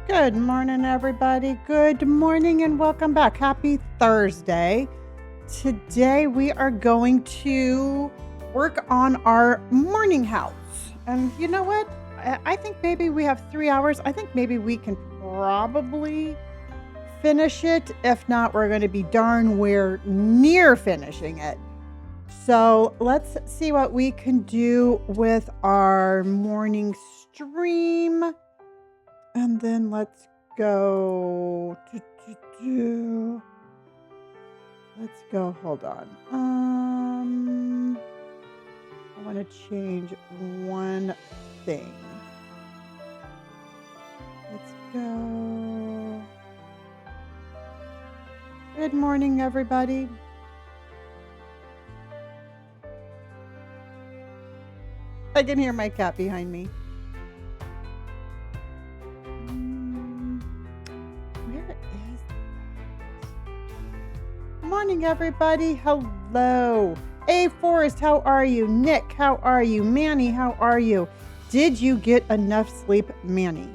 Good morning, everybody. Good morning and welcome back. Happy Thursday. Today we are going to work on our morning house. And you know what? I think maybe we have 3 hours. I think maybe we can probably finish it. If not, we're going to be darn near finishing it. So let's see what we can do with our morning stream. And then let's go. Let's go. Hold on. I want to change one thing. Let's go. Good morning, everybody. I can hear my cat behind me. Morning, everybody. Hello. A Forrest, how are you? Nick, how are you? Manny, how are you? Did you get enough sleep, Manny?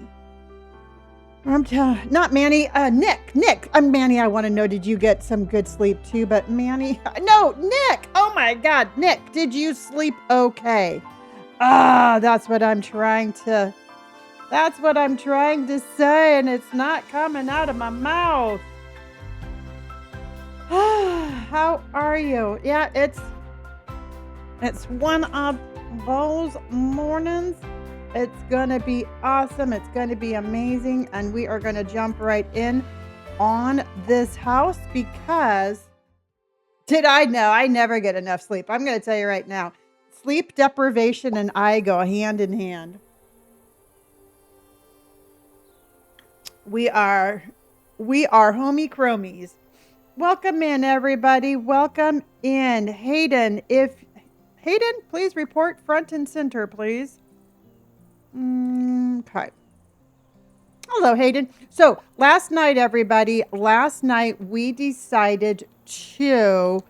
Not Manny, Nick. I'm Manny. I want to know, did you get some good sleep too? But Manny, no, Nick. Oh my God, Nick, did you sleep okay? That's what I'm trying to say, and it's not coming out of my mouth. How are you? Yeah, it's one of those mornings. It's gonna be awesome. It's gonna be amazing, and we are gonna jump right in on this house because did I know I never get enough sleep? I'm gonna tell you right now, sleep deprivation and I go hand in hand. We are homie chromies. Welcome in, everybody. Welcome in. Hayden, please report front and center, please. Okay. Hello, Hayden. So last night, everybody, we decided to,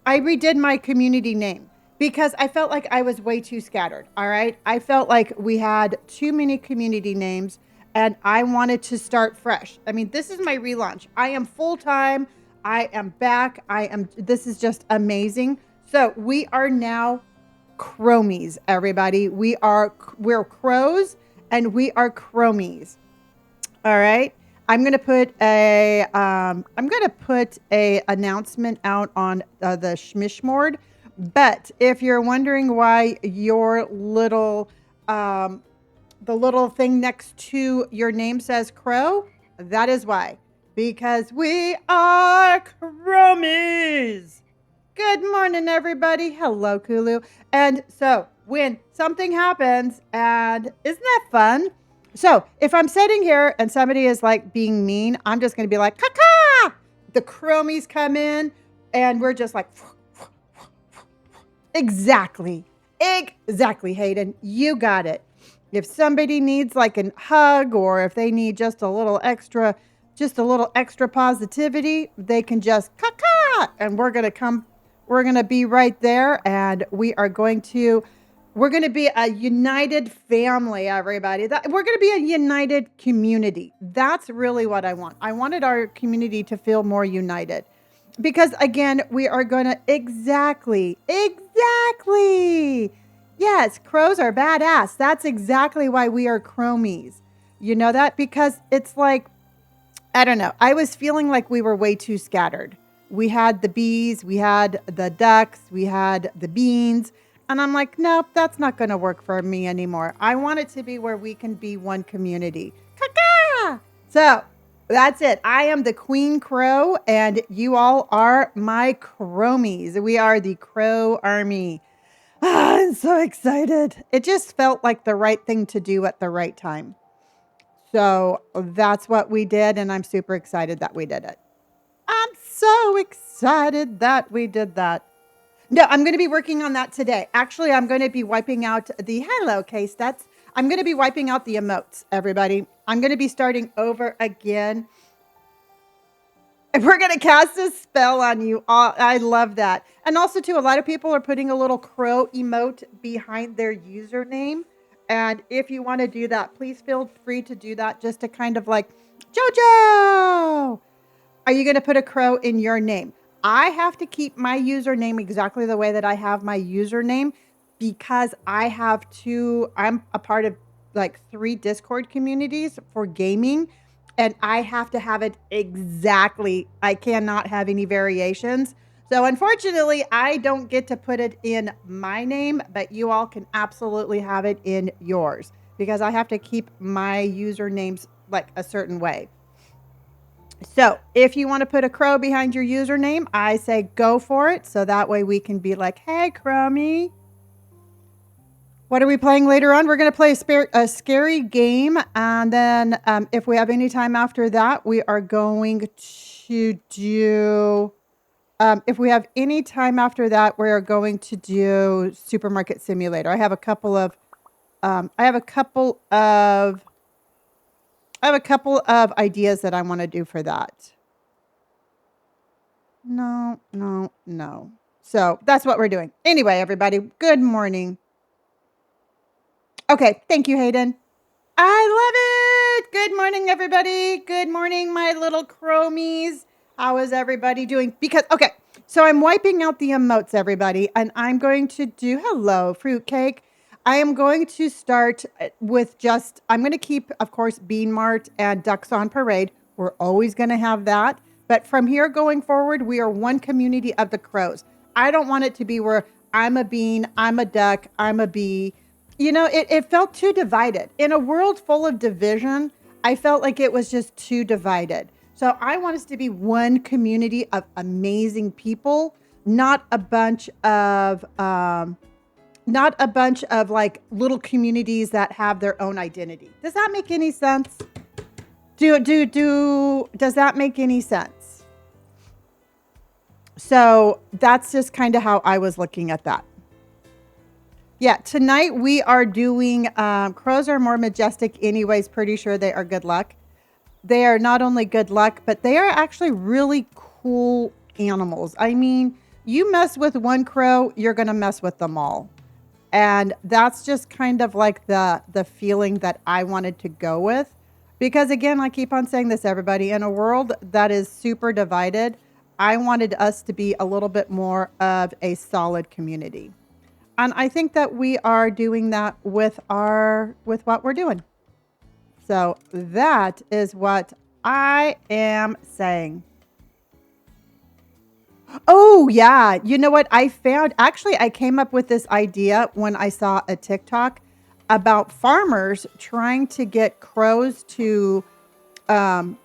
I redid my community name because I felt like I was way too scattered. All right. I felt like we had too many community names. And I wanted to start fresh. I mean, this is my relaunch. I am full-time. I am back. This is just amazing. So we are now chromies, everybody. We're crows and we are chromies. All right. I'm going to put a announcement out on the Schmishmord. But if you're wondering why your little, the little thing next to your name says crow, that is why. Because we are chromies. Good morning, everybody. Hello, Kulu. And so when something happens, and isn't that fun? So if I'm sitting here and somebody is like being mean, I'm just going to be like, caca. The chromies come in and we're just like, exactly, Hayden. You got it. If somebody needs like a hug or if they need just a little extra positivity, they can just caca, and we're going to be right there, and we're going to be a united family, everybody. We're going to be a united community. That's really what I want. I wanted our community to feel more united because again, we are going to exactly. Yes, crows are badass. That's exactly why we are chromies. You know that? Because it's like, I don't know. I was feeling like we were way too scattered. We had the bees, we had the ducks, we had the beans. And I'm like, nope, that's not going to work for me anymore. I want it to be where we can be one community. Caca! So that's it. I am the Queen Crow, and you all are my chromies. We are the Crow Army. I'm so excited. It just felt like the right thing to do at the right time. So that's what we did, and I'm super excited that we did it. I'm so excited that we did that. No, I'm going to be working on that today. Actually, I'm going to be wiping out the hello case. I'm going to be wiping out the emotes, everybody. I'm going to be starting over again. We're going to cast a spell on you. I love that. And also, too, a lot of people are putting a little crow emote behind their username. And if you want to do that, please feel free to do that just to kind of like, Jojo, are you going to put a crow in your name? I have to keep my username exactly the way that I have my username because I'm a part of like 3 Discord communities for gaming and I have to have it exactly. I cannot have any variations. So unfortunately, I don't get to put it in my name, but you all can absolutely have it in yours because I have to keep my usernames like a certain way. So if you want to put a crow behind your username, I say go for it. So that way we can be like, hey, Crummy. What are we playing later on? We're going to play a scary game. And then if we have any time after that, we are going to do... if we have any time after that, we are going to do Supermarket Simulator. I have a couple of ideas that I want to do for that. No. So that's what we're doing. Anyway, everybody, good morning. Okay, thank you, Hayden. I love it. Good morning, everybody. Good morning, my little chromies. How is everybody doing? Okay, so I'm wiping out the emotes, everybody, and I'm going to do, hello, fruitcake. I am going to start with I'm going to keep, of course, Bean Mart and Ducks on Parade. We're always going to have that. But from here going forward, we are one community of the crows. I don't want it to be where I'm a bean, I'm a duck, I'm a bee. You know, it felt too divided. In a world full of division, I felt like it was just too divided. So I want us to be one community of amazing people, not a bunch of like little communities that have their own identity. Does that make any sense? Does that make any sense? So that's just kind of how I was looking at that. Yeah, tonight we are doing, crows are more majestic anyways, pretty sure they are good luck. They are not only good luck, but they are actually really cool animals. I mean, you mess with one crow, you're going to mess with them all. And that's just kind of like the feeling that I wanted to go with. Because again, I keep on saying this, everybody, in a world that is super divided, I wanted us to be a little bit more of a solid community. And I think that we are doing that with what we're doing. So that is what I am saying. Oh, yeah. You know what I found? Actually, I came up with this idea when I saw a TikTok about farmers trying to get crows to come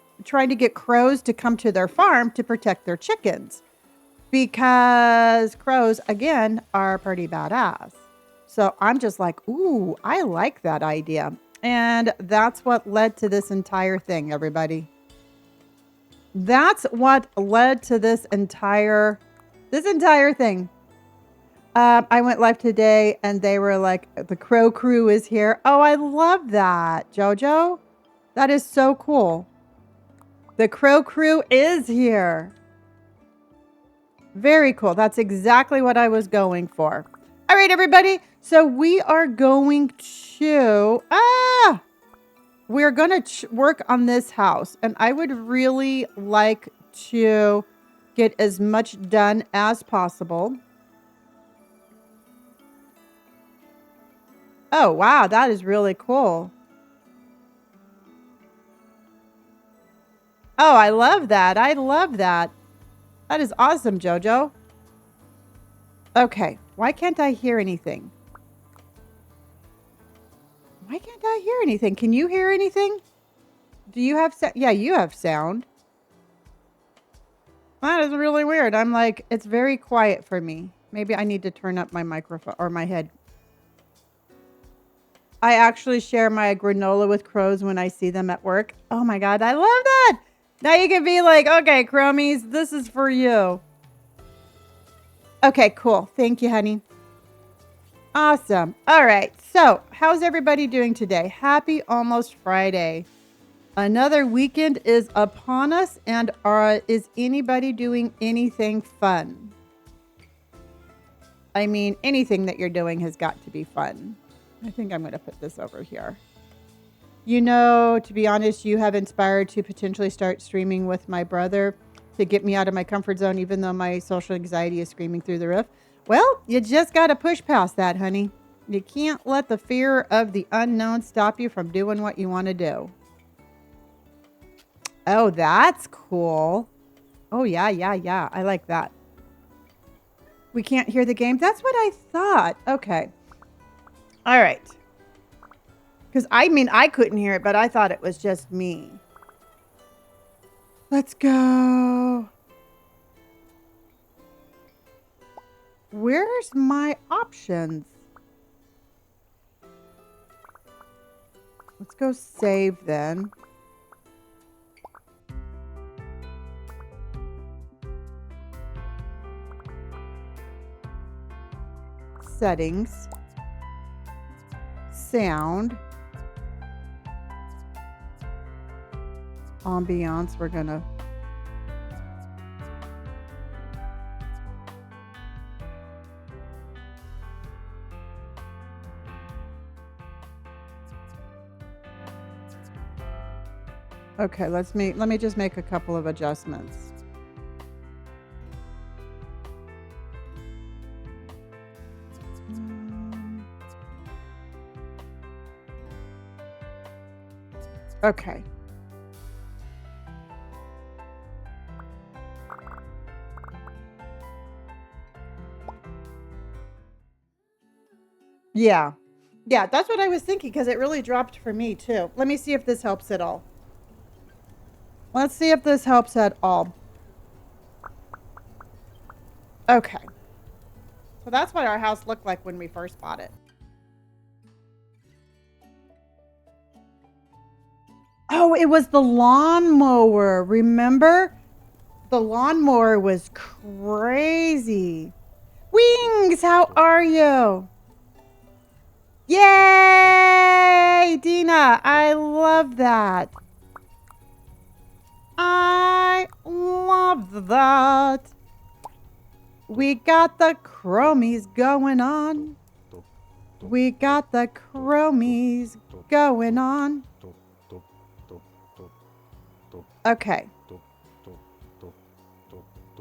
to their farm to protect their chickens. Because crows, again, are pretty badass. So I'm just like, ooh, I like that idea. And that's what led to this entire thing, everybody. That's what led to this entire thing. I went live today and they were like, the crow crew is here. Oh, I love that, Jojo. That is so cool. The crow crew is here. Very cool. That's exactly what I was going for. All right, everybody. So we are going to, we're going to work on this house. And I would really like to get as much done as possible. Oh, wow. That is really cool. Oh, I love that. I love that. That is awesome, Jojo. Okay. Why can't I hear anything? Why can't I hear anything? Can you hear anything? Do you have sound? Yeah, you have sound. That is really weird. I'm like, it's very quiet for me. Maybe I need to turn up my microphone or my head. I actually share my granola with crows when I see them at work. Oh my God, I love that. Now you can be like, okay, Chromies, this is for you. Okay, cool. Thank you, honey. Awesome. All right. So how's everybody doing today? Happy almost Friday. Another weekend is upon us. And is anybody doing anything fun? I mean, anything that you're doing has got to be fun. I think I'm going to put this over here. You know, to be honest, you have inspired to potentially start streaming with my brother to get me out of my comfort zone, even though my social anxiety is screaming through the roof. Well, you just got to push past that, honey. You can't let the fear of the unknown stop you from doing what you want to do. Oh, that's cool. Oh, yeah. I like that. We can't hear the game. That's what I thought. Okay. All right. Because I couldn't hear it, but I thought it was just me. Let's go. Where's my options? Let's go save then. Settings. Sound. Ambiance. We're gonna okay, let me just make a couple of adjustments. Okay. Yeah. Yeah, that's what I was thinking because it really dropped for me too. Let me see if this helps at all. Let's see if this helps at all. Okay. So that's what our house looked like when we first bought it. Oh, it was the lawnmower. Remember? The lawnmower was crazy. Wings, how are you? Yay, Dina. I love that. I love that. We got the chromies going on. We got the chromies going on. Okay.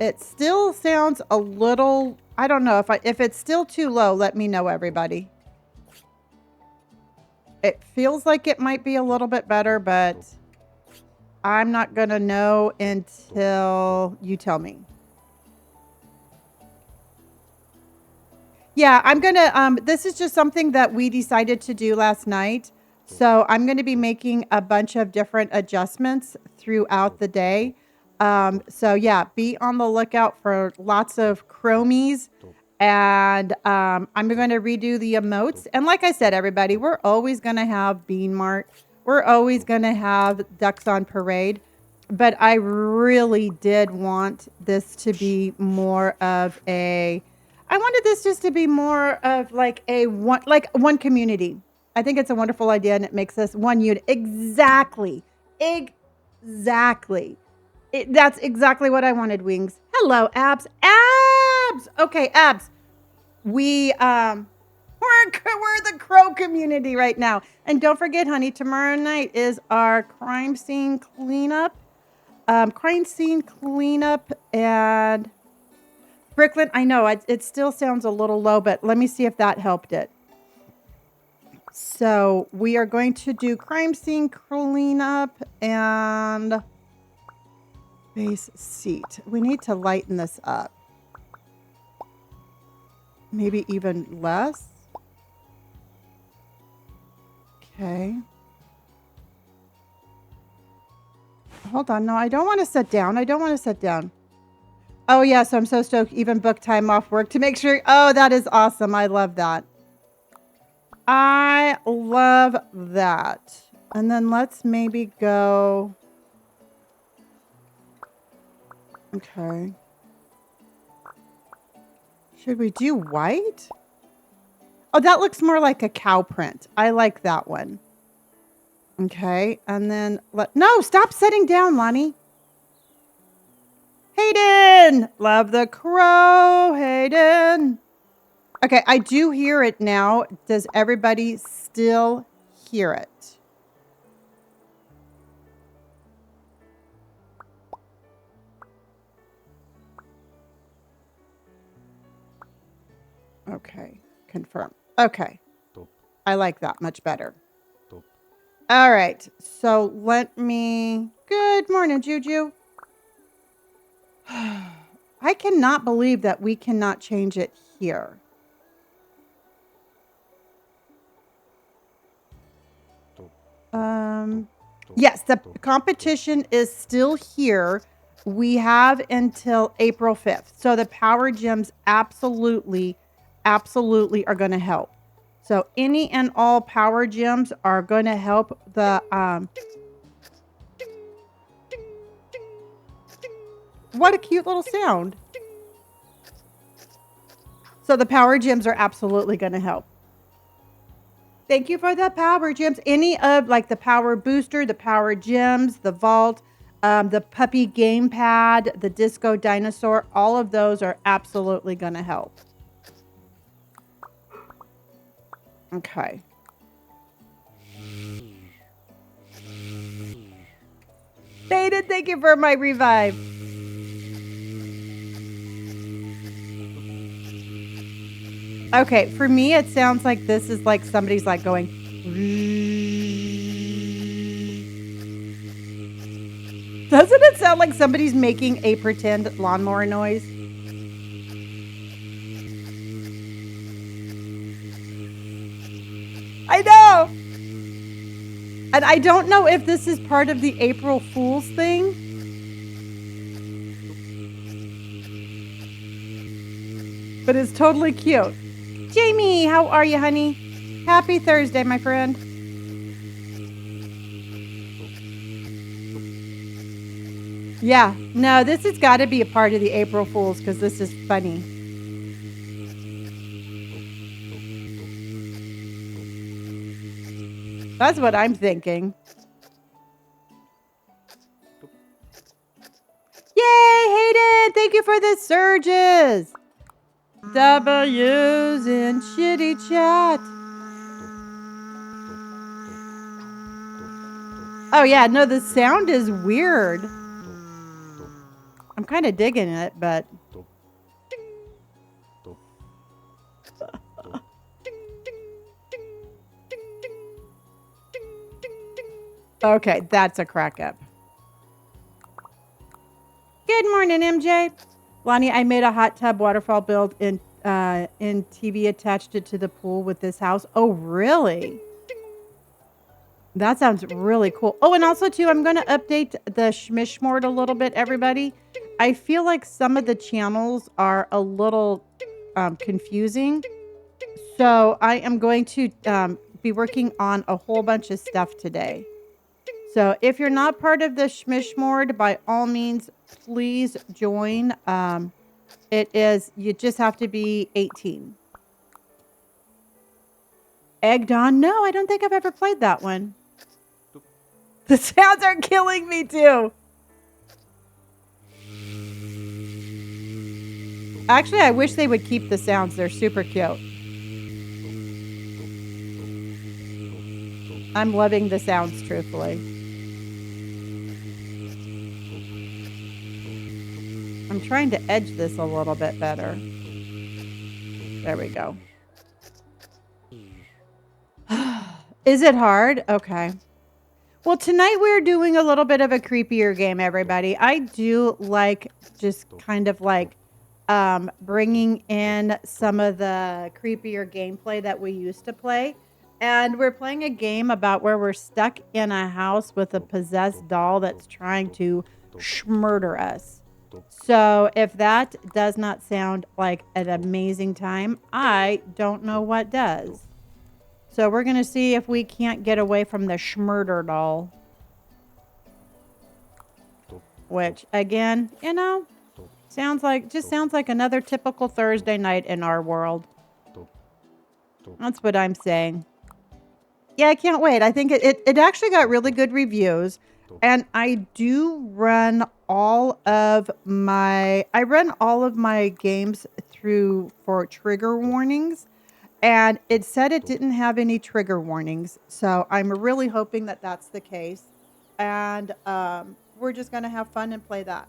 It still sounds a little, I don't know if it's still too low, let me know, everybody. It feels like it might be a little bit better, but I'm not going to know until you tell me. Yeah, I'm going to, this is just something that we decided to do last night. So I'm going to be making a bunch of different adjustments throughout the day. So yeah, be on the lookout for lots of chromies. And I'm going to redo the emotes. And like I said, everybody, we're always going to have Bean Mart. We're always going to have Ducks on Parade. But I really did want this to be more of a... I wanted this just to be more of like one community. I think it's a wonderful idea, and it makes us one unit. Exactly. That's exactly what I wanted, Wings. Hello, Abs. Abs! Okay, Abs. We're the crow community right now. And don't forget, honey, tomorrow night is our crime scene cleanup. And Brooklyn, I know it still sounds a little low, but let me see if that helped it. So we are going to do crime scene cleanup and base seat. We need to lighten this up. Maybe even less. Okay. Hold on. No, I don't want to sit down. Oh, yes. I'm so stoked. Even book time off work to make sure. Oh, that is awesome. I love that. I love that. And then let's maybe go. Okay. Should we do white? Oh, that looks more like a cow print. I like that one. Okay. And then no, stop sitting down, Lonnie. Hayden! Love the crow, Hayden. Okay, I do hear it now. Does everybody still hear it? Okay, confirm. Okay, I like that much better. All right, so let me... Good morning, Juju. I cannot believe that we cannot change it here. Yes, the competition is still here. We have until April 5th. So the power gems absolutely are going to help. So any and all power gems are going to help the what a cute little sound. So the power gems are absolutely going to help. Thank you for the power gems. Any of like the power booster, the power gems, the vault, the puppy gamepad, the disco dinosaur, all of those are absolutely going to help. Okay. Baited, thank you for my revive. Okay, for me, it sounds like this is like somebody's like going. Doesn't it sound like somebody's making a pretend lawnmower noise? I know. And I don't know if this is part of the April Fool's thing. But it's totally cute. Jamie, how are you, honey? Happy Thursday, my friend. Yeah, no, this has got to be a part of the April Fools because this is funny. That's what I'm thinking. Yay, Hayden! Thank you for the surges. W's in shitty chat. Oh, yeah, no, the sound is weird. I'm kind of digging it, but... Okay, that's a crack up. Good morning, MJ. Lonnie, I made a hot tub waterfall build in TV, attached it to the pool with this house. Oh, really? That sounds really cool. Oh, and also, too, I'm going to update the Schmishmort a little bit, everybody. I feel like some of the channels are a little confusing. So I am going to be working on a whole bunch of stuff today. So if you're not part of the Schmishmort, by all means, please join. You just have to be 18. Egged on? No, I don't think I've ever played that one. The sounds are killing me too. Actually, I wish they would keep the sounds. They're super cute. I'm loving the sounds, truthfully. I'm trying to edge this a little bit better. There we go. Is it hard? Okay. Well, tonight we're doing a little bit of a creepier game, everybody. I do like just kind of like bringing in some of the creepier gameplay that we used to play. And we're playing a game about where we're stuck in a house with a possessed doll that's trying to murder us. So if that does not sound like an amazing time, I don't know what does. So we're going to see if we can't get away from the schmurder doll. Which, again, you know, sounds like another typical Thursday night in our world. That's what I'm saying. Yeah, I can't wait. I think it actually got really good reviews. And I do run all of my games through for trigger warnings, and it said it didn't have any trigger warnings. So I'm really hoping that that's the case. And we're just going to have fun and play that.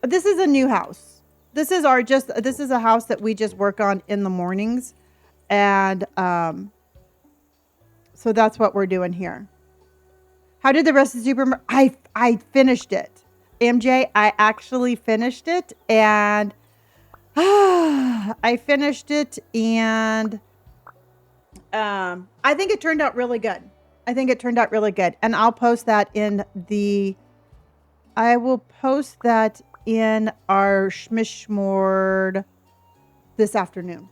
This is a new house. This is a house that we just work on in the mornings. And so that's what we're doing here. How did the rest of Super? I finished it. MJ, I actually finished it, and I finished it, and I think it turned out really good. And I'll post that in I will post that in our Schmishmord this afternoon.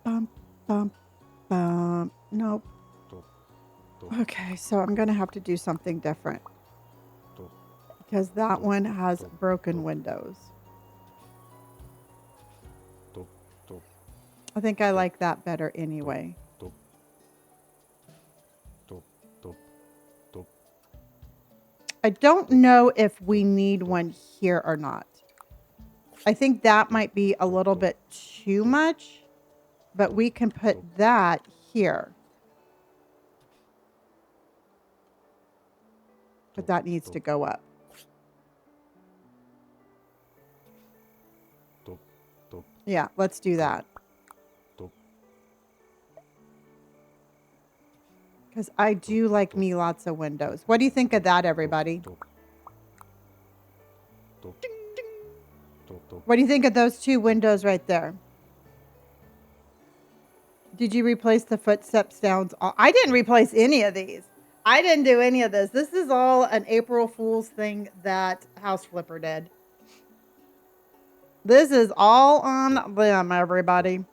Bump, bump, bump. Nope. Okay, so I'm going to have to do something different. Because that one has broken windows. I think I like that better anyway. I don't know if we need one here or not. I think that might be a little bit too much, but we can put that here. But that needs to go up. Yeah, let's do that. Because I do like me lots of windows. What do you think of that, everybody? What do you think of those two windows right there? Did you replace the footsteps sounds? I didn't replace any of these. I didn't do any of this. This is all an April Fool's thing that House Flipper did. This is all on them, everybody.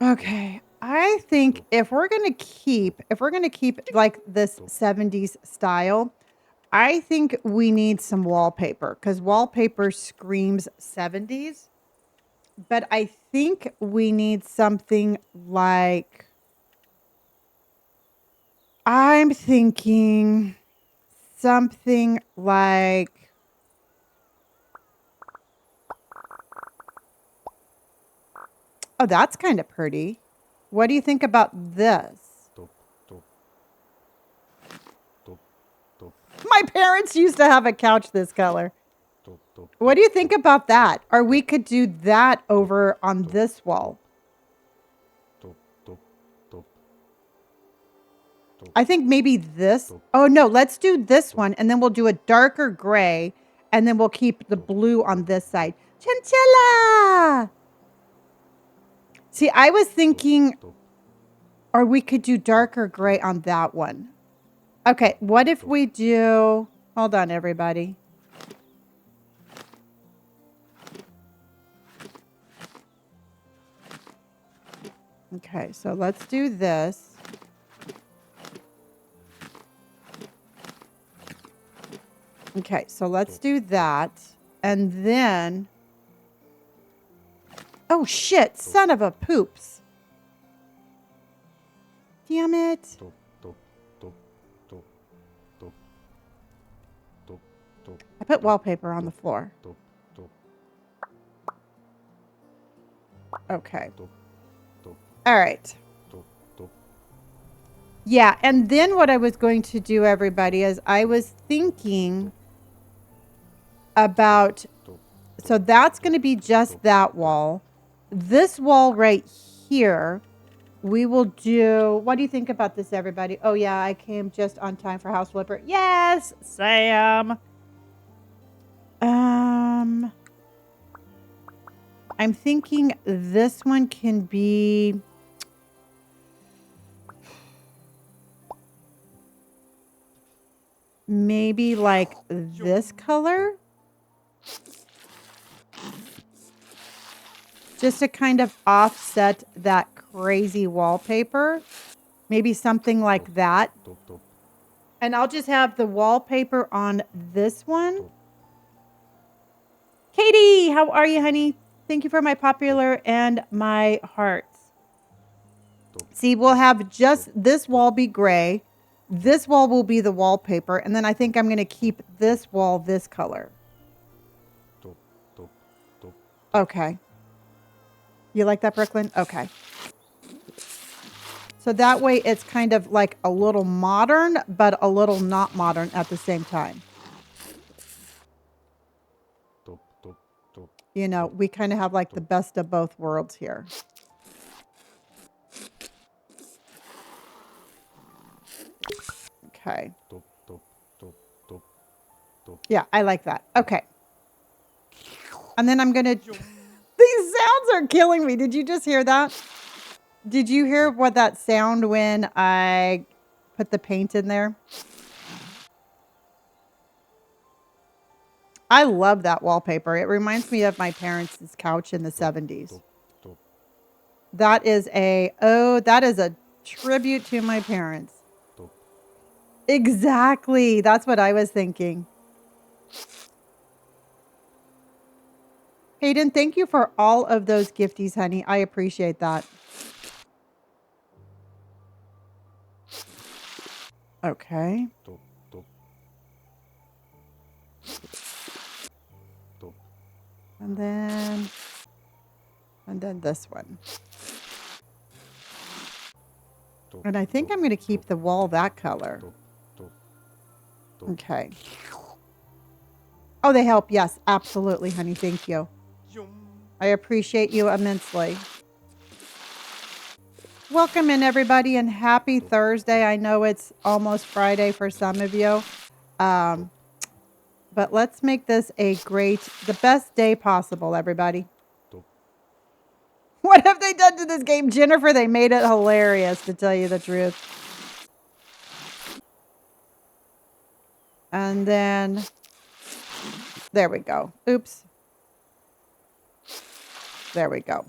Okay. I think if we're going to keep like this 70s style, I think we need some wallpaper because wallpaper screams 70s. But I think we need something like, I'm thinking something like, oh, that's kind of pretty. What do you think about this? My parents used to have a couch this color. What do you think about that? Or we could do that over on this wall. I think maybe this. Oh, no, let's do this one. And then we'll do a darker gray. And then we'll keep the blue on this side. Chinchilla! See, I was thinking, or we could do darker gray on that one. Okay, what if we do... Hold on, everybody. Okay, so let's do this. Okay, so let's do that. And then... Oh, shit. Son of a poops. Damn it. I put wallpaper on the floor. Okay. All right. Yeah, and then what I was going to do, everybody, is I was thinking about... So that's going to be just that wall. This wall right here, we will do... What do you think about this, everybody? Oh, yeah, I came just on time for House Flipper. Yes, Sam. I'm thinking this one can be... Maybe like this color? Just to kind of offset that crazy wallpaper. Maybe something like that. And I'll just have the wallpaper on this one. Katie, how are you, honey? Thank you for my popular and my hearts. See, we'll have just this wall be gray. This wall will be the wallpaper. And then I think I'm going to keep this wall this color. Okay. You like that, Brooklyn? Okay. So that way it's kind of like a little modern, but a little not modern at the same time. You know, we kind of have like the best of both worlds here. Okay. Yeah, I like that. Okay. And then I'm going to... These sounds are killing me. Did you just hear that? Did you hear what that sound when I put the paint in there? I love that wallpaper. It reminds me of my parents' couch in the 70s. That is that is a tribute to my parents. Exactly. That's what I was thinking. Hayden, thank you for all of those gifties, honey. I appreciate that. Okay. And then this one. And I think I'm going to keep the wall that color. Okay. Oh, they help. Yes, absolutely, honey. Thank you. I appreciate you immensely. Welcome in, everybody, and happy Thursday. I know it's almost Friday for some of you. But let's make this the best day possible, everybody. What have they done to this game? Jennifer, they made it hilarious, to tell you the truth. And then, there we go. Oops. There we go.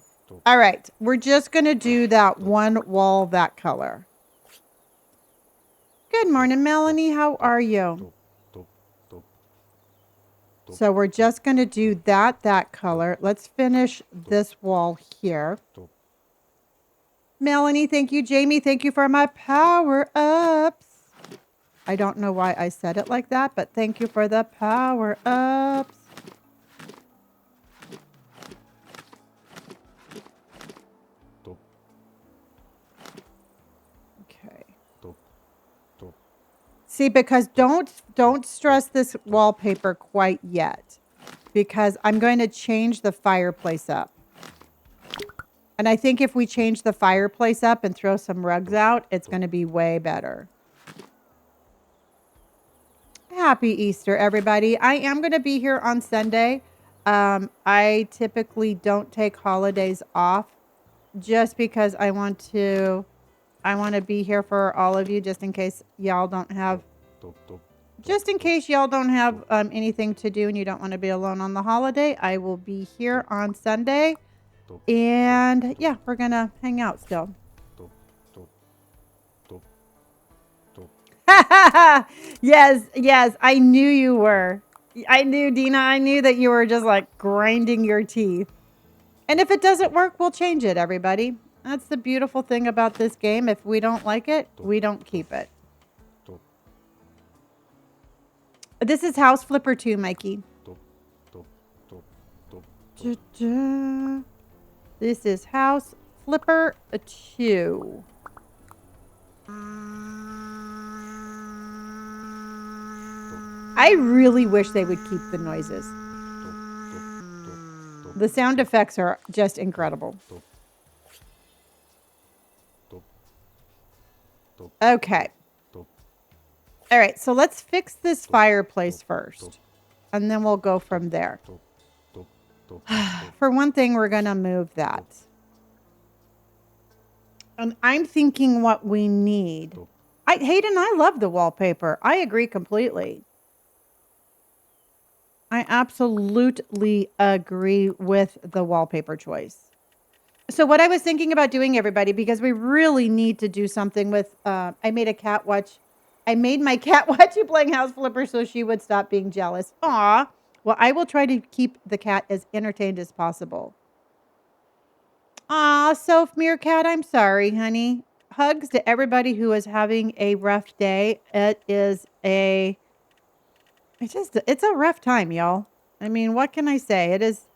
All right. We're just going to do that one wall, that color. Good morning, Melanie. How are you? So we're just going to do that color. Let's finish this wall here. Melanie, thank you. Jamie, thank you for my power-ups. I don't know why I said it like that, but thank you for the power-ups. Okay. See, because don't stress this wallpaper quite yet, because I'm going to change the fireplace up. And I think if we change the fireplace up and throw some rugs out, it's going to be way better. Happy Easter, everybody. I am going to be here on Sunday. I typically don't take holidays off just because I want to be here for all of you, just in case y'all don't have anything to do and you don't want to be alone on the holiday. I will be here on Sunday. And yeah, we're going to hang out still. Yes, I knew you were. I knew, Dina, I knew that you were just like grinding your teeth. And if it doesn't work, we'll change it, everybody. That's the beautiful thing about this game. If we don't like it, we don't keep it. This is House Flipper 2, Mikey. This is House Flipper 2. I really wish they would keep the noises. The sound effects are just incredible. Okay. All right, so let's fix this fireplace first, and then we'll go from there. For one thing, we're going to move that. And I'm thinking what we need. Hayden, I love the wallpaper. I agree completely. I absolutely agree with the wallpaper choice. So what I was thinking about doing, everybody, because we really need to do something with, I made my cat watch you playing House Flipper so she would stop being jealous. Aw. Well, I will try to keep the cat as entertained as possible. Aw, Soph Meerkat, I'm sorry, honey. Hugs to everybody who is having a rough day. It's a rough time, y'all. I mean, what can I say? It is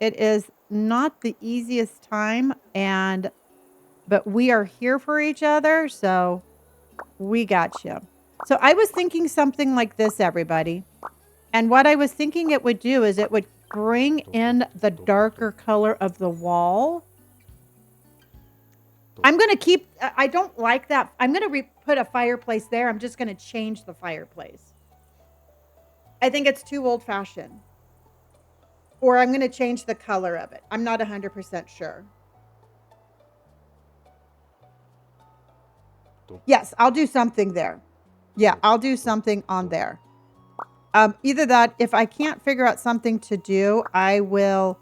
It is not the easiest time, but we are here for each other, so we got you. So I was thinking something like this, everybody. And what I was thinking it would do is it would bring in the darker color of the wall. I'm going to keep, I don't like that. I'm going to put a fireplace there. I'm just going to change the fireplace. I think it's too old fashioned. Or I'm going to change the color of it. I'm not 100% sure. Yes, I'll do something there. Yeah, I'll do something on there. Either that, if I can't figure out something to do, I will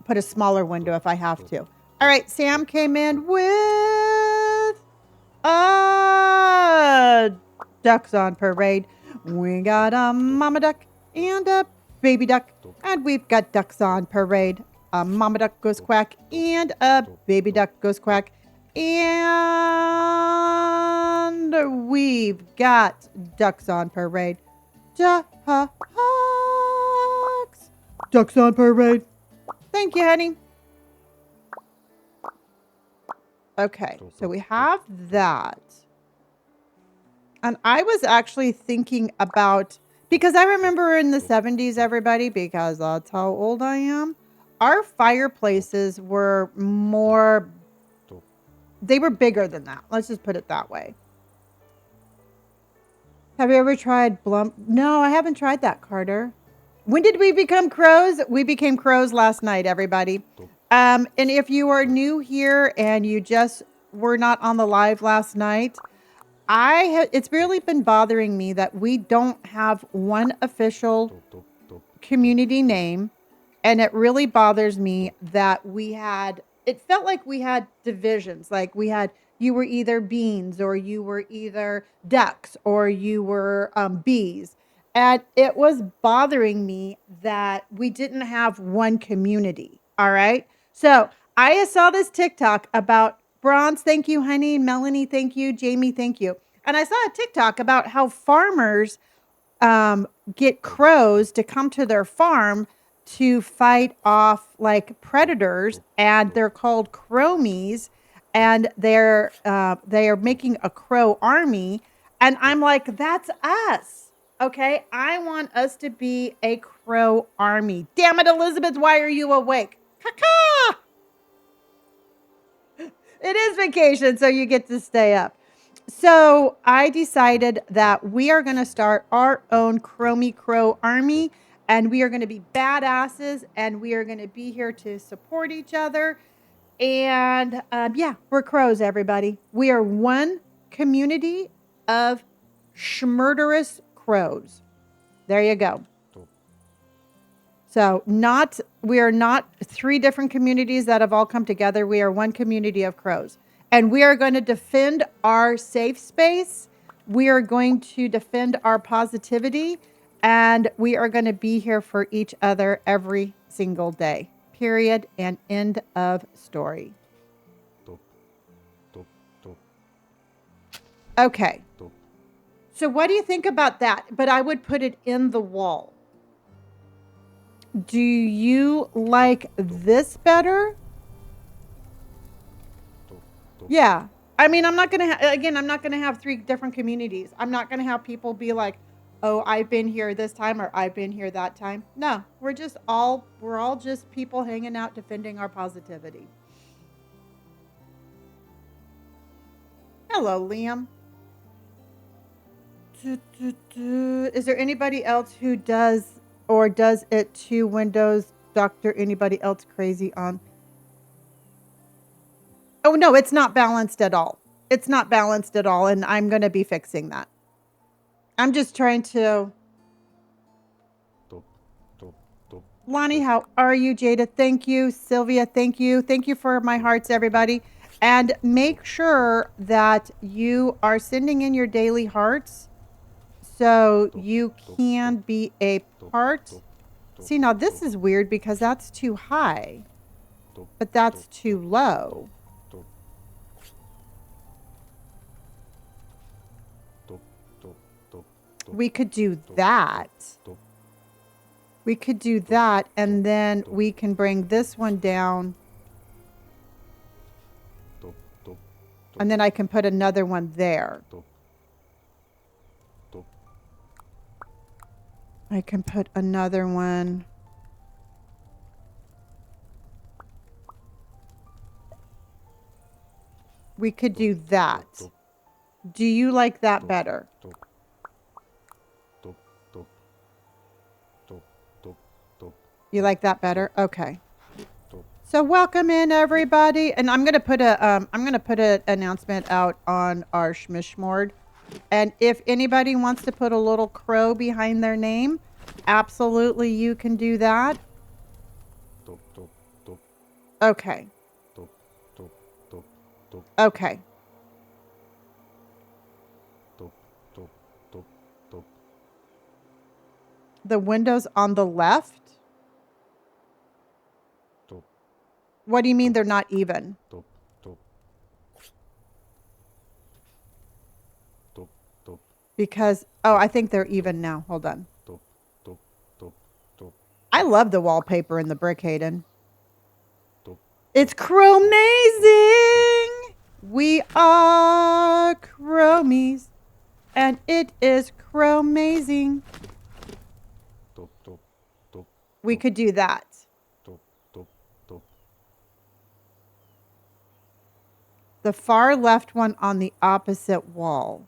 put a smaller window if I have to. All right, Sam came in with ducks on parade. We got a mama duck and a baby duck, and we've got ducks on parade. A mama duck goes quack and a baby duck goes quack. And we've got ducks on parade. Ducks. Ducks on parade. Thank you, honey. Okay, so we have that. And I was actually thinking about, because I remember in the 70s, everybody, because that's how old I am, our fireplaces were more, they were bigger than that. Let's just put it that way. Have you ever tried Blum? No, I haven't tried that, Carter. When did we become crows? We became crows last night, everybody. And if you are new here and you just were not on the live last night, it's really been bothering me that we don't have one official community name. And it really bothers me that it felt like we had divisions. Like you were either beans, or you were either ducks, or you were bees. And it was bothering me that we didn't have one community. All right. So I saw this TikTok about Bronze. Thank you, honey. Melanie, thank you. Jamie, thank you. And I saw a TikTok about how farmers get crows to come to their farm to fight off like predators, and they're called chromies, and they are making a crow army. And I'm like, that's us. Okay, I want us to be a crow army. Damn it, Elizabeth, why are you awake? Caca! It is vacation, so you get to stay up. So I decided that we are going to start our own Chromie Crow army, and we are going to be badasses, and we are going to be here to support each other. And yeah, we're crows, everybody. We are one community of schmurderous crows. There you go. So we are not three different communities that have all come together. We are one community of crows. And we are going to defend our safe space. We are going to defend our positivity. And we are going to be here for each other every single day. Period. And end of story. Okay. So what do you think about that? But I would put it in the wall. Do you like this better? Yeah. I mean, I'm not going to have three different communities. I'm not going to have people be like, oh, I've been here this time, or I've been here that time. No, we're all just people hanging out, defending our positivity. Hello, Liam. Is there anybody else who does it to Windows Doctor? Anybody else crazy on? Oh, no, it's not balanced at all. It's not balanced at all, and I'm going to be fixing that. I'm just trying to... Lonnie, how are you? Jada, thank you. Sylvia, thank you. Thank you for my hearts, everybody. And make sure that you are sending in your daily hearts so you can be a part. See, now this is weird because that's too high, but that's too low. We could do that. We could do that, and then we can bring this one down. And then I can put another one there. I can put another one. We could do that. Do you like that better? You like that better? Okay. So welcome in everybody, and I'm gonna put an announcement out on our Schmishmord, and if anybody wants to put a little crow behind their name, absolutely you can do that. Okay. Okay. The windows on the left? What do you mean they're not even? Because, oh, I think they're even now. Hold on. I love the wallpaper in the brick, Hayden. It's chromazing! We are chromies, and it is chromazing. We could do that. The far left one on the opposite wall.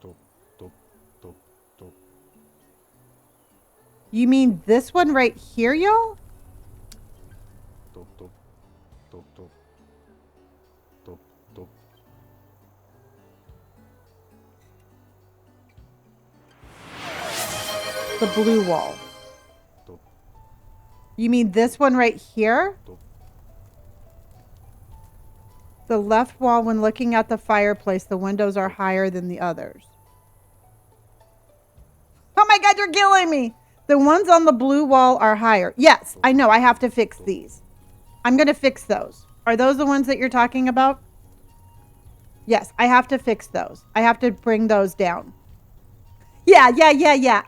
You mean this one right here, y'all? The blue wall. You mean this one right here? The left wall, when looking at the fireplace, the windows are higher than the others. Oh my God, you're killing me. The ones on the blue wall are higher. Yes, I know. I have to fix these. I'm going to fix those. Are those the ones that you're talking about? Yes, I have to fix those. I have to bring those down. Yeah.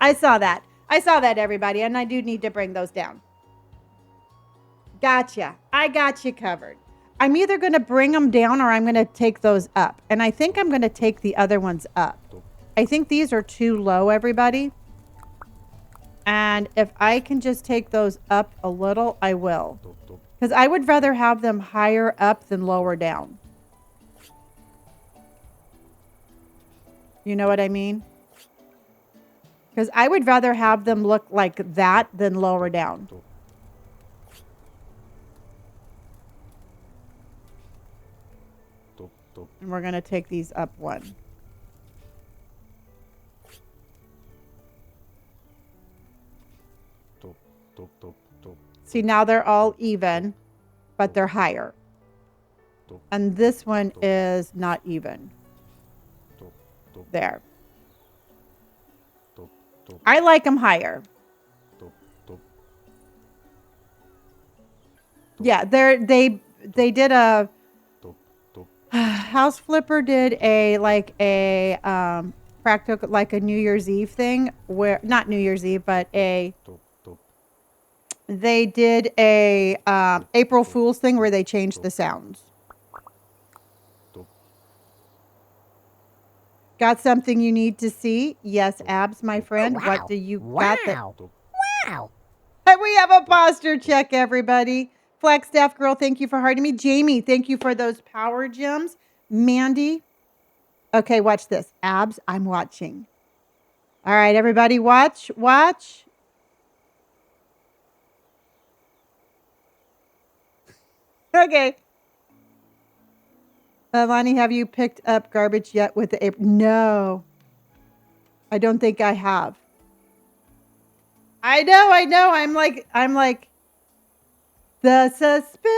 I saw that. Everybody. And I do need to bring those down. Gotcha. I got you covered. I'm either going to bring them down or I'm going to take those up. And I think I'm going to take the other ones up. I think these are too low, everybody. And if I can just take those up a little, I will. Because I would rather have them higher up than lower down. You know what I mean? Because I would rather have them look like that than lower down. And we're going to take these up one. See, now they're all even, but they're higher. And this one is not even. There. I like them higher. Yeah, they did a House Flipper did a practical, like a New Year's Eve thing, where not New Year's Eve, but they did a April Fool's thing where they changed the sounds. Got something you need to see? Yes, Abs, my friend. Wow. What do you got? Wow. We have a posture check, everybody. Flagstaff Girl, thank you for hearting me. Jamie, thank you for those power gems. Mandy. Okay, watch this. Abs, I'm watching. All right, everybody, watch. Okay. Lonnie, have you picked up garbage yet with the April? No. I don't think I have. I know. I'm like, the suspense.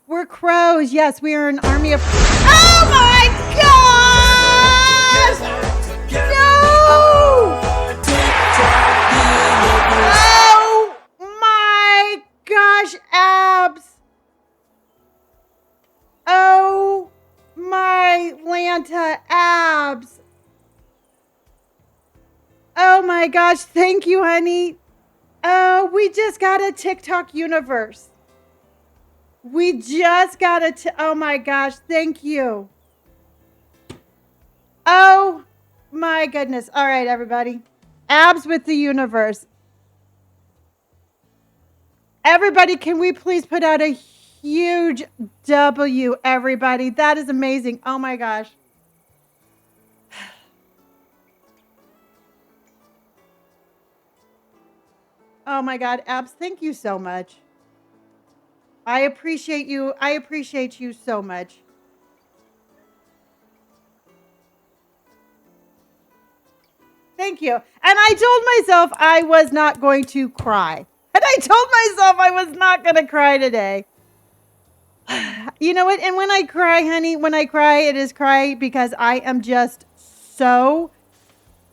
We're crows. Yes, we are an army of. Oh my gosh! No! Oh my gosh, Abs! Oh my Lanta, Abs! Oh my gosh. Thank you, honey. Oh, we just got a TikTok universe. We just got oh my gosh. Thank you. Oh my goodness. All right, everybody. Abs with the universe. Everybody, can we please put out a huge W, everybody? That is amazing. Oh my gosh. Oh my God, Abs, thank you so much. I appreciate you. I appreciate you so much. Thank you. And I told myself I was not going to cry. And I told myself I was not going to cry today. You know what? And when I cry, honey, when I cry, it is cry because I am just so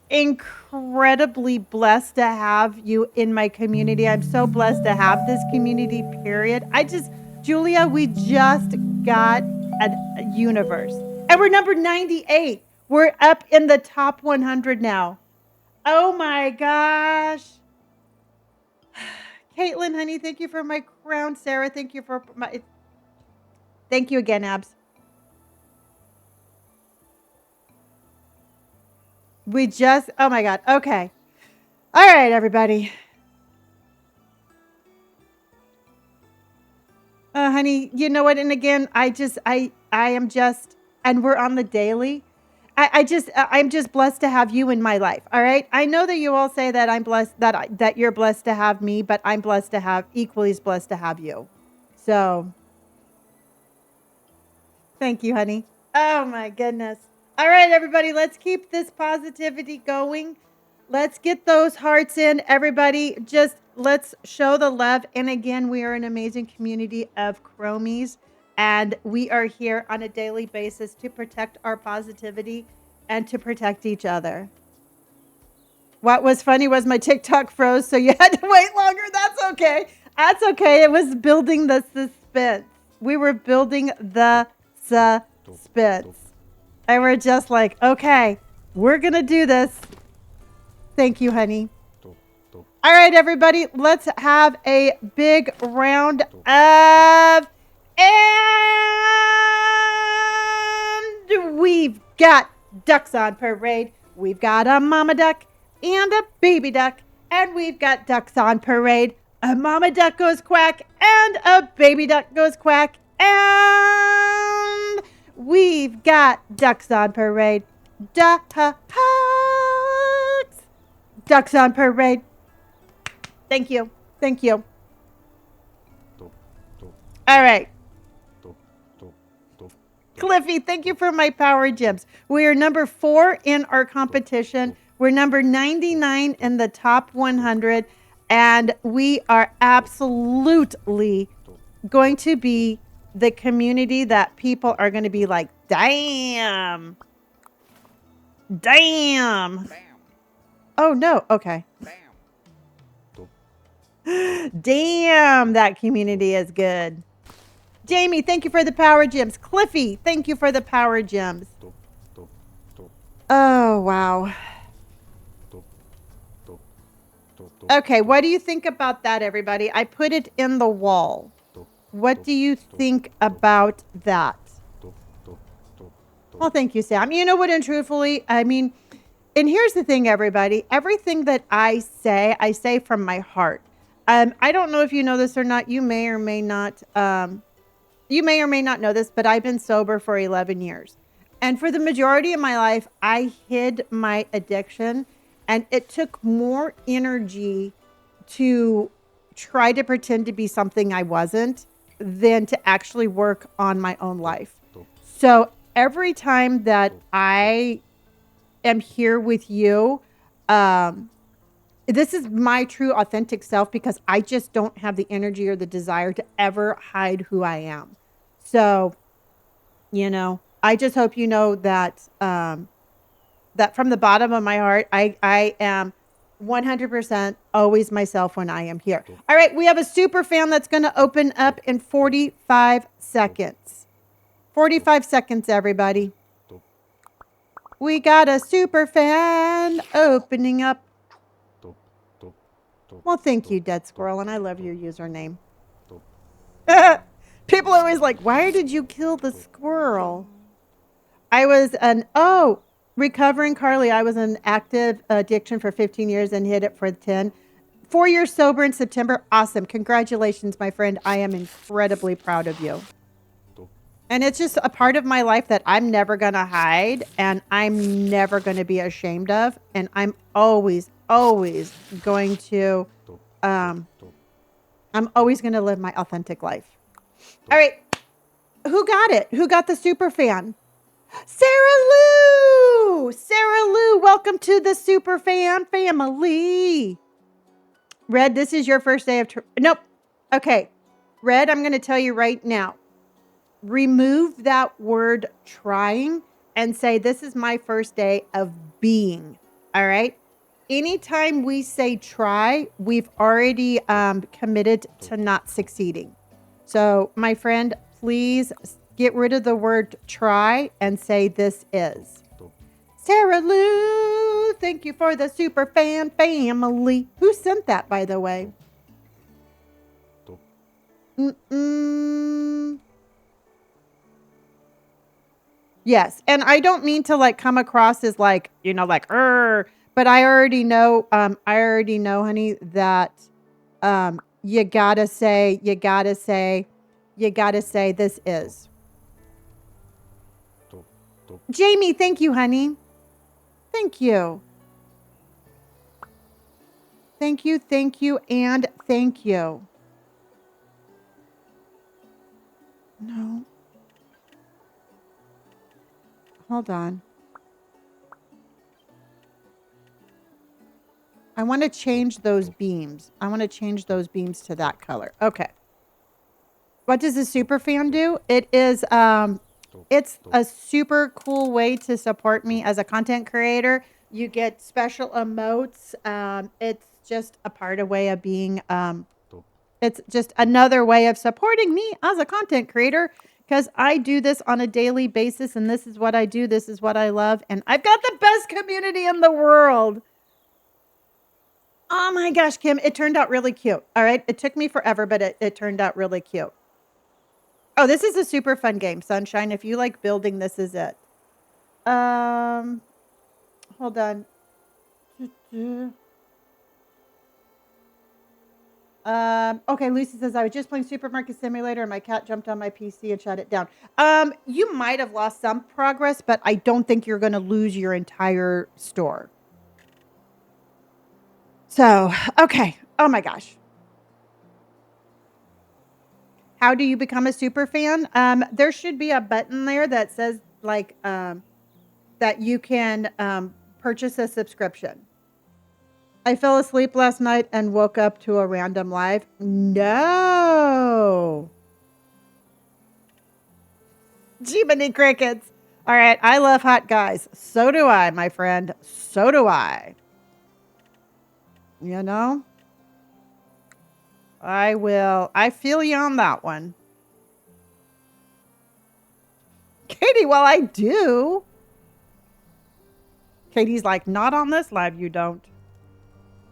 incredibly blessed to have you in my community. I'm so blessed to have this community, period. Julia, we just got a universe. And we're number 98. We're up in the top 100 now. Oh my gosh. Caitlin, honey, thank you for my crown. Sarah, thank you for my... Thank you again, Abs. We just... Oh my God. Okay. All right, everybody. Honey, you know what? And again, I am just... And we're on the daily. I'm just blessed to have you in my life. All right. I know that you all say that I'm blessed, that you're blessed to have me, but I'm blessed to have, equally as blessed to have you. So thank you, honey. Oh my goodness. All right, everybody, let's keep this positivity going. Let's get those hearts in, everybody. Just let's show the love. And again, we are an amazing community of chromies. And we are here on a daily basis to protect our positivity and to protect each other. What was funny was my TikTok froze, so you had to wait longer. That's okay. That's okay. It was building the suspense. We were building the suspense. And we're just like, okay, we're going to do this. Thank you, honey. All right, everybody, let's have a big round of... And we've got ducks on parade. We've got a mama duck and a baby duck. And we've got ducks on parade. A mama duck goes quack and a baby duck goes quack. And we've got ducks on parade. Ducks. Ducks on parade. Thank you. Thank you. All right. Cliffy, thank you for my power gems. We are number 4 in our competition. We're number 99 in the top 100. And we are absolutely going to be the community that people are going to be like, damn. Damn. Oh, no. Okay. Damn, that community is good. Jamie, thank you for the power gems. Cliffy, thank you for the power gems. Oh, wow. Okay, what do you think about that, everybody? I put it in the wall. What do you think about that? Well, thank you, Sam. You know what, and truthfully, I mean, and here's the thing, everybody. Everything that I say from my heart. I don't know if you know this or not. You may or may not know this, but I've been sober for 11 years. And for the majority of my life, I hid my addiction. And it took more energy to try to pretend to be something I wasn't than to actually work on my own life. So every time that I am here with you, this is my true authentic self because I just don't have the energy or the desire to ever hide who I am. So, you know, I just hope you know that, that from the bottom of my heart, I am 100% always myself when I am here. All right. We have a super fan that's going to open up in 45 seconds. 45 seconds, everybody. We got a super fan opening up Well, thank you, Dead Squirrel, and I love your username. People are always like, why did you kill the squirrel? I was recovering Carly. I was in active addiction for 15 years and hit it for 10. 4 years sober in September. Awesome. Congratulations, my friend. I am incredibly proud of you. And it's just a part of my life that I'm never going to hide and I'm never going to be ashamed of. And I'm always, always going to, I'm always going to live my authentic life. All right. Who got it? Who got the super fan? Sarah Lou! Sarah Lou, welcome to the super fan family. Red, this is your first day of... Nope. Okay. Red, I'm going to tell you right now. Remove that word trying and say, this is my first day of being. All right? Anytime we say try, we've already committed to not succeeding. So, my friend, please get rid of the word try and say this is. Sarah Lou, thank you for the super fan family. Who sent that, by the way? Yes, and I don't mean to like come across as like, you know, like, but I already know, honey, that you gotta say this is. Jamie, thank you, honey. Thank you. Thank you, and thank you. No. Hold on. I want to change those beams. I want to change those beams to that color. Okay. What does the super fan do? It is, it's a super cool way to support me as a content creator. You get special emotes. It's just a part of way of being, it's just another way of supporting me as a content creator because I do this on a daily basis and this is what I do. This is what I love. And I've got the best community in the world. Oh my gosh, Kim, it turned out really cute. All right. It took me forever, but it turned out really cute. Oh, this is a super fun game, Sunshine. If you like building, this is it. Hold on. Okay, Lucy says, I was just playing Supermarket Simulator and my cat jumped on my PC and shut it down. You might have lost some progress, but I don't think you're going to lose your entire store. So, okay. Oh my gosh. How do you become a super fan? There should be a button there that says like, that you can, purchase a subscription. I fell asleep last night and woke up to a random live. No. Jiminy crickets. All right. I love hot guys. So do I, my friend. So do I. You know? I feel you on that one. Katie, well, I do. Katie's like, not on this live, you don't.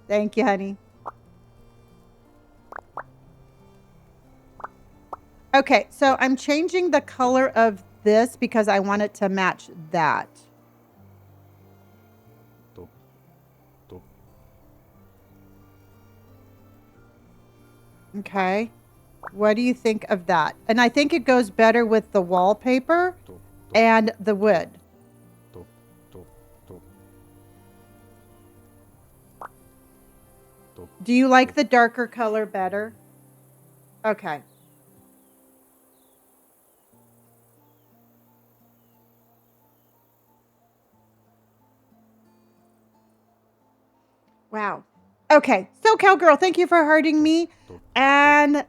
Thank you, honey. Okay, so I'm changing the color of this because I want it to match that. Okay. What do you think of that? And I think it goes better with the wallpaper and the wood. Do you like the darker color better? Okay. Wow. Okay. So, Cowgirl, thank you for hearting me. And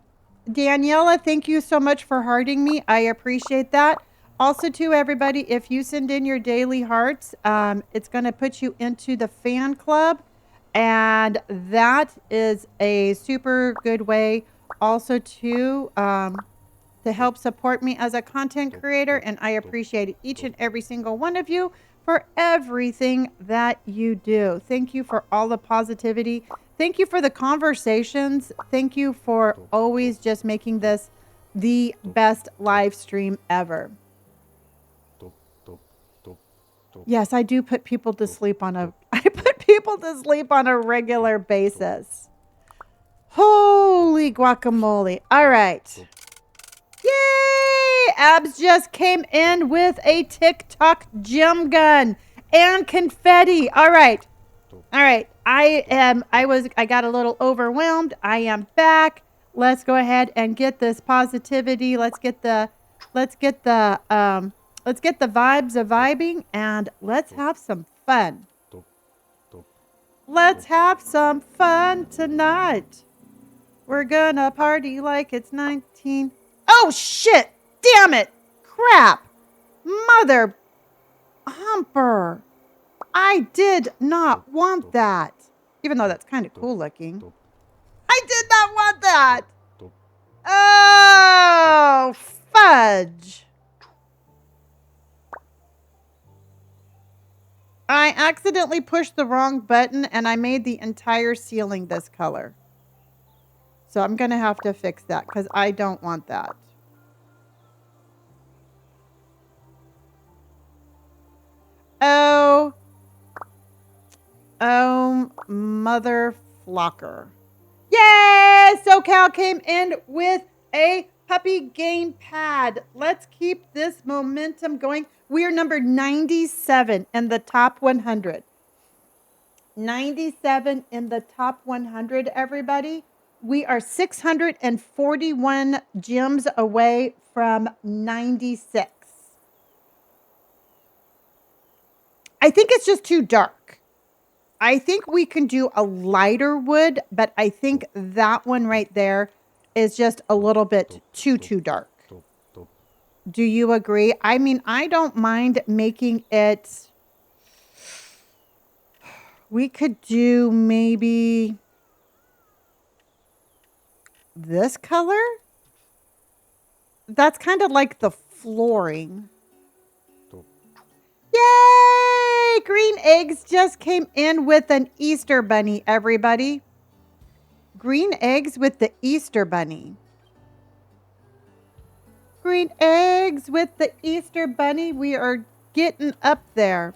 Daniela, thank you so much for hearting me. I appreciate that. Also, to everybody, if you send in your daily hearts, it's going to put you into the fan club. And that is a super good way also to help support me as a content creator. And I appreciate each and every single one of you for everything that you do. Thank you for all the positivity Thank you for the conversations. Thank you for always just making this the best live stream ever. Yes, I do put people to sleep on a I put people to sleep on a regular basis. Holy guacamole. All right. Yay! Abs just came in with a TikTok gem gun and confetti. All right. All right. I got a little overwhelmed. I am back. Let's go ahead and get this positivity. Let's get the vibes of vibing and let's have some fun. Let's have some fun tonight. We're gonna party like it's 19. Oh shit! Damn it! Crap! Mother humper! I did not want that. Even though that's kind of cool looking. I did not want that! Oh, fudge! I accidentally pushed the wrong button and I made the entire ceiling this color. So I'm going to have to fix that because I don't want that. Oh, mother flocker. Yay! SoCal came in with a puppy game pad. Let's keep this momentum going. We are number 97 in the top 100. 97 in the top 100, everybody. We are 641 gems away from 96. I think it's just too dark. I think we can do a lighter wood, but I think that one right there is just a little bit too dark. Do you agree? I mean, I don't mind making it. We could do maybe this color. That's kind of like the flooring. Yay! Green eggs just came in with an Easter bunny, everybody. Green eggs with the Easter bunny. Green eggs with the Easter bunny. We are getting up there.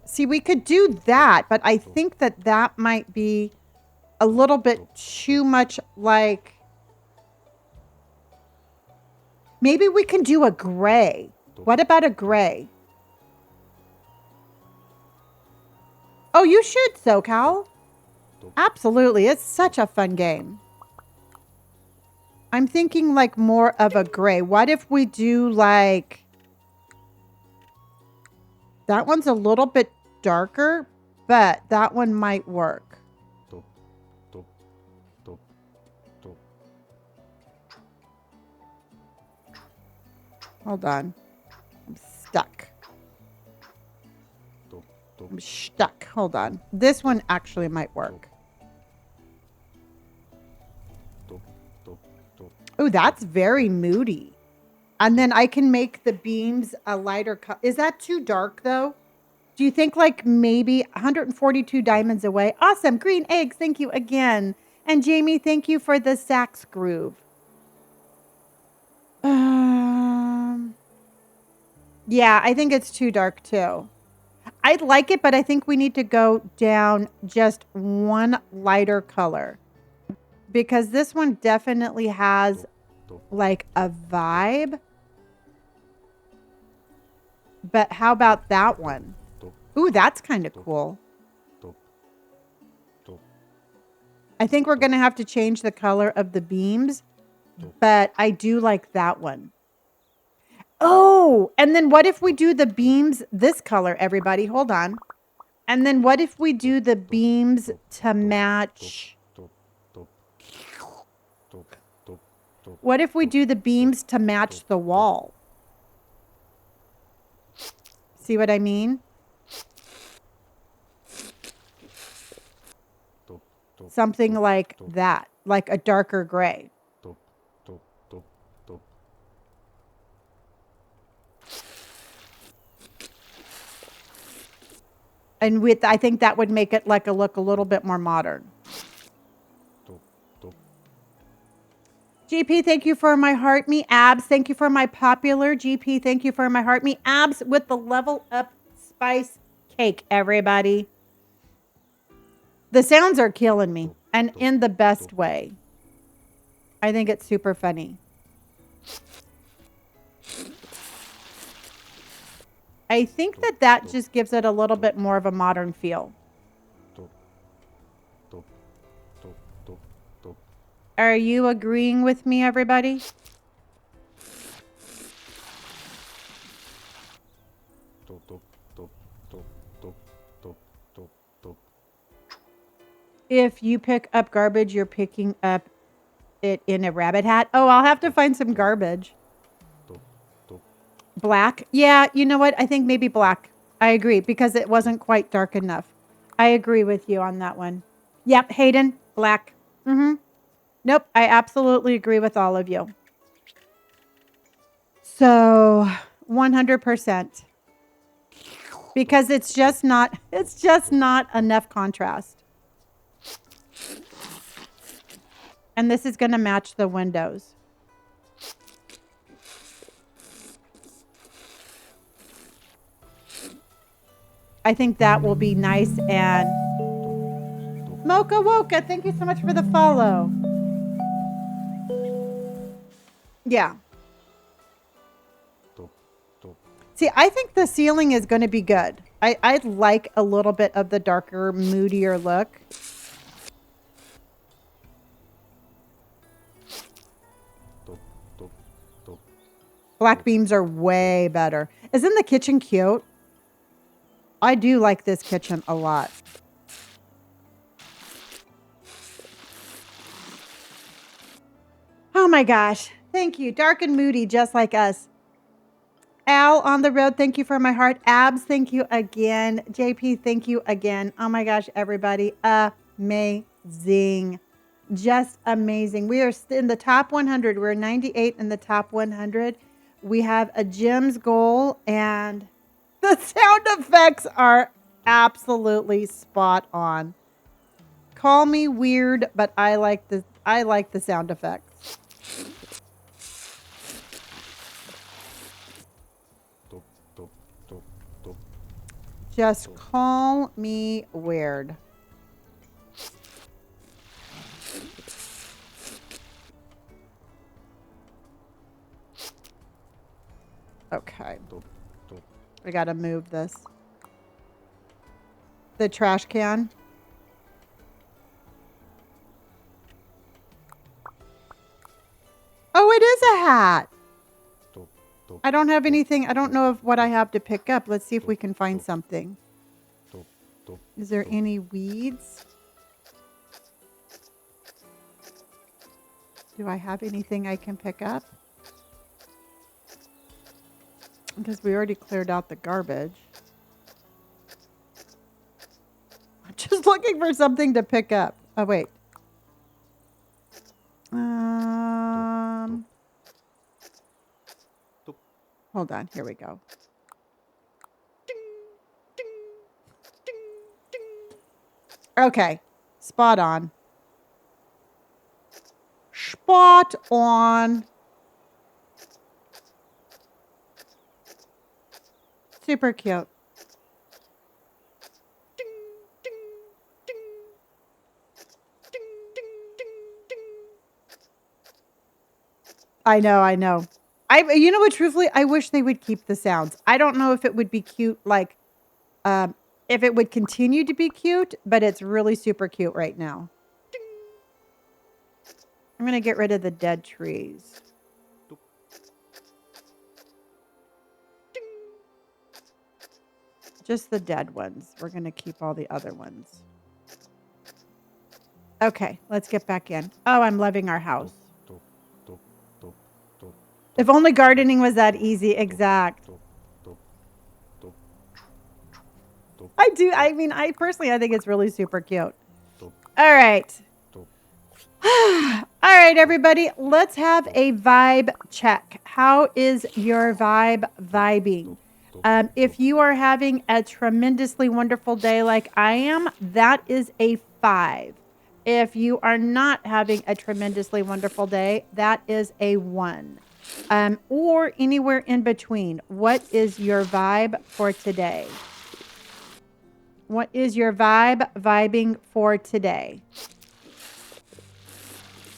See, we could do that, but I think that might be a little bit too much like... Maybe we can do a gray. What about a gray? Oh, you should, SoCal. Absolutely. It's such a fun game. I'm thinking like more of a gray. What if we do like... That one's a little bit darker, but that one might work. Hold on. I'm stuck. I'm stuck. Hold on. This one actually might work. Oh, that's very moody. And then I can make the beams a lighter color. Is that too dark, though? Do you think like maybe 142 diamonds away? Awesome. Green eggs. Thank you again. And Jamie, thank you for the sax groove. Yeah, I think it's too dark, too. I'd like it, but I think we need to go down just one lighter color. Because this one definitely has like a vibe. But how about that one? Ooh, that's kind of cool. I think we're going to have to change the color of the beams. But I do like that one. Oh, and then what if we do the beams this color, everybody? Hold on. And then what if we do the beams to match... What if we do the beams to match the wall? See what I mean? Something like that, like a darker gray. And with, I think that would make it like look a little bit more modern. GP, thank you for my heart me. Abs, thank you for my popular. GP, thank you for my heart me. Abs with the level up spice cake, everybody. The sounds are killing me, and in the best way. I think it's super funny. I think that just gives it a little bit more of a modern feel. Are you agreeing with me, everybody? If you pick up garbage, you're picking up it in a rabbit hat. Oh, I'll have to find some garbage. Black? Yeah, you know what? I think maybe black. I agree, because it wasn't quite dark enough. I agree with you on that one. Yep, Hayden, black. Mm-hmm. Nope, I absolutely agree with all of you. So, 100%. Because it's just not enough contrast. And this is going to match the windows. I think that will be nice. And Mocha Woka, thank you so much for the follow. Yeah. See, I think the ceiling is going to be good. I like a little bit of the darker, moodier look. Black beams are way better. Isn't the kitchen cute? I do like this kitchen a lot. Oh my gosh. Thank you. Dark and moody, just like us. Al on the road, thank you for my heart. Abs, thank you again. JP, thank you again. Oh my gosh, everybody. Amazing. Just amazing. We are in the top 100. We're 98 in the top 100. We have a Jim's goal, and the sound effects are absolutely spot on. Call me weird, but I like the sound effects. Just call me weird. Okay. I gotta move this. The trash can. Oh, it is a hat. I don't have anything. I don't know if what I have to pick up. Let's see if we can find something. Is there any weeds? Do I have anything I can pick up? Because we already cleared out the garbage. I'm just looking for something to pick up. Oh, wait. Hold on. Here we go. Okay. Spot on. Spot on. Super cute. I know. You know what, truthfully, I wish they would keep the sounds. I don't know if it would be cute, like, if it would continue to be cute, but it's really super cute right now. I'm going to get rid of the dead trees. Just the dead ones. We're going to keep all the other ones. Okay, let's get back in. Oh, I'm loving our house. If only gardening was that easy. Exact. I do. I mean, I think it's really super cute. All right. All right, everybody. Let's have a vibe check. How is your vibe vibing? If you are having a tremendously wonderful day like I am, that is a 5. If you are not having a tremendously wonderful day, that is a 1. Or anywhere in between. What is your vibe for today? What is your vibing for today?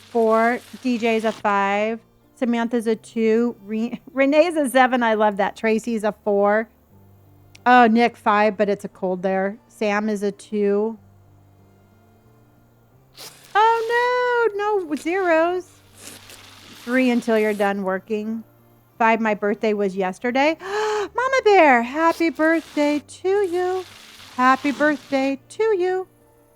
4. DJ's a 5. Samantha's a 2. Renee's a 7. I love that. Tracy's a 4. Oh, Nick 5, but it's a cold there. Sam is a 2. Oh no, zeros. 3 until you're done working. 5, my birthday was yesterday. Mama Bear, happy birthday to you. Happy birthday to you.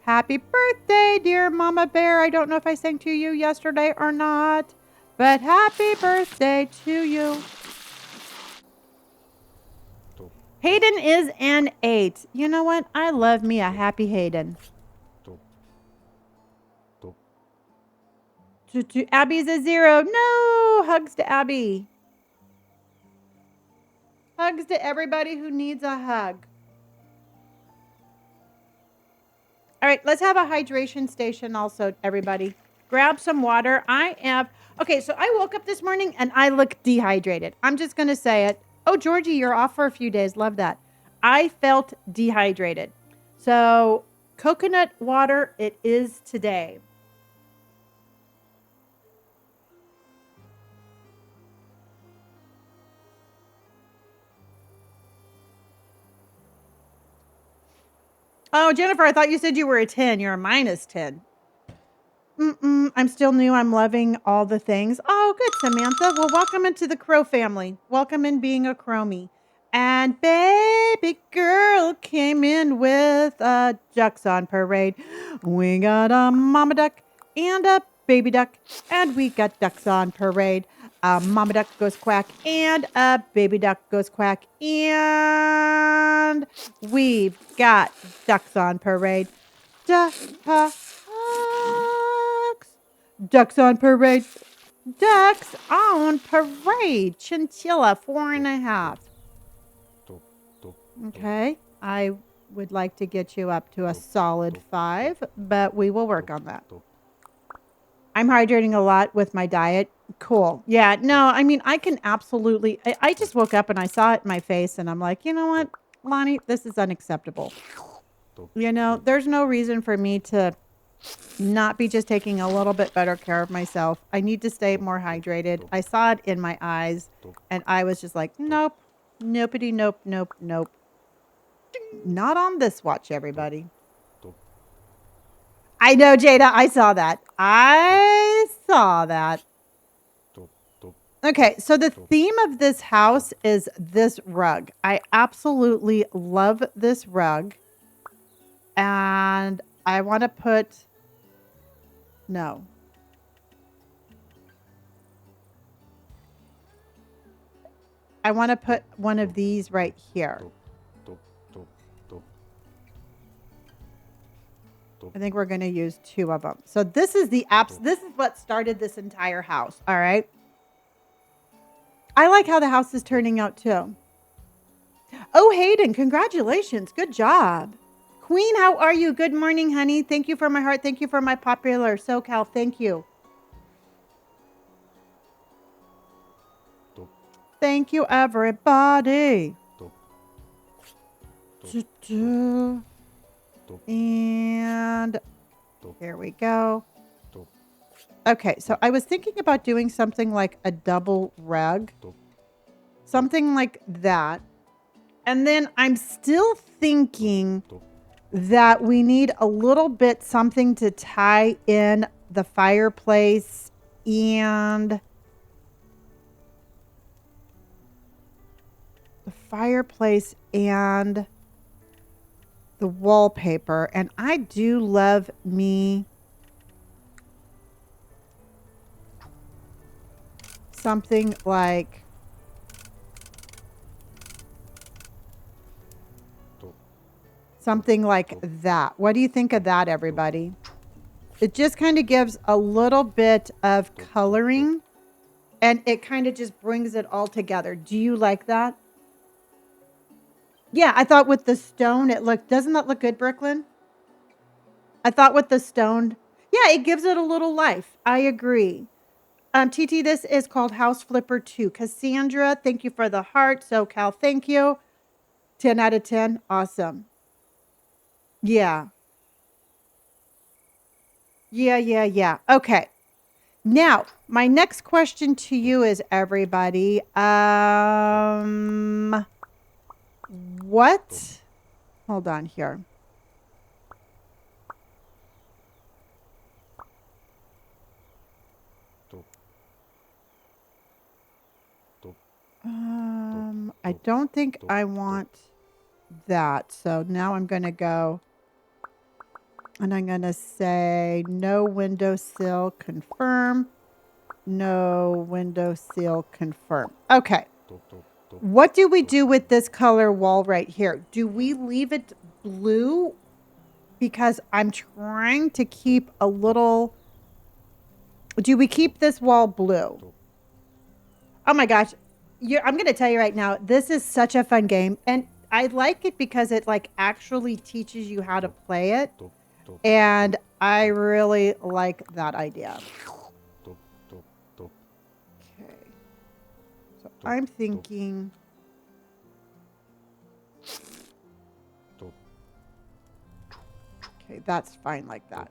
Happy birthday, dear Mama Bear. I don't know if I sang to you yesterday or not, but happy birthday to you. Hayden is an 8. You know what? I love me a happy Hayden. Abby's a 0. No! Hugs to Abby. Hugs to everybody who needs a hug. All right, let's have a hydration station also, everybody. Grab some water. Okay, so I woke up this morning and I look dehydrated. I'm just going to say it. Oh, Georgie, you're off for a few days. Love that. I felt dehydrated. So coconut water it is today. Oh, Jennifer, I thought you said you were a 10. You're a -10. I'm still new. I'm loving all the things. Oh, good, Samantha. Well, welcome into the Crow family. Welcome in being a Chromie. And baby girl came in with ducks on parade. We got a mama duck and a baby duck, and we got ducks on parade. A mama duck goes quack, and a baby duck goes quack, and we've got ducks on parade. Ducks on parade. Ducks on parade. Chinchilla, 4.5. Okay. I would like to get you up to a solid 5, but we will work on that. I'm hydrating a lot with my diet. Cool. Yeah, no, I mean, I can absolutely, I just woke up and I saw it in my face and I'm like, you know what, Lonnie, this is unacceptable. You know, there's no reason for me to not be just taking a little bit better care of myself. I need to stay more hydrated. I saw it in my eyes and I was just like, nope, nopity, nope, nope, nope. Not on this watch, everybody. I know, Jada. I saw that. Okay, so the theme of this house is this rug. I absolutely love this rug. And I want to put... No. I want to put one of these right here. I think we're going to use 2 of them. So this is the apps. This is what started this entire house. All right. I like how the house is turning out too. Oh, Hayden, congratulations. Good job. Queen, how are you? Good morning, honey. Thank you for my heart. Thank you for my popular SoCal. Thank you. Thank you, everybody. And here we go. Okay, so I was thinking about doing something like a double rug. Something like that. And then I'm still thinking that we need a little bit something to tie in the fireplace and the wallpaper. And I do love me something like that. What do you think of that, everybody? It just kind of gives a little bit of coloring and it kind of just brings it all together. Do you like that? Yeah, I thought with the stone, doesn't that look good, Brooklyn? I thought with the stone, yeah, it gives it a little life. I agree. TT, this is called House Flipper 2. Cassandra, thank you for the heart. SoCal, thank you. 10 out of 10. Awesome. Yeah. Yeah. Okay. Now, my next question to you is everybody, what? Hold on here. I don't think I want that. So now I'm going to go and I'm going to say no windowsill, confirm. No windowsill, confirm. Okay. What do we do with this color wall right here? Do we leave it blue? Because I'm trying to keep a little... Do we keep this wall blue? Oh my gosh. I'm going to tell you right now, this is such a fun game. And I like it because it like actually teaches you how to play it. And I really like that idea. Okay. So I'm thinking... Okay, that's fine like that.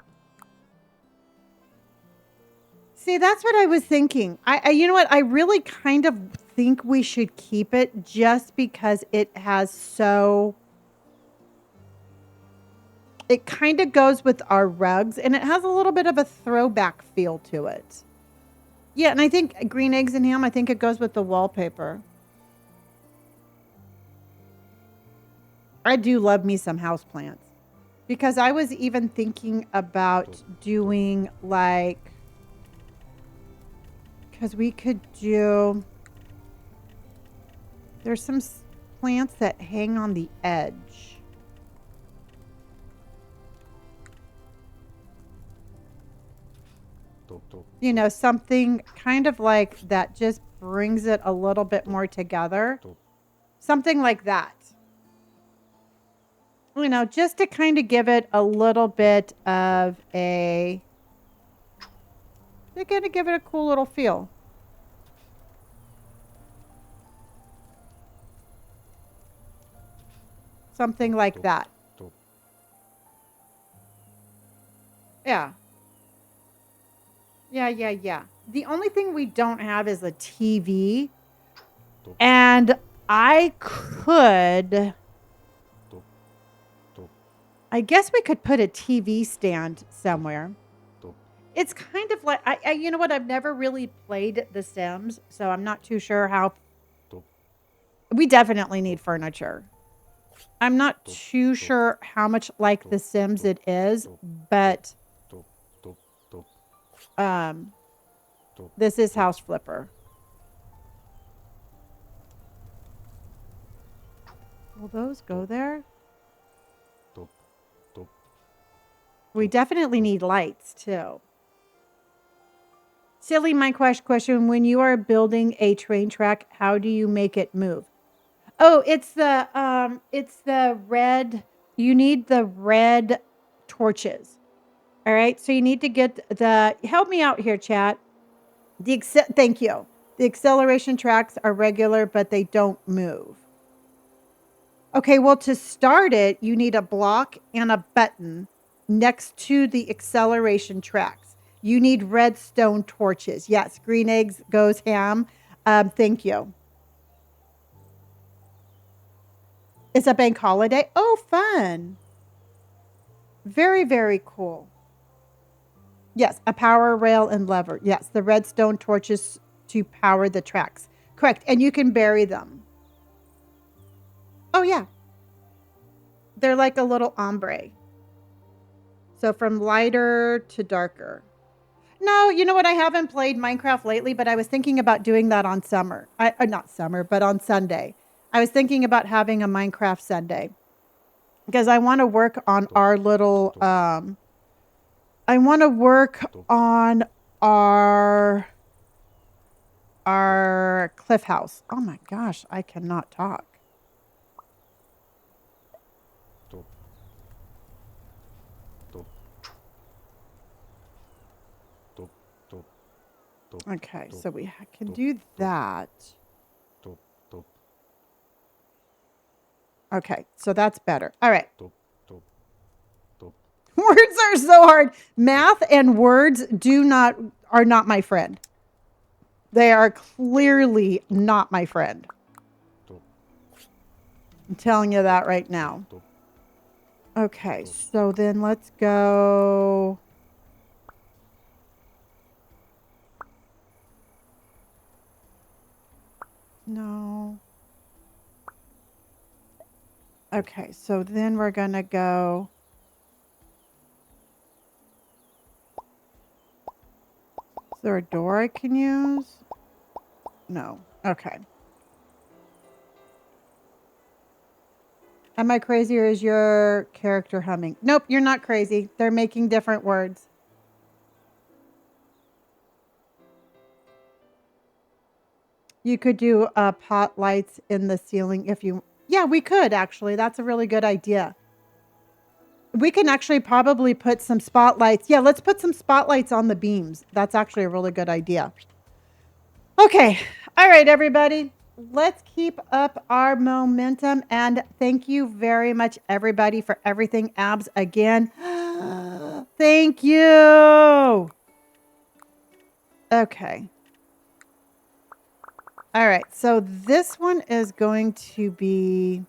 See, that's what I was thinking. You know what? I really kind of think we should keep it just because it has so... It kind of goes with our rugs and it has a little bit of a throwback feel to it. Yeah, and I think green eggs and ham, I think it goes with the wallpaper. I do love me some houseplants because I was even thinking about doing like... Because we could do... There's some plants that hang on the edge. You know, something kind of like that just brings it a little bit more together. Something like that. You know, just to kind of give it a little bit of a... They're going to give it a cool little feel. Something like that. Yeah. Yeah. The only thing we don't have is a TV. And I guess we could put a TV stand somewhere. It's kind of like, you know what? I've never really played The Sims, so I'm not too sure how. We definitely need furniture. I'm not too sure how much like The Sims it is, but this is House Flipper. Will those go there? We definitely need lights too. Silly my question. When you are building a train track, how do you make it move? Oh, it's the red. You need the red torches. All right. So you need to get help me out here, chat. Thank you. The acceleration tracks are regular, but they don't move. Okay, well, to start it, you need a block and a button next to the acceleration tracks. You need redstone torches. Yes, green eggs goes ham. Thank you. It's a bank holiday. Oh, fun. Very, very cool. Yes, a power rail and lever. Yes, the redstone torches to power the tracks. Correct. And you can bury them. Oh, yeah. They're like a little ombre. So from lighter to darker. No, you know what? I haven't played Minecraft lately, but I was thinking about doing that on summer. Not summer, but on Sunday. I was thinking about having a Minecraft Sunday because I want to work on our little... I want to work on our cliff house. Oh my gosh, I cannot talk. Okay, so we can do that. Okay, so that's better. All right. Words are so hard. Math and words are not my friend. They are clearly not my friend. I'm telling you that right now. Okay, so then let's go. No. Okay, so then we're going to go. Is there a door I can use? No. Okay. Am I crazy or is your character humming? Nope, you're not crazy. They're making different words. You could do pot lights in the ceiling if you... Yeah, we could actually. That's a really good idea. We can actually probably put some spotlights. Yeah, let's put some spotlights on the beams. That's actually a really good idea. Okay. All right, everybody. Let's keep up our momentum. And thank you very much, everybody, for everything. Abs again. Thank you. Okay. All right. So this one is going to be...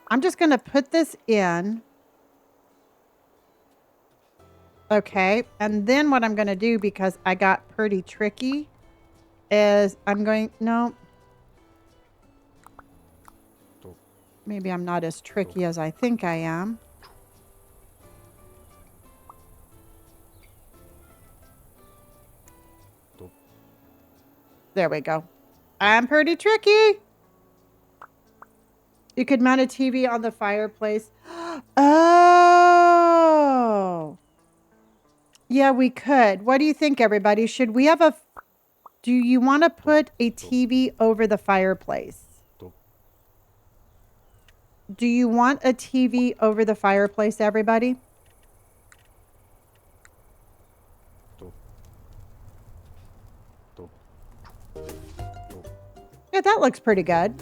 I'm just going to put this in. Okay. And then what I'm going to do, because I got pretty tricky, is I'm going... No. Maybe I'm not as tricky as I think I am. There we go. I'm pretty tricky. You could mount a TV on the fireplace. Oh. Yeah, we could. What do you think, everybody? Should we have a... Do you want to put a TV over the fireplace? Do you want a TV over the fireplace, everybody? Yeah, that looks pretty good.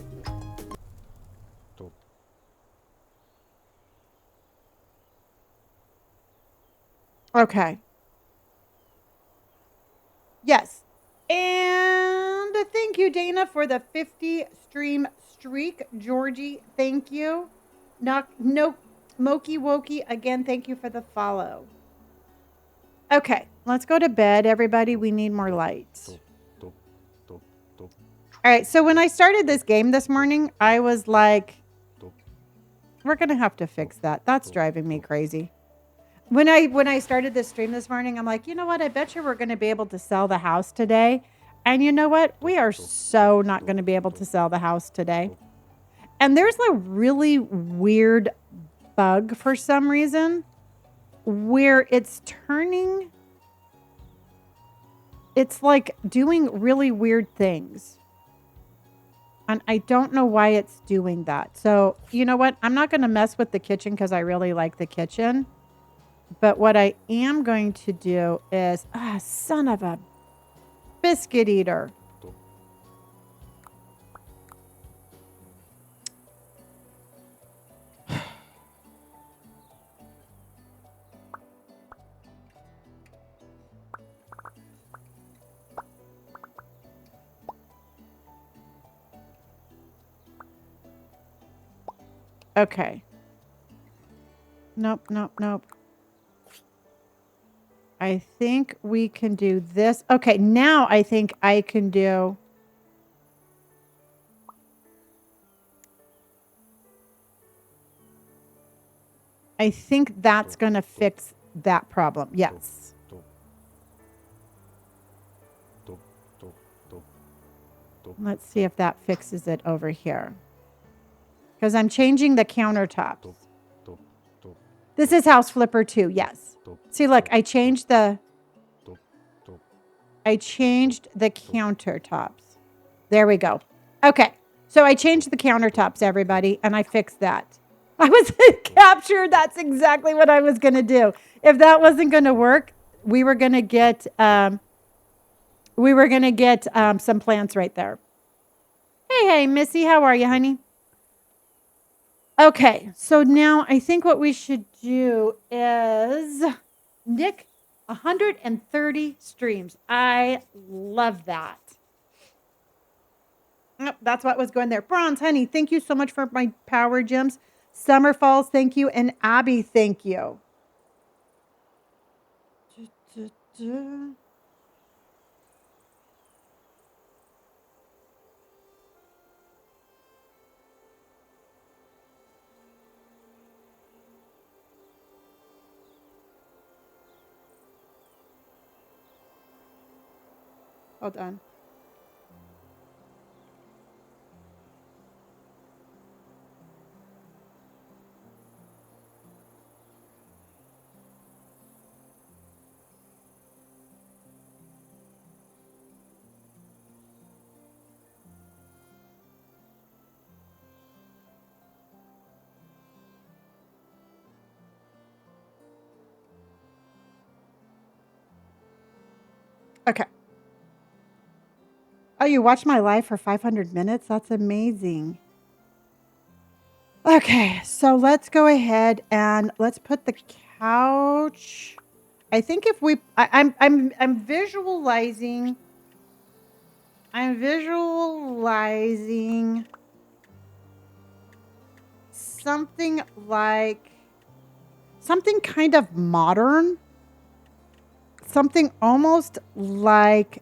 Okay. Yes. And thank you, Dana, for the 50 stream streak. Georgie, thank you. No, Moki Woki, again, thank you for the follow. Okay, let's go to bed, everybody. We need more light. All right, so when I started this game this morning, I was like, we're going to have to fix that. That's driving me crazy. When I started this stream this morning, I'm like, you know what? I bet you we're going to be able to sell the house today. And you know what? We are so not going to be able to sell the house today. And there's a really weird bug for some reason where it's turning. It's like doing really weird things. And I don't know why it's doing that. So, you know what? I'm not going to mess with the kitchen because I really like the kitchen. But what I am going to do is, son of a biscuit eater. Okay. Nope, nope, nope. I think we can do this. Okay, now I think I can do... I think that's going to fix that problem. Yes. Let's see if that fixes it over here. Because I'm changing the countertops. This is House Flipper 2, yes. See, look, I changed the countertops. There we go. Okay, so I changed the countertops, everybody, and I fixed that. I was captured. That's exactly what I was going to do. If that wasn't going to work, we were gonna get some plants right there. Hey, Missy, how are you, honey? Okay, so now I think what we should do is Nick 130 streams. I love that. Yep, that's what was going there. Bronze, honey, thank you so much for my power gems. Summer Falls, thank you. And Abby, thank you. Hold on. Okay. Oh, you watched my live for 500 minutes? That's amazing. Okay, so let's go ahead and let's put the couch. I think if we, I'm visualizing. I'm visualizing something like something kind of modern, something almost like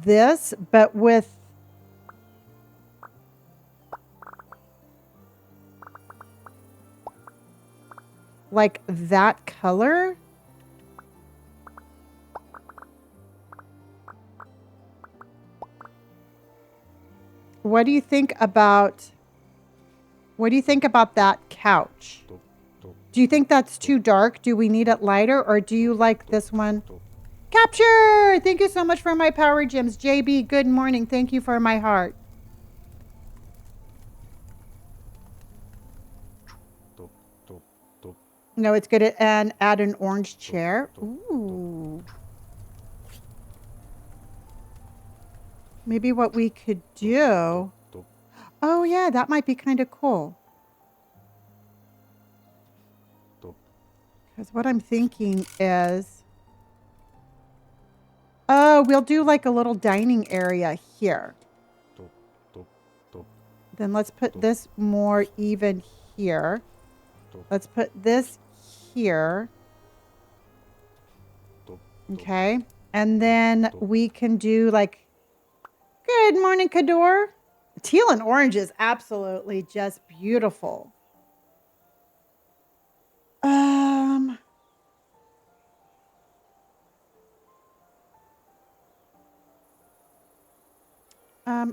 this, but with like that color. What do you think about that couch? Do you think that's too dark? Do we need it lighter, or do you like this one? Capture! Thank you so much for my power gems. JB, good morning. Thank you for my heart. No, it's good. And add an orange chair. Ooh. Maybe what we could do. Oh, yeah, that might be kind of cool. Because what I'm thinking is, oh, we'll do like a little dining area here. Then let's put this more even here. Let's put this here. Okay. And then we can do like, good morning, Kador. Teal and orange is absolutely just beautiful.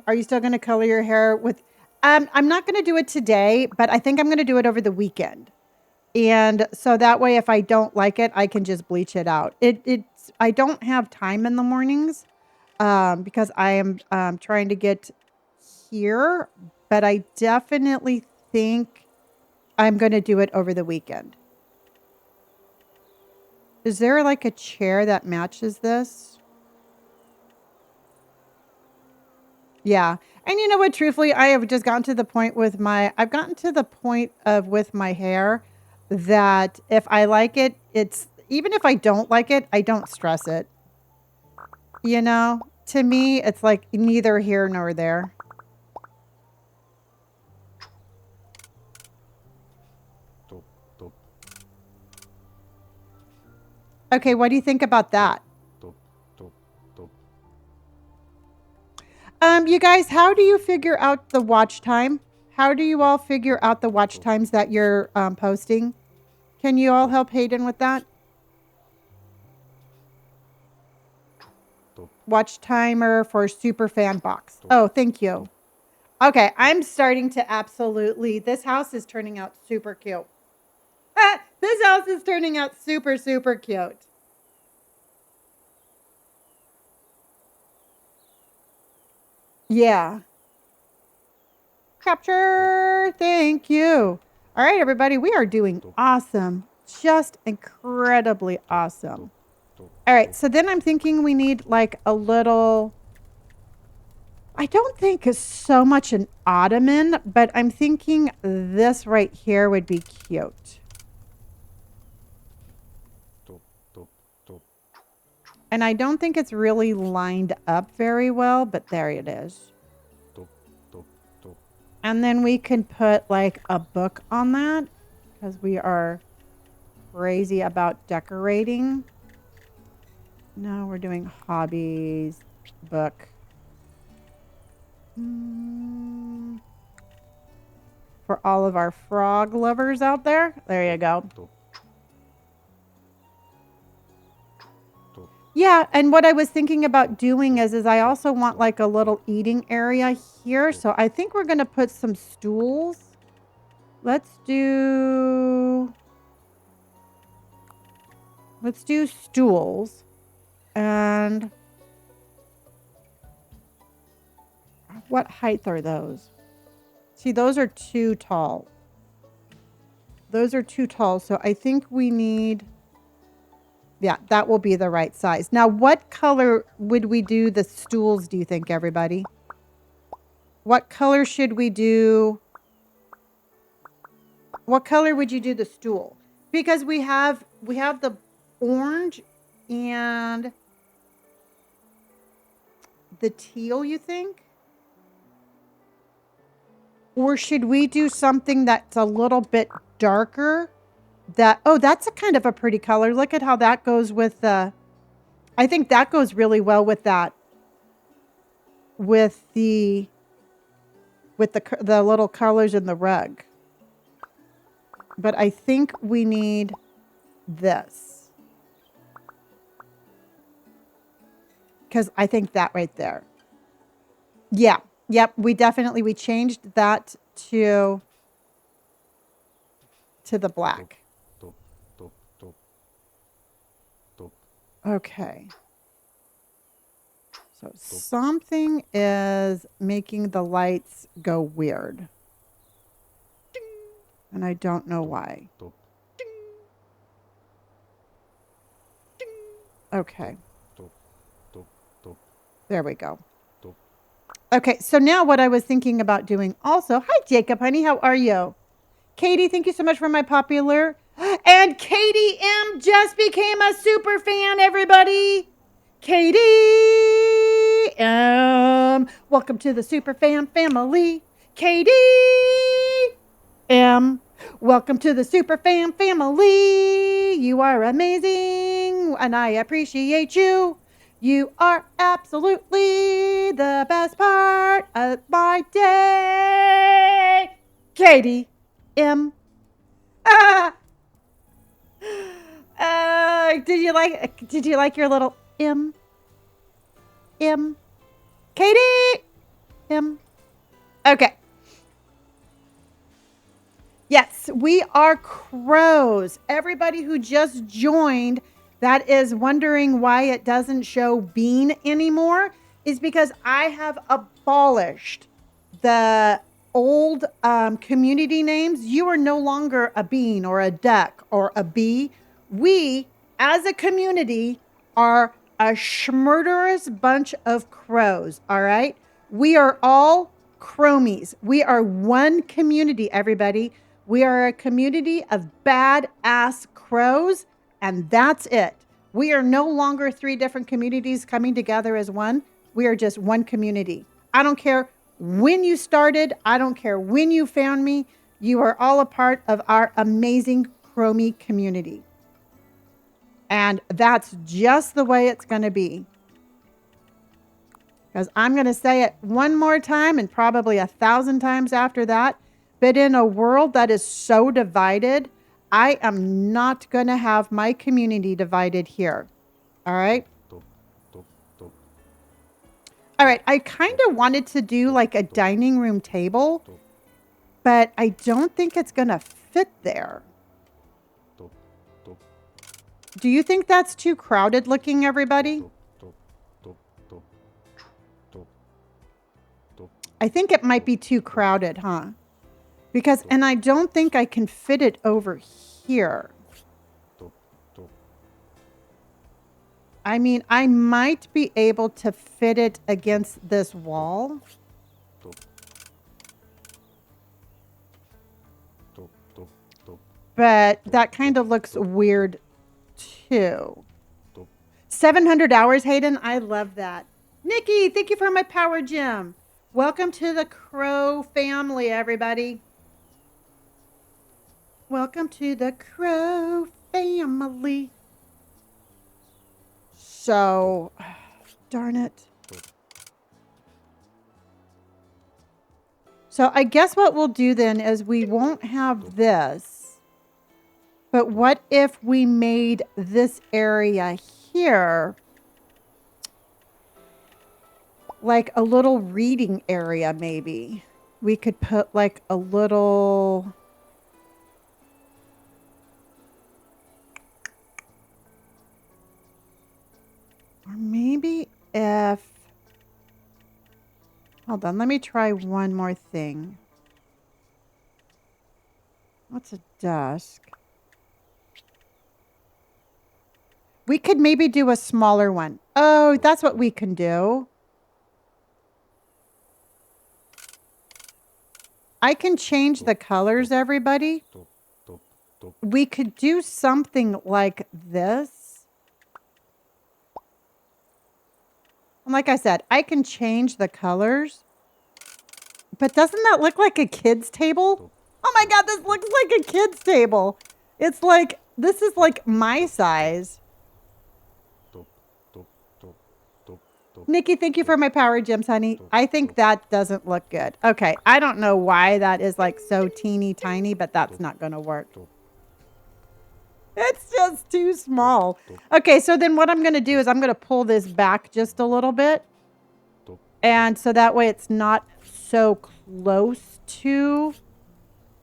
Are you still going to color your hair with, I'm not going to do it today, but I think I'm going to do it over the weekend. And so that way, if I don't like it, I can just bleach it out. I don't have time in the mornings, because I am, trying to get here, but I definitely think I'm going to do it over the weekend. Is there like a chair that matches this? Yeah. And you know what? Truthfully, I have just gotten to the point with my hair that if I like it, even if I don't like it, I don't stress it. You know, to me, it's like neither here nor there. Okay. What do you think about that? You guys, how do you figure out the watch time? How do you all figure out the watch times that you're posting? Can you all help Hayden with that? Watch timer for super fan box. Oh, thank you. Okay, I'm starting to absolutely. This house is turning out super cute. This house is turning out super, super cute. Yeah. Capture. Thank you. All right, everybody. We are doing awesome. Just incredibly awesome. All right, so then I'm thinking we need like a little, I don't think it's so much an ottoman, but I'm thinking this right here would be cute. And I don't think it's really lined up very well, but there it is. And then we can put like a book on that because we are crazy about decorating. No, we're doing hobbies, book. For all of our frog lovers out there. There you go. Yeah, and what I was thinking about doing is I also want like a little eating area here. So I think we're going to put some stools. Let's do stools. And what height are those? See, those are too tall. Those are too tall. So I think we need, yeah, that will be the right size. Now, what color would we do the stools, do you think, everybody? What color should we do? What color would you do the stool? Because we have the orange and the teal, you think? Or should we do something that's a little bit darker? That's a kind of a pretty color. Look at how that goes with the, I think that goes really well with that. With the little colors in the rug. But I think we need this. Because I think that right there. Yeah. Yep. We changed that to the black. Okay. So something is making the lights go weird. And I don't know why. Okay. There we go. Okay, so now what I was thinking about doing also. Hi, Jacob, honey. How are you? Katie, thank you so much for my popular. And Katie M just became a super fan, everybody. Katie M. Welcome to the super fan family. Katie M. Welcome to the super fan family. You are amazing, and I appreciate you. You are absolutely the best part of my day. Katie M. Ah. Did you like your little M? Katie M. Okay. Yes, we are crows. Everybody who just joined that is wondering why it doesn't show bean anymore is because I have abolished the old community names. You are no longer a bean or a duck or a bee. We, as a community, are a schmurderous bunch of crows, all right? We are all chromies. We are one community, everybody. We are a community of badass crows, and that's it. We are no longer three different communities coming together as one. We are just one community. I don't care when you started. I don't care when you found me. You are all a part of our amazing Chromie community. And that's just the way it's going to be. Because I'm going to say it one more time and probably 1,000 times after that. But in a world that is so divided, I am not going to have my community divided here. All right? All right. I kind of wanted to do like a dining room table, but I don't think it's going to fit there. Do you think that's too crowded looking, everybody? I think it might be too crowded, huh? Because, and I don't think I can fit it over here. I mean, I might be able to fit it against this wall. But that kind of looks weird too. 700 hours, Hayden. I love that. Nikki, thank you for my power gem. Welcome to the Crow family, everybody. Welcome to the Crow family. So, darn it. So I guess what we'll do then is we won't have this. But what if we made this area here like a little reading area maybe? We could put like a little... Or maybe if... Hold on, let me try one more thing. What's a desk? We could maybe do a smaller one. Oh, that's what we can do. I can change the colors, everybody. We could do something like this. And like I said, I can change the colors. But doesn't that look like a kid's table? Oh my God, this looks like a kid's table. It's like, this is like my size. Nikki, thank you for my power gems, honey. I think that doesn't look good. Okay, I don't know why that is like so teeny tiny, but that's not going to work. It's just too small. Okay, so then what I'm going to do is I'm going to pull this back just a little bit. And so that way it's not so close to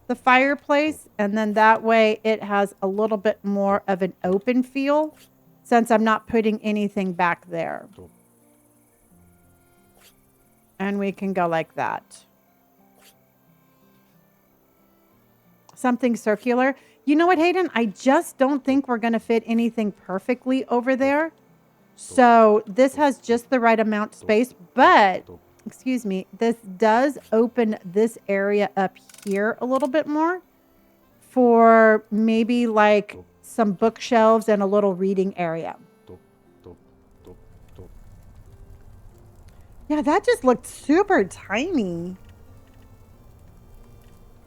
the fireplace. And then that way it has a little bit more of an open feel since I'm not putting anything back there. And we can go like that. Something circular. You know what, Hayden? I just don't think we're going to fit anything perfectly over there. So this has just the right amount of space. But, excuse me, this does open this area up here a little bit more. For maybe like some bookshelves and a little reading area. Yeah, that just looked super tiny.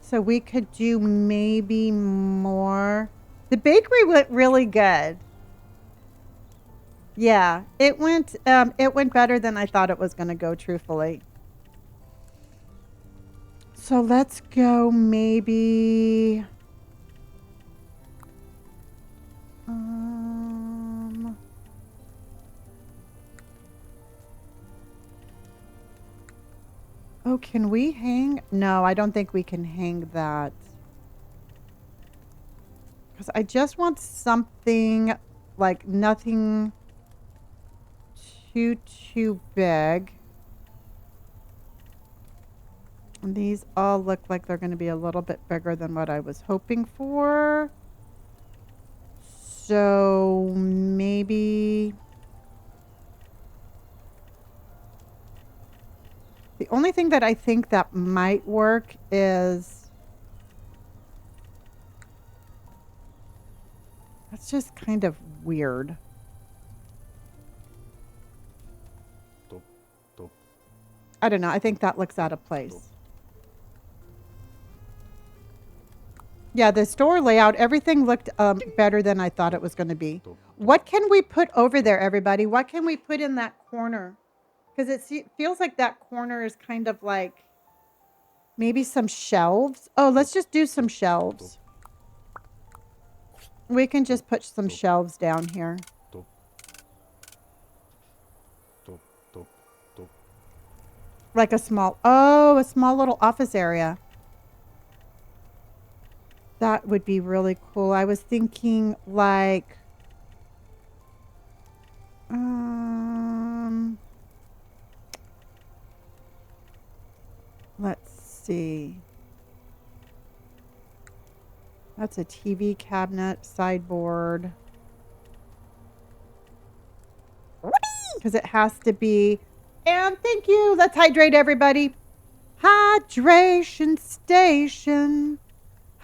So we could do maybe more. The bakery went really good. Yeah, it went better than I thought it was going to go, truthfully. So let's go maybe oh, can we hang? No, I don't think we can hang that. Because I just want something like nothing too big. And these all look like they're going to be a little bit bigger than what I was hoping for. So maybe... The only thing that I think that might work is... That's just kind of weird. I don't know. I think that looks out of place. Yeah, the store layout, everything looked better than I thought it was going to be. What can we put over there, everybody? What can we put in that corner? Because it feels like that corner is kind of like maybe some shelves. Oh, let's just do some shelves. We can just put some shelves down here. Like a small little office area. That would be really cool. I was thinking like, let's see. That's a TV cabinet, sideboard. because it has to be. And thank you. Let's hydrate everybody. Hydration station.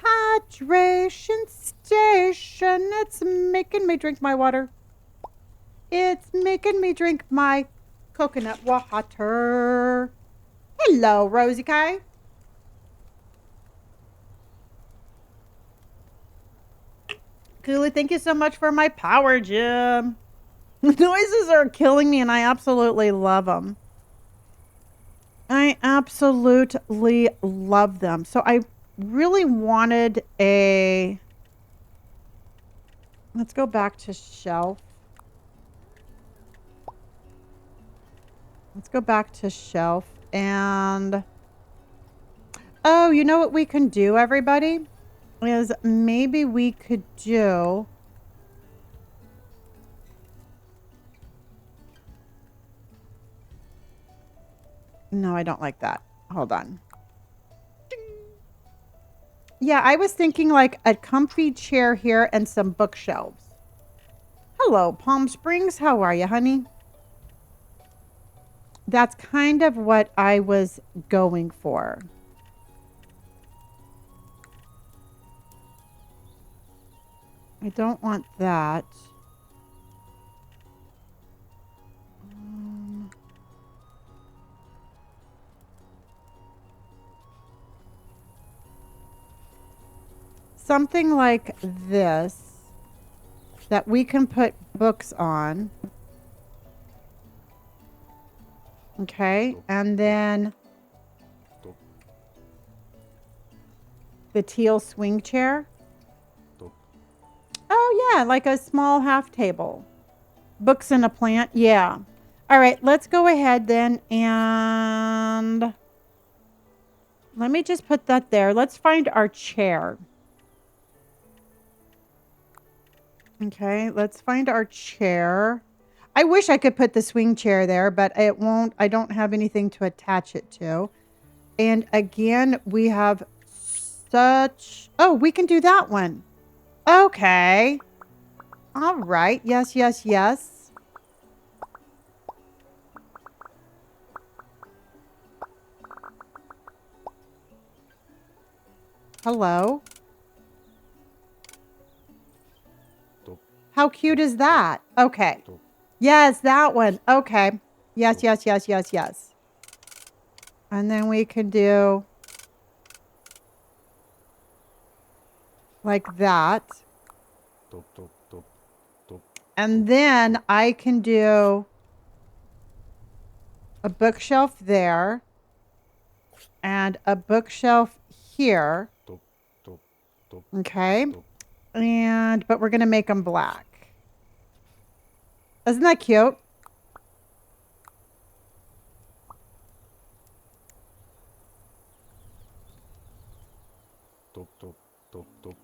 Hydration station. It's making me drink my water. It's making me drink my coconut water. Hello, Rosie Kai. Cooley, thank you so much for my power gem. The noises are killing me and I absolutely love them. I absolutely love them. So I really wanted a... Let's go back to shelf. Let's go back to shelf and... Oh, you know what we can do, everybody? Is maybe we could do... No, I don't like that. Hold on. Yeah, I was thinking like a comfy chair here and some bookshelves. Hello, Palm Springs. How are you, honey? That's kind of what I was going for. I don't want that. Something like this that we can put books on. Okay, and then the teal swing chair. Oh yeah, like a small half table. Books and a plant, yeah. All right, let's go ahead then and let me just put that there. Let's find our chair. Okay, let's find our chair. I wish I could put the swing chair there, but it won't. I don't have anything to attach it to. And again, we have such... Oh, we can do that one. Okay. All right. Yes, yes, yes. Hello. How cute is that? Okay. Yes, that one. Okay. Yes, yes, yes, yes, yes. And then we can do like that. And then I can do a bookshelf there and a bookshelf here. Okay. But we're going to make them black. Isn't that cute?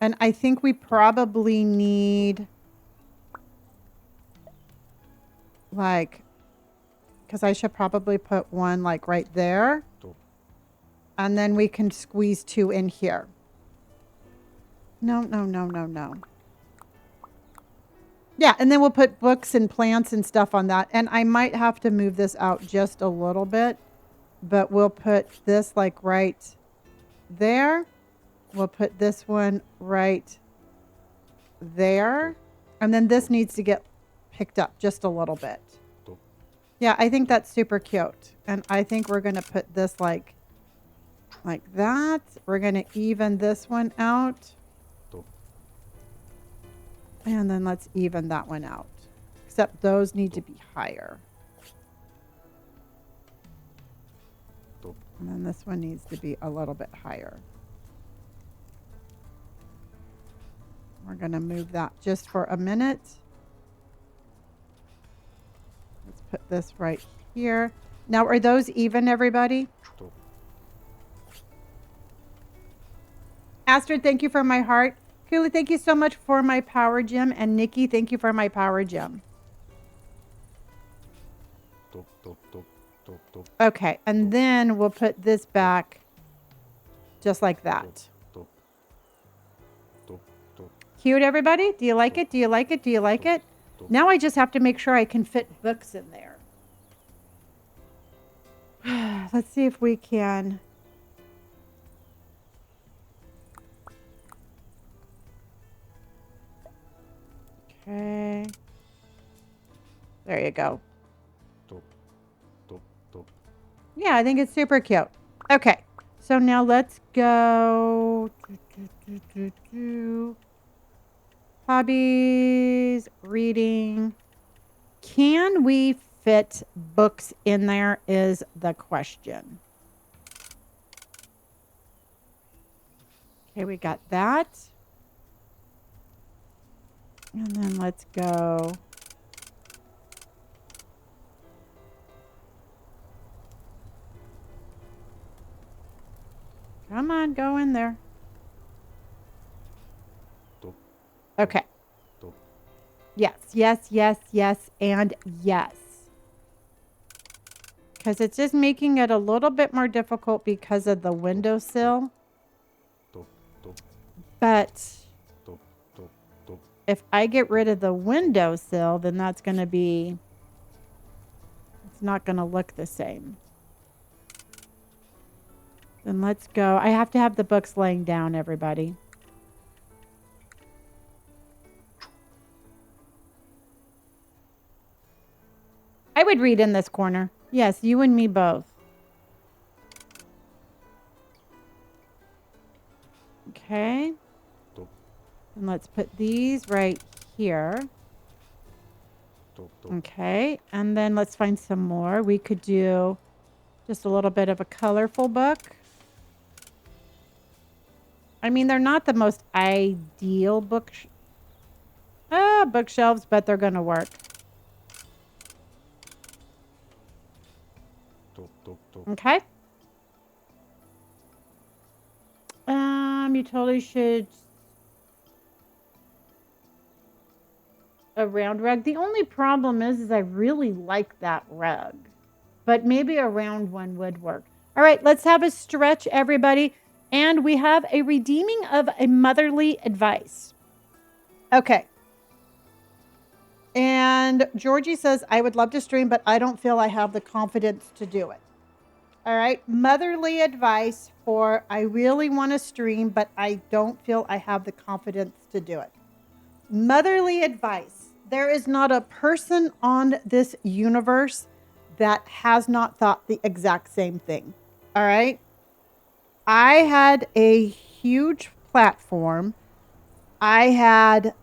And I think we probably need like, because I should probably put one like right there. And then we can squeeze two in here. No, no, no, no, no. Yeah, and then we'll put books and plants and stuff on that. And I might have to move this out just a little bit. But we'll put this like right there. We'll put this one right there. And then this needs to get picked up just a little bit. Yeah, I think that's super cute. And I think we're going to put this like that. We're going to even this one out. And then let's even that one out. Except those need to be higher. And then this one needs to be a little bit higher. We're going to move that just for a minute. Let's put this right here. Now, are those even, everybody? Astrid, thank you for my heart. Kula, thank you so much for my power gem. And Nikki, thank you for my power gem. Okay, and then we'll put this back just like that. Cute, everybody? Do you like it? Do you like it? Do you like it? Now I just have to make sure I can fit books in there. Let's see if we can. Okay. There you go. Yeah, I think it's super cute. Okay. So now let's go. Hobbies, reading. Can we fit books in there is the question. Okay, we got that. And then let's go. Come on, go in there. Okay. Yes, yes, yes, yes, and yes. Because it's just making it a little bit more difficult because of the windowsill. But if I get rid of the windowsill, then that's going to be, it's not going to look the same. Then let's go. I have to have the books laying down, everybody. I would read in this corner. Yes, you and me both. Okay. And let's put these right here. Okay. And then let's find some more. We could do just a little bit of a colorful book. I mean, they're not the most ideal bookshelves, but they're going to work. Okay. You totally should. A round rug. The only problem is I really like that rug, but maybe a round one would work. All right, let's have a stretch, everybody. And we have a redeeming of a motherly advice. Okay. And Georgie says, I would love to stream, but I don't feel I have the confidence to do it. All right. Motherly advice for I really want to stream, but I don't feel I have the confidence to do it. Motherly advice. There is not a person on this universe that has not thought the exact same thing. All right. I had a huge platform. I had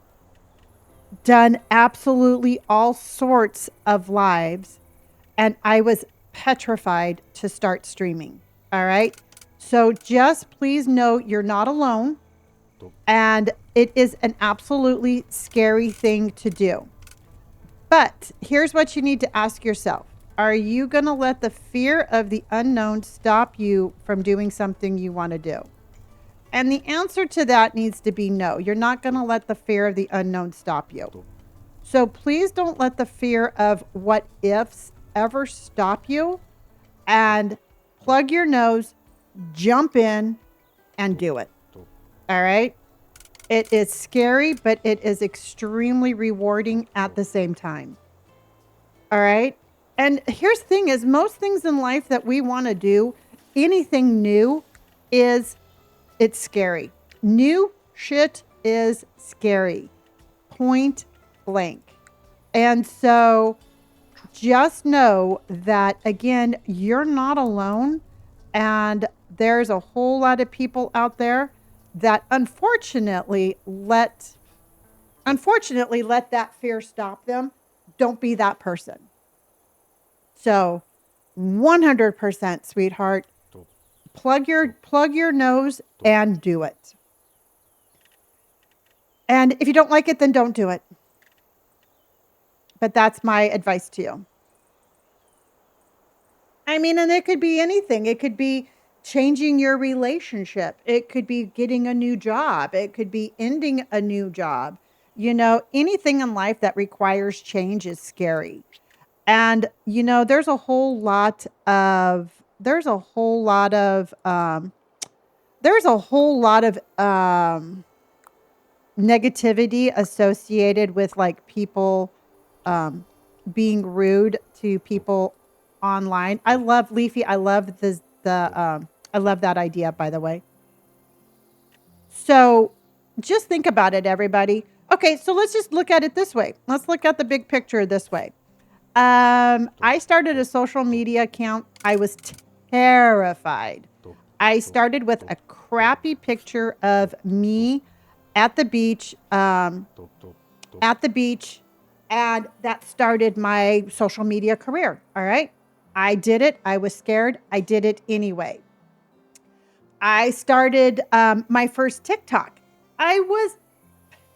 done absolutely all sorts of lives, and I was petrified to start streaming. All right. So just please know you're not alone. And it is an absolutely scary thing to do. But here's what you need to ask yourself. Are you going to let the fear of the unknown stop you from doing something you want to do? And the answer to that needs to be no. You're not going to let the fear of the unknown stop you. So please don't let the fear of what ifs ever stop you, and plug your nose, jump in, and do it. All right? It is scary, but it is extremely rewarding at the same time. All right? And here's the thing is most things in life that we want to do, anything new it's scary. New shit is scary. Point blank. And so just know that, again, you're not alone. And there's a whole lot of people out there that unfortunately let that fear stop them. Don't be that person. So 100%, sweetheart, plug your nose and do it. And if you don't like it, then don't do it. But that's my advice to you. I mean, and it could be anything. It could be changing your relationship. It could be getting a new job. It could be ending a new job. You know, anything in life that requires change is scary. And, you know, there's a whole lot of negativity associated with like people being rude to people online. I love Leafy. I love I love that idea, by the way. So just think about it, everybody. Okay, so let's just look at it this way. Let's look at the big picture this way. I started a social media account. I was terrified. I started with a crappy picture of me at the beach, and that started my social media career. All right. I did it. I was scared. I did it anyway. I started my first TikTok. I was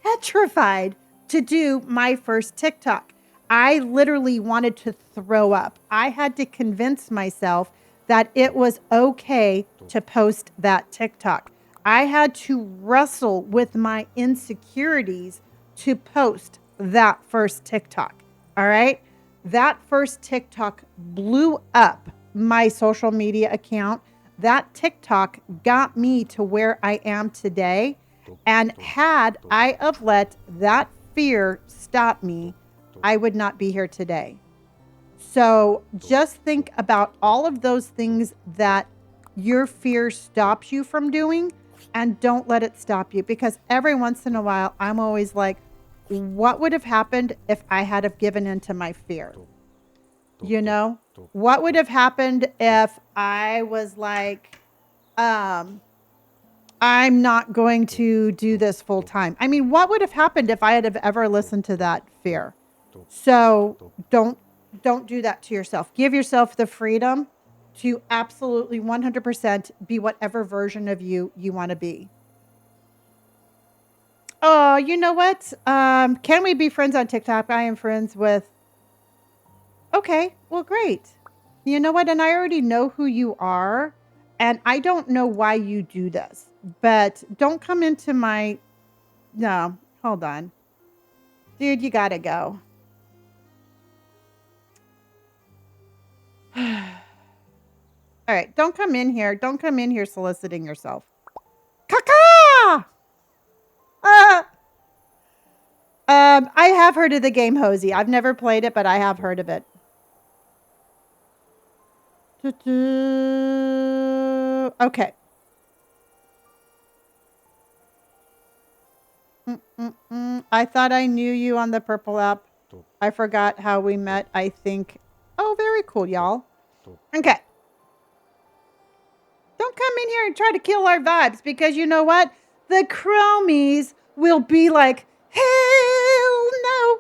petrified to do my first TikTok. I literally wanted to throw up. I had to convince myself that it was okay to post that TikTok. I had to wrestle with my insecurities to post that first TikTok. All right. That first TikTok blew up my social media account. That TikTok got me to where I am today. And had I have let that fear stop me, I would not be here today. So just think about all of those things that your fear stops you from doing, and don't let it stop you. Because every once in a while, I'm always like, what would have happened if I had have given into my fear? You know, what would have happened if I was like, I'm not going to do this full time? I mean, what would have happened if I had have ever listened to that fear? So don't do that to yourself. Give yourself the freedom to absolutely 100% be whatever version of you want to be. Oh, you know what? Can we be friends on TikTok? I am friends with. Okay, well, great. You know what? And I already know who you are, and I don't know why you do this, but don't come into my. No, hold on. Dude, you gotta go. All right, don't come in here. Don't come in here soliciting yourself. Caca! Uh, I have heard of the game Hosey. I've never played it, but I have heard of it. Okay. I thought I knew you on the purple app. I forgot how we met, I think. Oh, very cool, y'all. Okay. Don't come in here and try to kill our vibes, because you know what? The chromies will be like, hell no.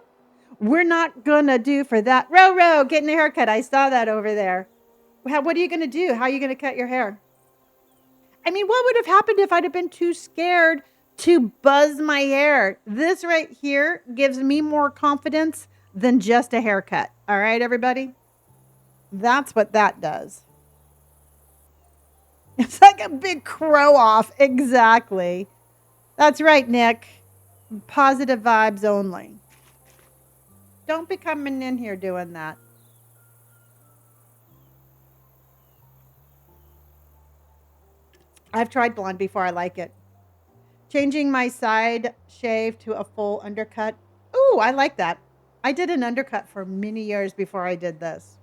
We're not going to do for that. Ro, getting a haircut. I saw that over there. What are you going to do? How are you going to cut your hair? I mean, what would have happened if I'd have been too scared to buzz my hair? This right here gives me more confidence than just a haircut. All right, everybody? That's what that does. It's like a big crow off. Exactly. That's right, Nick. Positive vibes only. Don't be coming in here doing that. I've tried blonde before. I like it. Changing my side shave to a full undercut. Ooh, I like that. I did an undercut for many years before I did this.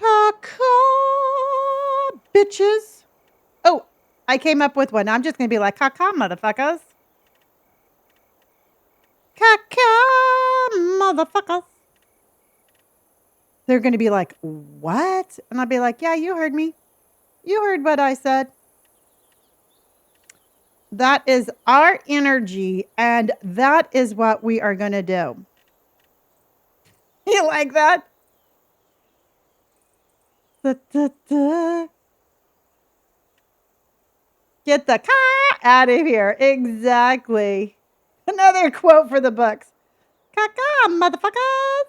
Caca, bitches. Oh, I came up with one. I'm just going to be like, caca, motherfuckers. Caca, motherfuckers. They're going to be like, what? And I'll be like, yeah, you heard me. You heard what I said. That is our energy, and that is what we are going to do. You like that? Da, da, da. Get the car out of here. Exactly. Another quote for the books. Caca, motherfuckers.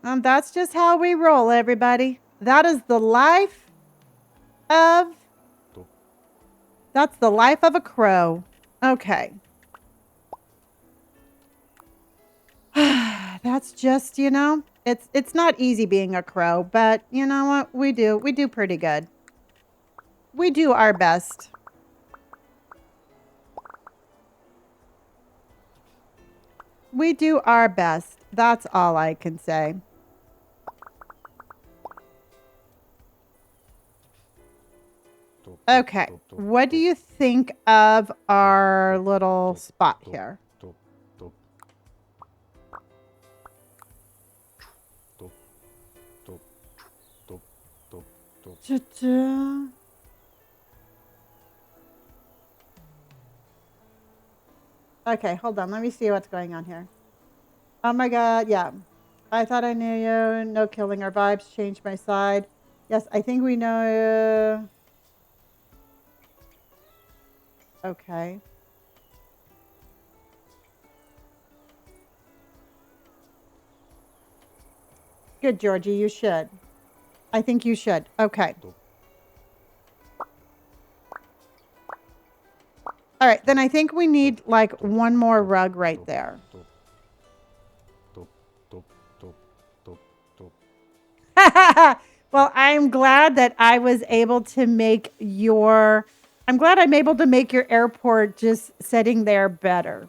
And that's just how we roll, everybody. That is the life of... That's the life of a crow. Okay. That's just, you know, it's not easy being a crow, but you know what? We do pretty good. We do our best. We do our best. That's all I can say. Okay. What do you think of our little spot here? Ta-da. Okay, hold on. Let me see what's going on here. Oh my god, yeah. I thought I knew you. No killing our vibes. Changed my side. Yes, I think we know. Okay. Good, Georgie. You should. I think you should. Okay. All right. Then I think we need like one more rug right there. Well, I'm glad that I was able to make your. I'm glad I'm able to make your airport just sitting there better.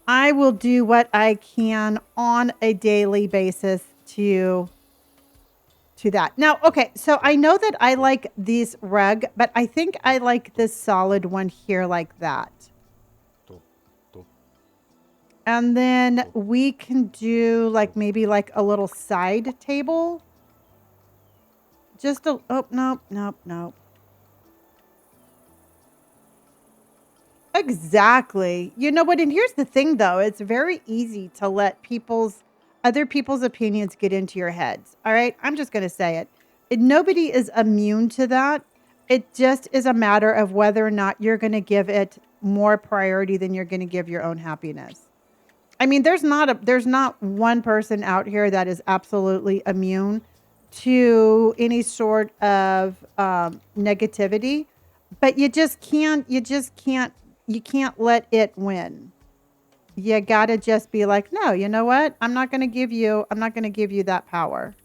I will do what I can on a daily basis to that. Now, okay, so I know that I like this rug, but I think I like this solid one here like that. And then we can do like maybe like a little side table. Just a, oh, nope, nope, nope. Exactly. You know what? And here's the thing though, it's very easy to let other people's opinions get into your heads. All right. I'm just going to say it. Nobody is immune to that. It just is a matter of whether or not you're going to give it more priority than you're going to give your own happiness. I mean, there's not one person out here that is absolutely immune to any sort of negativity, but you can't let it win. You gotta just be like, no, you know what? I'm not gonna give you that power,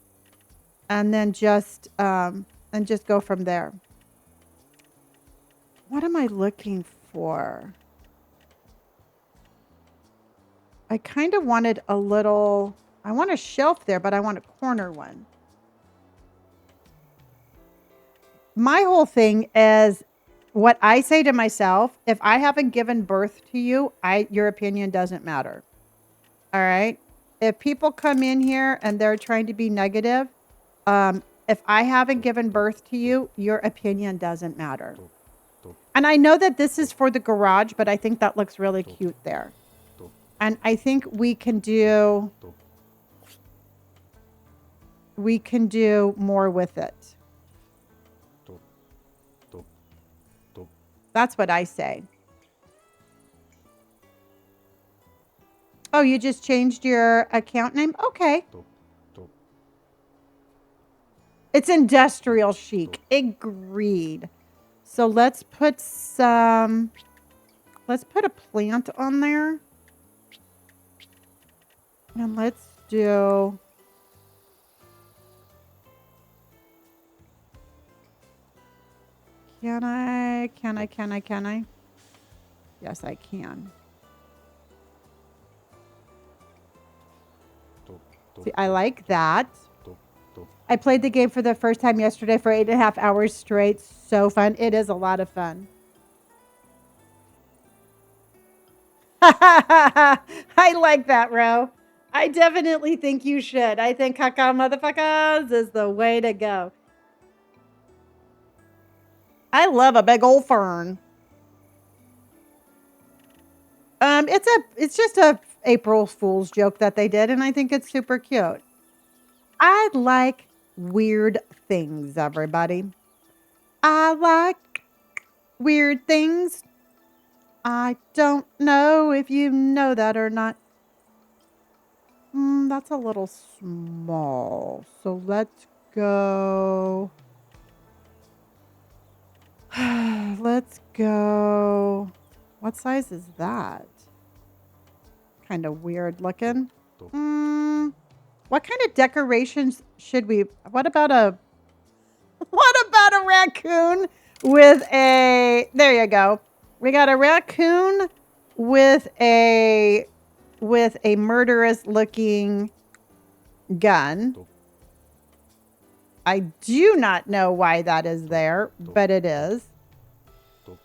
and then just go from there. What am I looking for? I kind of wanted a little. I want a shelf there, but I want a corner one. My whole thing is what I say to myself, if I haven't given birth to you, your opinion doesn't matter. All right? If people come in here and they're trying to be negative, if I haven't given birth to you, your opinion doesn't matter. And I know that this is for the garage, but I think that looks really cute there. And I think we can do more with it. That's what I say. Oh, you just changed your account name? Okay. It's industrial chic. Agreed. So let's put a plant on there. And let's do... Can I? Yes, I can. See, I like that. I played the game for the first time yesterday for 8.5 hours straight. So fun. It is a lot of fun. I like that, Ro. I definitely think you should. I think caca motherfuckers is the way to go. I love a big old fern. It's just a April Fool's joke that they did, and I think it's super cute. I like weird things, everybody. I like weird things. I don't know if you know that or not. That's a little small. So let's go. Let's go. What size is that? Kind of weird looking. What kind of decorations should we... What about a raccoon with a... There you go. We got a raccoon with a with a murderous looking gun. I do not know why that is there, but it is.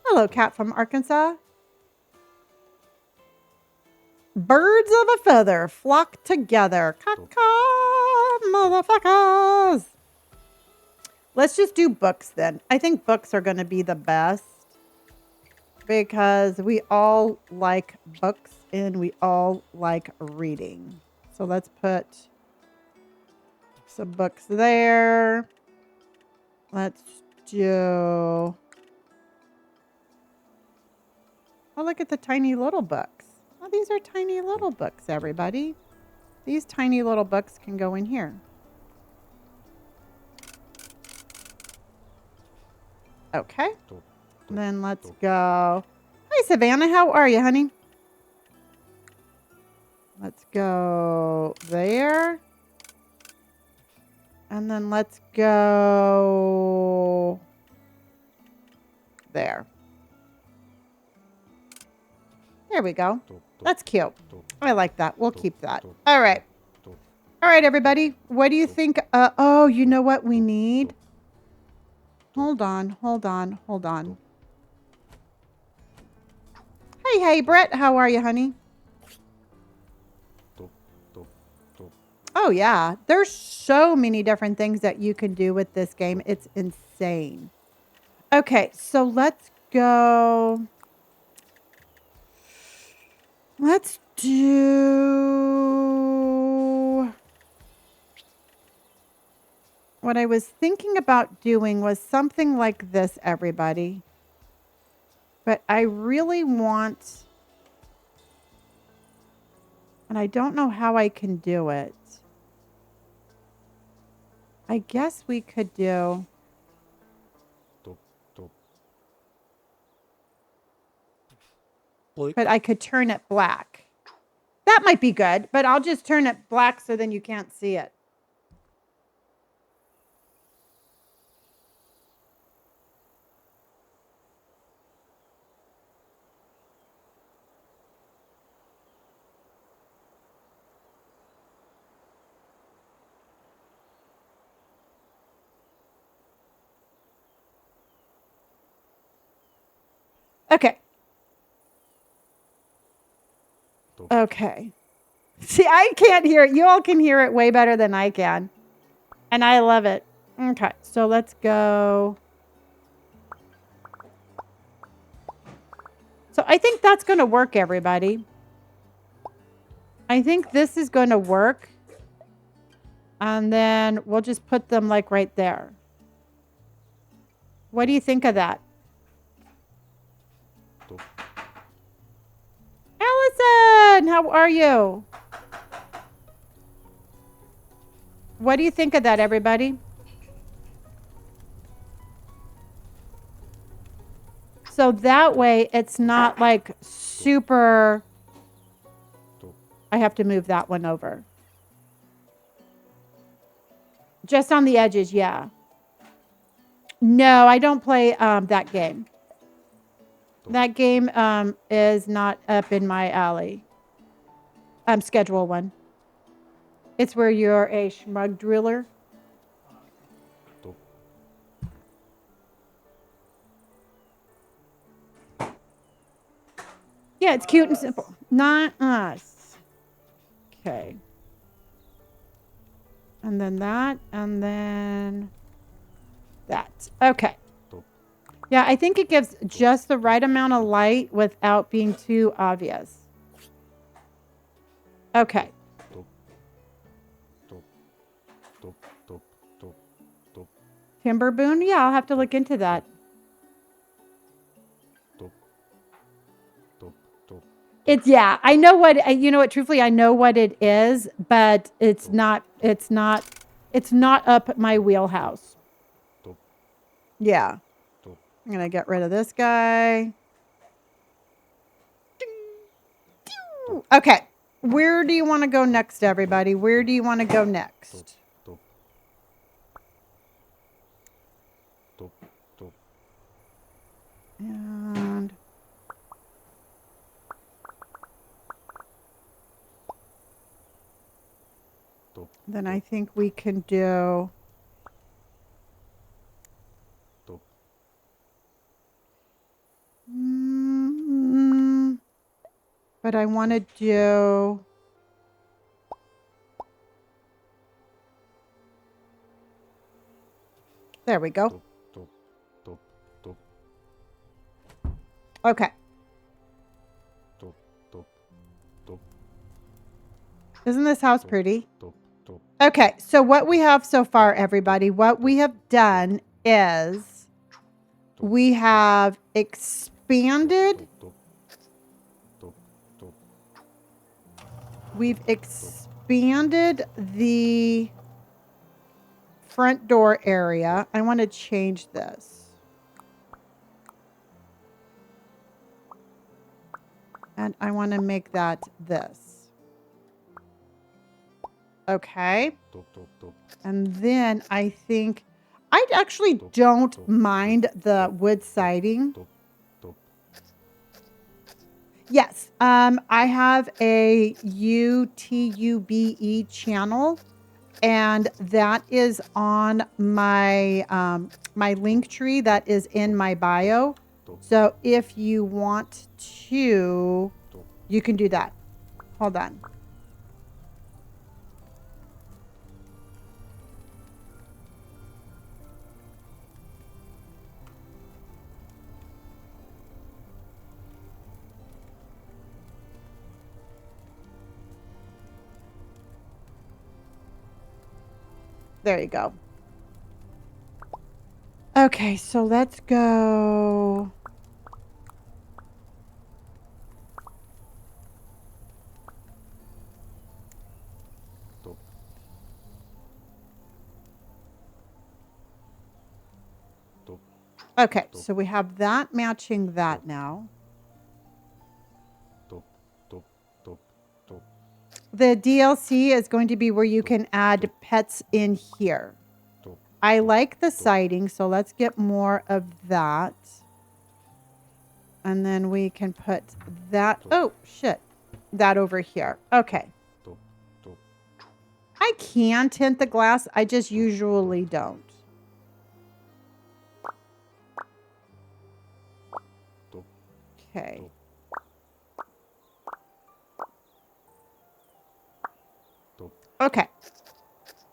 Hello, cat from Arkansas. Birds of a feather flock together. Caw-caw, motherfuckers. Let's just do books then. I think books are going to be the best because we all like books and we all like reading. So let's put some books there. Let's do... Oh, look at the tiny little books. Oh, these are tiny little books, everybody. These tiny little books can go in here. Okay. Then let's go. Hi, Savannah. How are you, honey? Let's go there. And then let's go there. There we go. That's cute. I like that. We'll keep that. All right. All right, everybody. What do you think? Oh, you know what we need? Hold on. Hey, Brett. How are you, honey? Oh, yeah. There's so many different things that you can do with this game. It's insane. Okay, so let's go. Let's do... What I was thinking about doing was something like this, everybody. But I really want... And I don't know how I can do it. I guess we could do... But I could turn it black. That might be good, but I'll just turn it black so then you can't see it. Okay. Okay. See, I can't hear it. You all can hear it way better than I can. And I love it. Okay, so let's go. So I think that's going to work, everybody. I think this is going to work. And then we'll just put them like right there. What do you think of that? Allison, how are you? What do you think of that, everybody? So that way it's not like super... I have to move that one over. Just on the edges, yeah. No, I don't play that game. That game is not up in my alley. Schedule 1. It's where you're a schmug driller. Yeah, it's cute and simple. Not us. Okay. And then that, and then that. Okay. Yeah, I think it gives just the right amount of light without being too obvious. Okay. Timber Boone? Yeah, I'll have to look into that. It's, yeah, I know what, you know what, truthfully, I know what it is, but it's not up my wheelhouse. Yeah. I'm going to get rid of this guy. Okay. Where do you want to go next, everybody? Where do you want to go next? And Then I think we can do... but I want to do... There we go. Okay. Isn't this house pretty? Okay, so what we have so far, everybody, what we have done is we have expanded. We've expanded the front door area. I want to change this. And I want to make that this. Okay. And then I think I actually don't mind the wood siding. Yes. I have a YouTube channel, and that is on my my link tree that is in my bio. So if you want to, you can do that. Hold on. There you go. Okay, so let's go. Okay, so we have that matching that now. The DLC is going to be where you can add pets in here. I like the siding, so let's get more of that. And then we can put that, oh shit, that over here. Okay. I can tint the glass, I just usually don't. Okay. Okay.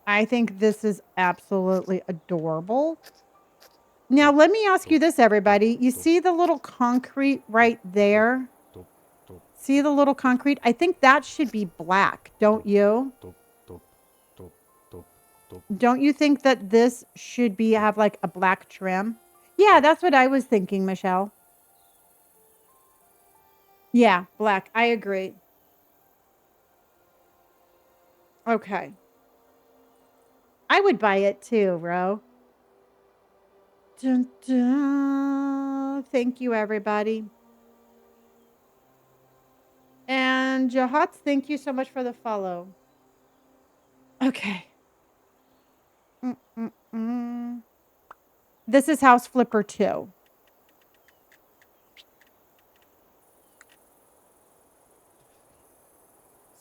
I think this is absolutely adorable. Now, let me ask you this, everybody. You see the little concrete right there? See the little concrete? I think that should be black, don't you? Don't you think that this should be have like a black trim? Yeah, that's what I was thinking, Michelle. Yeah, black. I agree. Okay. I would buy it too, Ro. Dun, dun. Thank you, everybody. And Jahat, thank you so much for the follow. Okay. This is House Flipper 2.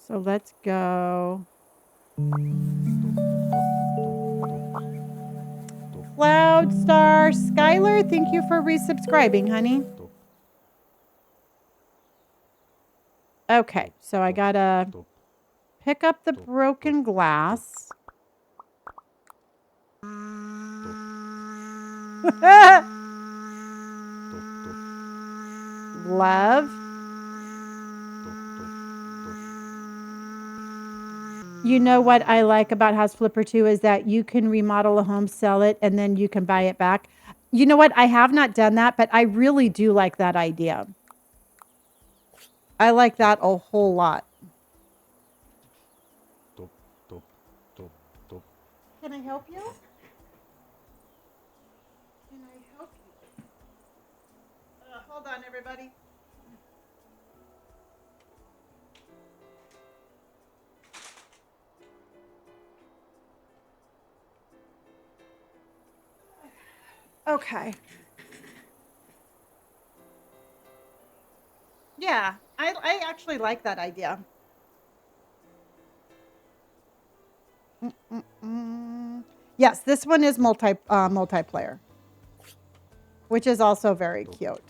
So let's go. Cloud Star Skylar, thank you for resubscribing, honey. Okay, so I gotta pick up the broken glass. Love. You know what I like about House Flipper 2 is that you can remodel a home, sell it, and then you can buy it back. You know what? I have not done that, but I really do like that idea. I like that a whole lot. Can I help you? Can I help you? Hold on, everybody. Okay. Yeah, I actually like that idea. Yes, this one is multiplayer, which is also very cute.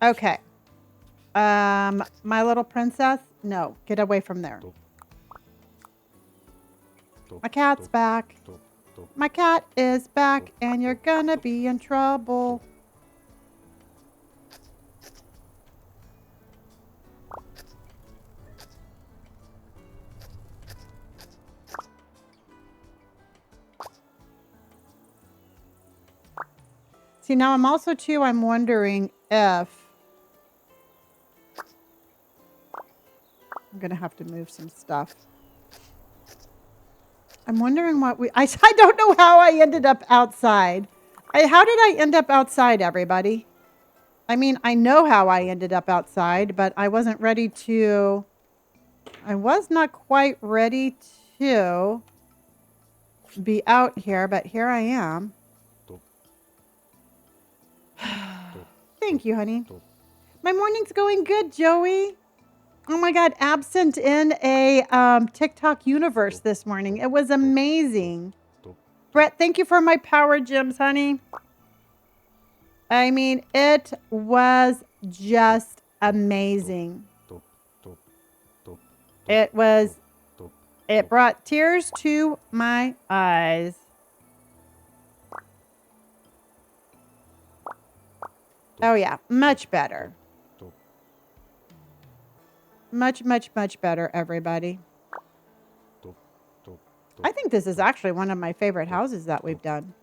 Okay. My little princess. No, get away from there. My cat's back. My cat is back, and you're gonna be in trouble. See, now I'm also, too, I'm wondering if... I'm going to have to move some stuff. I'm wondering what we... I don't know how I ended up outside. How did I end up outside, everybody? I mean, I know how I ended up outside, but I wasn't ready to... I was not quite ready to be out here, but here I am. Thank you, honey. My morning's going good, Joey. Oh my God, absent in a TikTok universe this morning. It was amazing. Brett, thank you for my power gems, honey. I mean, it was just amazing. It brought tears to my eyes. Oh yeah, much better. Much, much, much better, everybody. I think this is actually one of my favorite houses that we've done.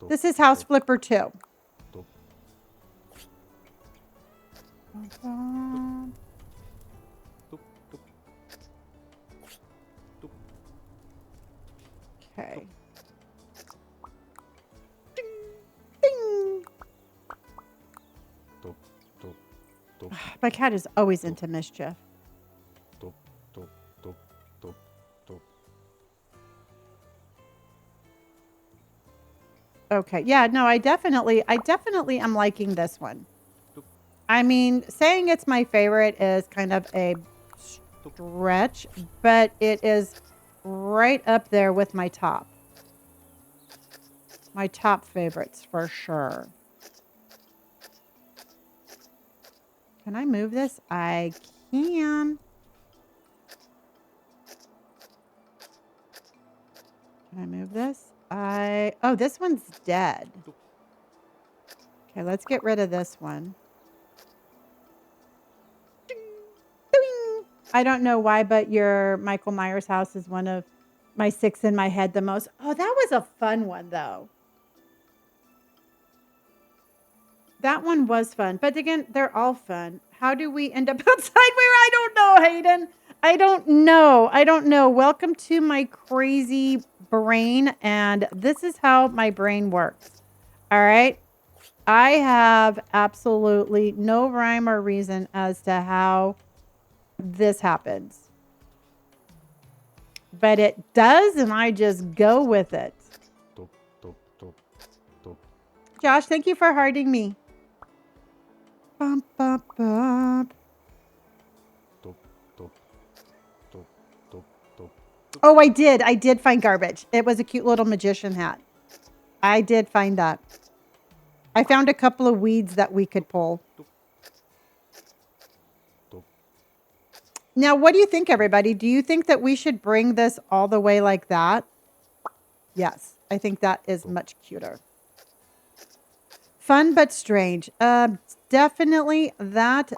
This is House Flipper 2. Okay. Ding, ding. My cat is always into mischief. Okay. Yeah, no, I definitely am liking this one. I mean, saying it's my favorite is kind of a stretch, but it is right up there with my top. My top favorites for sure. Can I move this? I can. Can I move this? Oh, this one's dead. Okay, let's get rid of this one. Ding, ding. I don't know why, but your Michael Myers house is one of my 6 in my head the most. Oh, that was a fun one, though. That one was fun. But again, they're all fun. How do we end up outside where? I don't know, Hayden. I don't know. I don't know. Welcome to my crazy brain. And this is how my brain works. All right. I have absolutely no rhyme or reason as to how this happens. But it does, and I just go with it. Josh, thank you for hearting me. Bump, bump, bump. Oh, I did. I did find garbage. It was a cute little magician hat. I did find that. I found a couple of weeds that we could pull. Now, what do you think, everybody? Do you think that we should bring this all the way like that? Yes, I think that is much cuter. Fun but strange. Definitely, that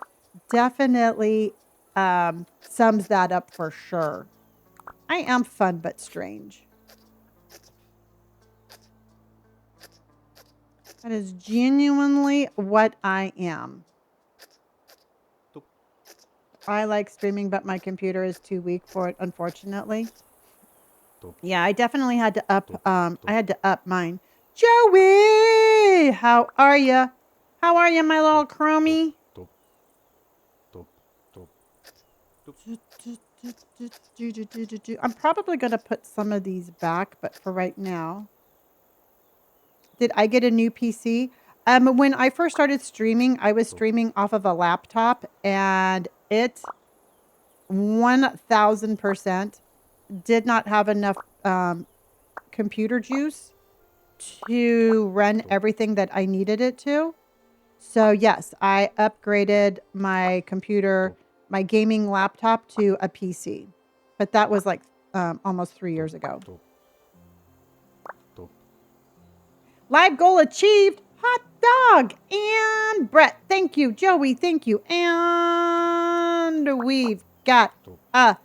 definitely sums that up for sure. I am fun but strange. That is genuinely what I am. I like streaming, but my computer is too weak for it, unfortunately. Yeah, I definitely had to up mine. Joey, how are you? How are you, my little chromie? I'm probably going to put some of these back, but for right now. Did I get a new PC? When I first started streaming, I was streaming off of a laptop, and it 1000% did not have enough computer juice to run everything that I needed it to. So yes, I upgraded my computer, my gaming laptop to a PC. But that was like almost 3 years ago. Live goal achieved. Hot dog. And Brett, thank you. Joey, thank you. And we've got a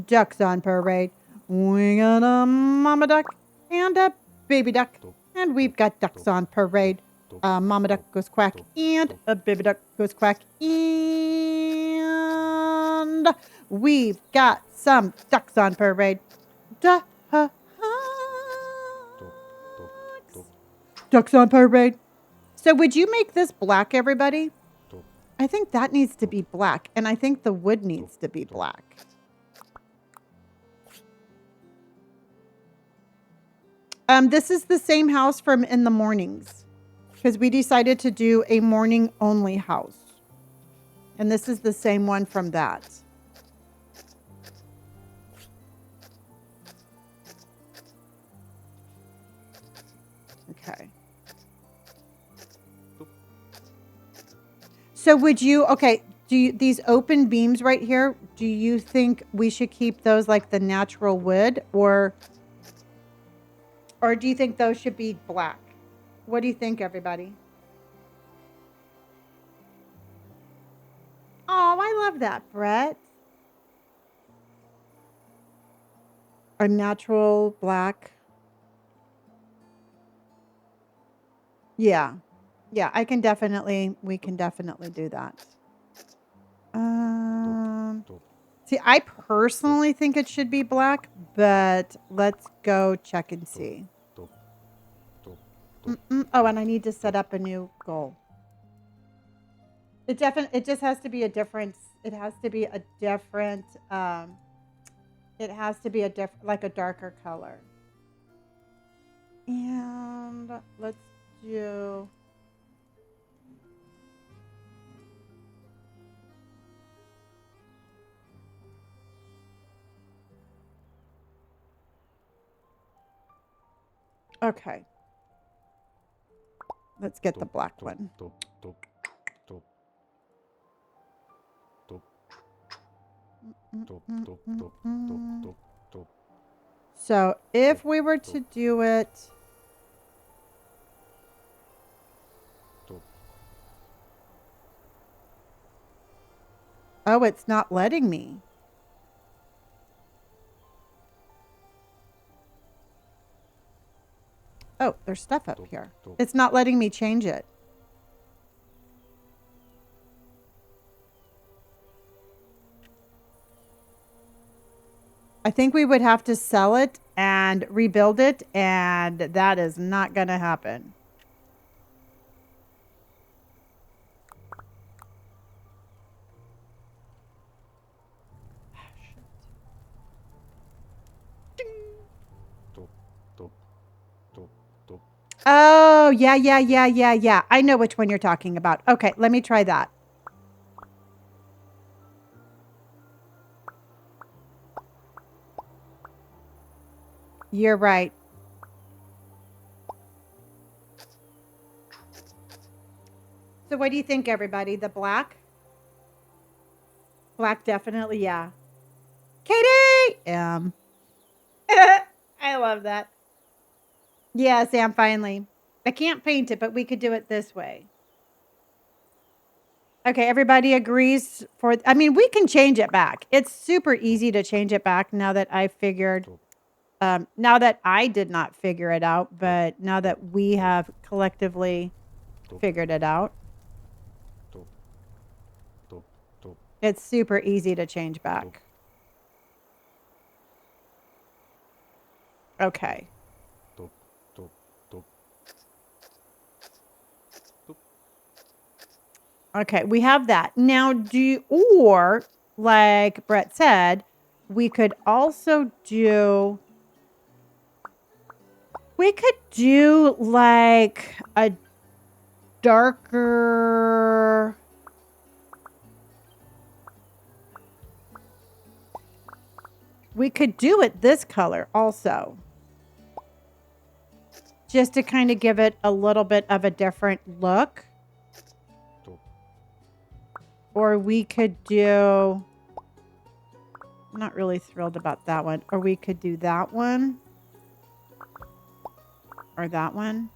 ducks on parade. We got a mama duck and a baby duck. And we've got ducks on parade. Mama duck goes quack and a baby duck goes quack. And we've got some ducks on parade. Duh. Ducks on parade. So would you make this black, everybody? I think that needs to be black. And I think the wood needs to be black. This is the same house from In the Mornings. Because we decided to do a morning only house. And this is the same one from that. Okay. So would you, okay, these open beams right here, do you think we should keep those like the natural wood or do you think those should be black? What do you think, everybody? Oh, I love that, Brett. A natural black. Yeah. Yeah, we can definitely do that. See, I personally think it should be black, but let's go check and see. Oh, and I need to set up a new goal. It just has to be a different, like a darker color. And let's do... Okay. Let's get the black one. So if we were to do it... Oh, it's not letting me. Oh, there's stuff up here. It's not letting me change it. I think we would have to sell it and rebuild it, and that is not going to happen. Oh, yeah. I know which one you're talking about. Okay, let me try that. You're right. So what do you think, everybody? The black? Black, definitely, yeah. Katie! I love that. Yeah, Sam, finally. I can't paint it, but we could do it this way. Okay, everybody agrees I mean, we can change it back. It's super easy to change it back now that I figured, now that I did not figure it out, but now that we have collectively figured it out. It's super easy to change back. Okay. Okay, we have that. Now, or like Brett said, we could also do, like a darker, We could do it this color also. Just to kind of give it a little bit of a different look. Or we could do... I'm not really thrilled about that one. Or we could do that one. Or that one.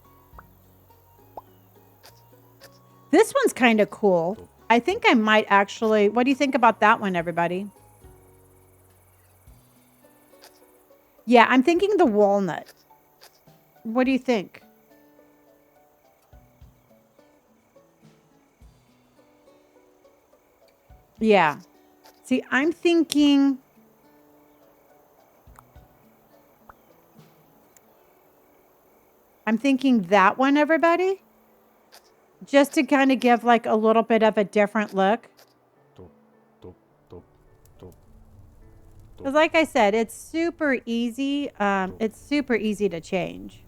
This one's kind of cool. I think I might actually... What do you think about that one, everybody? Yeah, I'm thinking the walnut. What do you think? Yeah. See, I'm thinking... that one, everybody. Just to kind of give like a little bit of a different look. Because like I said, it's super easy. It's super easy to change.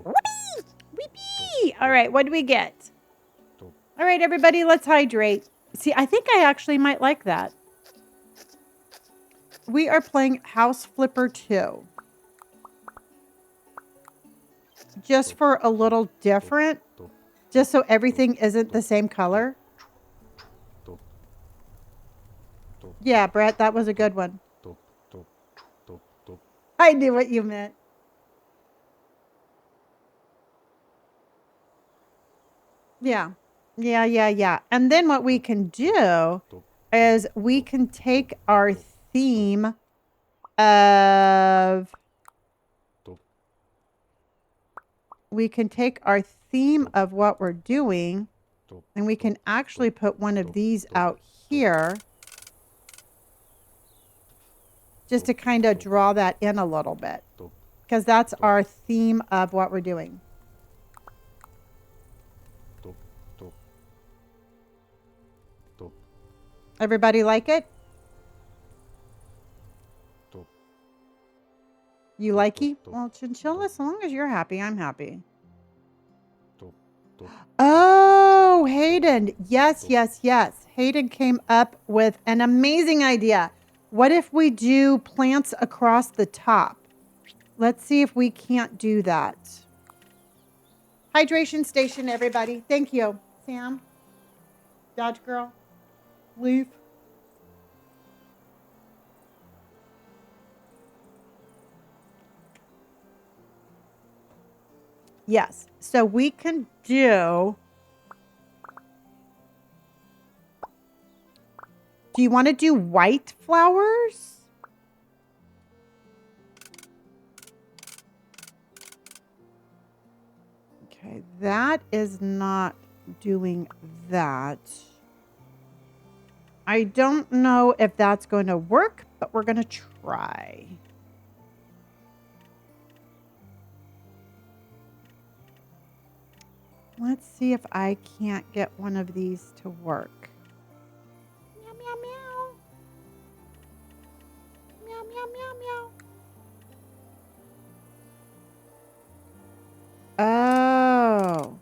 Whee! All right, what do we get? All right, everybody, let's hydrate. See, I think I actually might like that. We are playing House Flipper 2. Just for a little different. Just so everything isn't the same color. Yeah, Brett, that was a good one. I knew what you meant. Yeah. Yeah. And then what we can do is we can take our theme of... We can take our theme of what we're doing and we can actually put one of these out here just to kind of draw that in a little bit because that's our theme of what we're doing. Everybody like it? You likey? Well, chinchilla, as long as you're happy, I'm happy. Oh, Hayden. Yes. Hayden came up with an amazing idea. What if we do plants across the top? Let's see if we can't do that. Hydration station, everybody. Thank you. Sam? Dodge girl? Leaf? Yes. So we can do... Do you want to do white flowers? Okay, that is not doing that. I don't know if that's going to work, but we're going to try. Let's see if I can't get one of these to work. Meow, meow, meow. Meow, meow, meow, meow. Oh.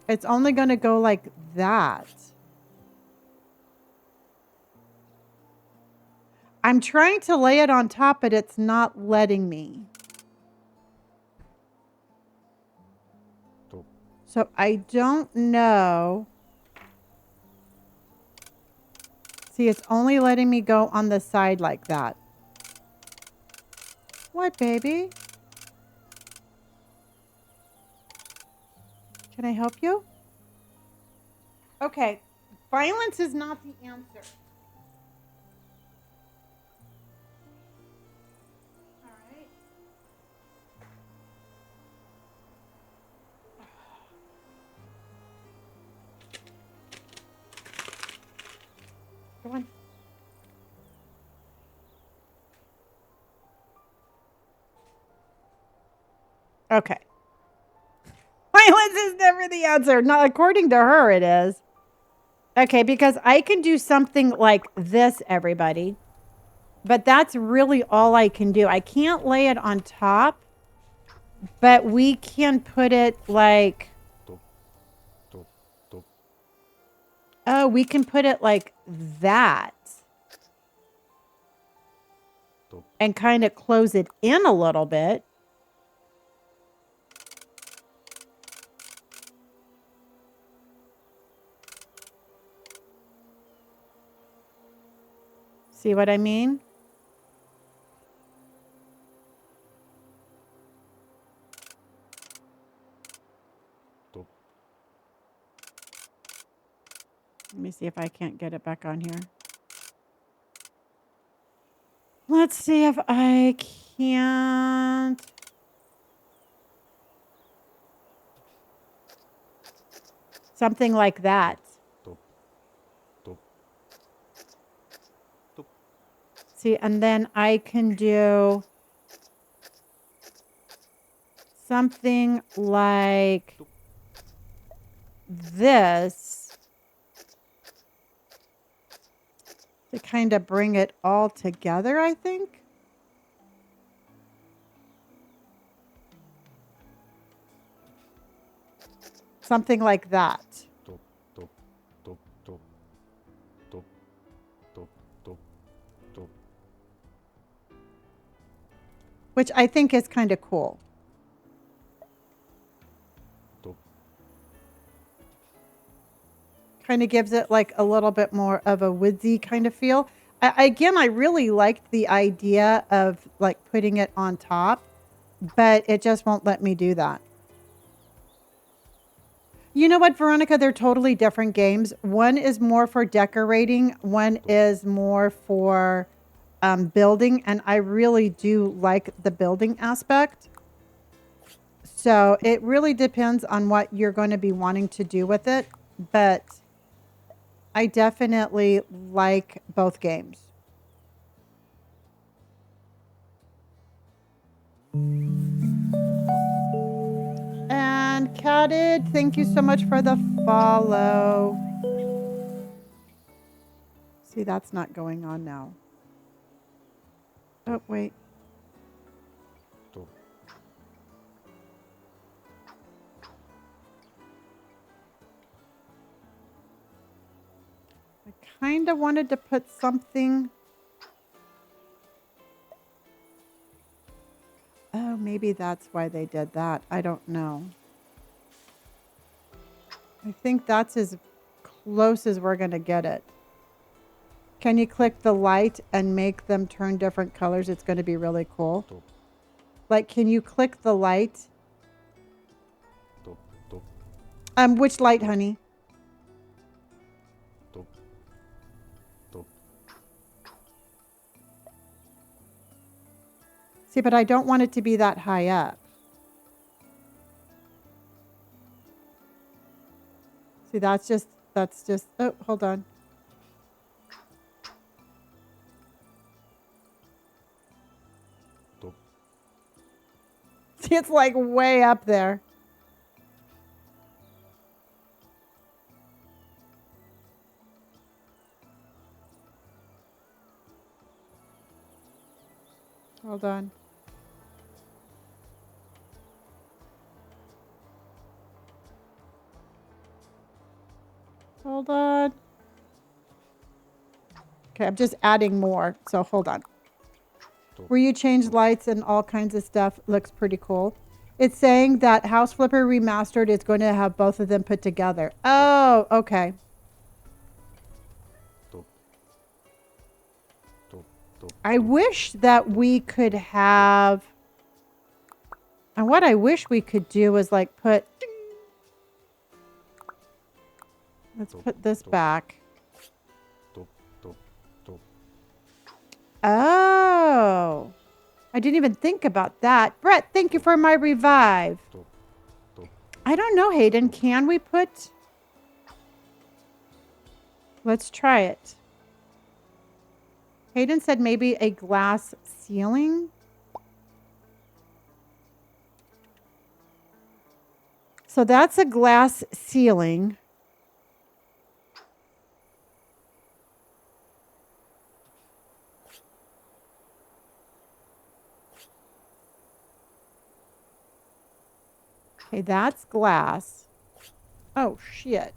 It's only going to go like that. I'm trying to lay it on top, but it's not letting me. So I don't know. See, it's only letting me go on the side like that. What, baby? Can I help you? Okay. Violence is not the answer. All right. Go on. Okay. Violence is never the answer. Not according to her, it is. Okay, because I can do something like this, everybody. But that's really all I can do. I can't lay it on top. But we can put it like, oh, we can put it like that. And kind of close it in a little bit. See what I mean? Let me see if I can't get it back on here. Let's see if I can't. Something like that. See, and then I can do something like this to kind of bring it all together, I think. Something like that. Which I think is kind of cool. Kind of gives it like a little bit more of a woodsy kind of feel. Again, I really liked the idea of like putting it on top, but it just won't let me do that. You know what, Veronica? They're totally different games. One is more for decorating. One is more for building. And I really do like the building aspect. So it really depends on what you're going to be wanting to do with it. But I definitely like both games. And Catted, thank you so much for the follow. See, that's not going on now. Oh, wait. I kind of wanted to put something. Oh, maybe that's why they did that. I don't know. I think that's as close as we're going to get it. Can you click the light and make them turn different colors? It's going to be really cool. Like, can you click the light? Which light, honey? See, but I don't want it to be that high up. See, that's just, oh, hold on. See, it's like way up there. Hold on. Hold on. Okay, I'm just adding more, so hold on. Where you change lights and all kinds of stuff looks pretty cool. It's saying that House Flipper Remastered is going to have both of them put together. Oh, okay. I wish that we could have... And what I wish we could do is like put... Let's put this back. Oh. I didn't even think about that. Brett, thank you for my revive. I don't know, Hayden. Can we put... Let's try it. Hayden said maybe a glass ceiling. So that's a glass ceiling. Okay, that's glass. Oh, shit.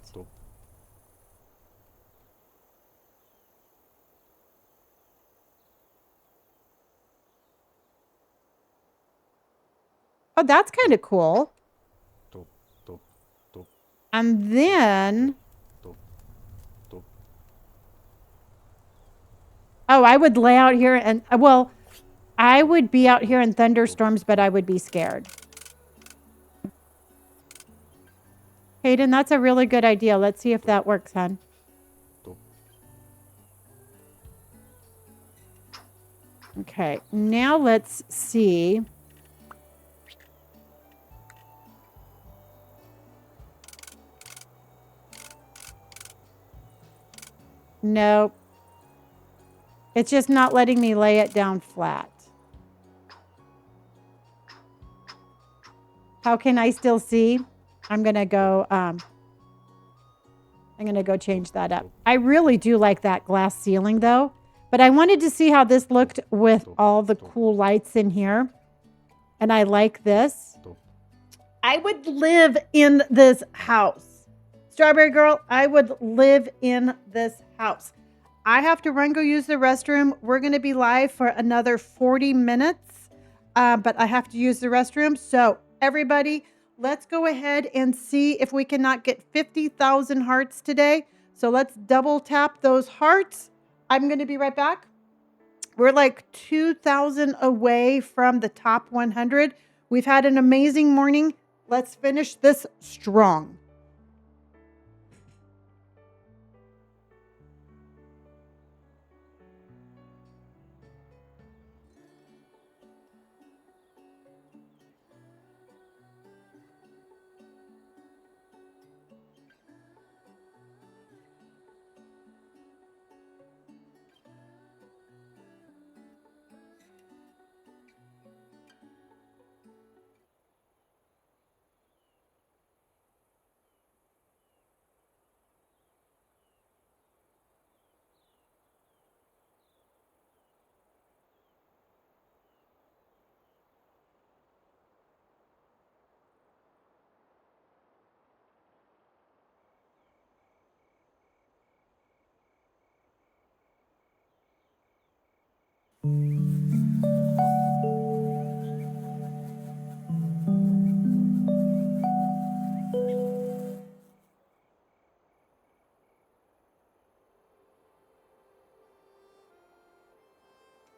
Oh, that's kind of cool. And then... Oh, I would lay out here and... Well, I would be out here in thunderstorms, but I would be scared. Hayden, that's a really good idea. Let's see if that works, hon. Okay, now let's see. Nope. It's just not letting me lay it down flat. How can I still see? I'm going to go change that up. I really do like that glass ceiling though, but I wanted to see how this looked with all the cool lights in here. And I like this. I would live in this house. Strawberry Girl, I would live in this house. I have to run, go use the restroom. We're going to be live for another 40 minutes, but I have to use the restroom. So everybody, let's go ahead and see if we cannot get 50,000 hearts today. So let's double tap those hearts. I'm going to be right back. We're like 2,000 away from the top 100. We've had an amazing morning. Let's finish this strong.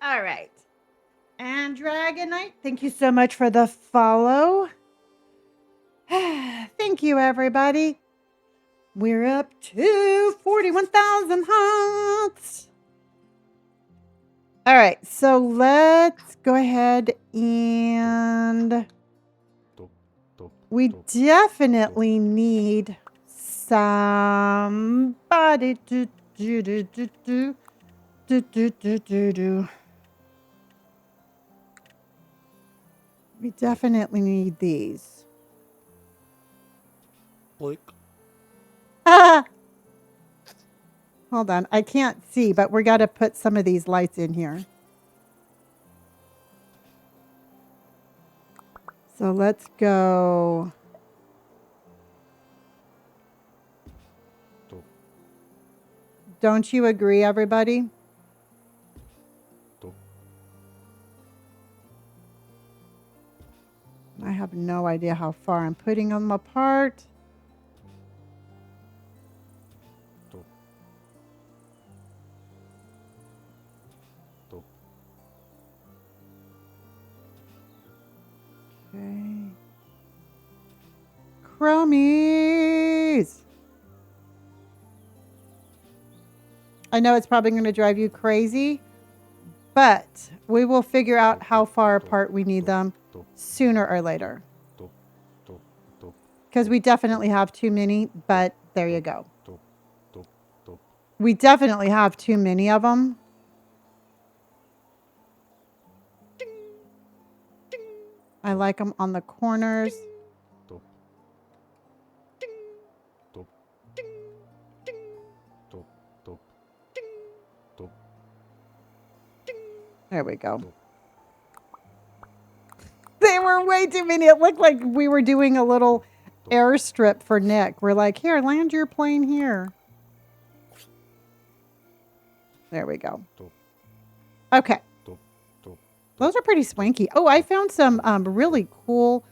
All right. And Dragonite, thank you so much for the follow. Thank you, everybody. We're up to 41,000 hearts. All right, so let's go ahead and we definitely need somebody to do. We definitely need these. Like, Hold on. I can't see, but we got to put some of these lights in here. So let's go. Don't you agree, everybody? I have no idea how far I'm putting them apart. Okay. Chromies. I know it's probably going to drive you crazy, but we will figure out how far apart we need them sooner or later. Because we definitely have too many, but there you go. We definitely have too many of them. I like them on the corners. There we go. They were were way too many. It looked like we were doing a little airstrip for Nick. We're like, here, land your plane here. There we go. Okay. Those are pretty swanky. Oh, I found some really cool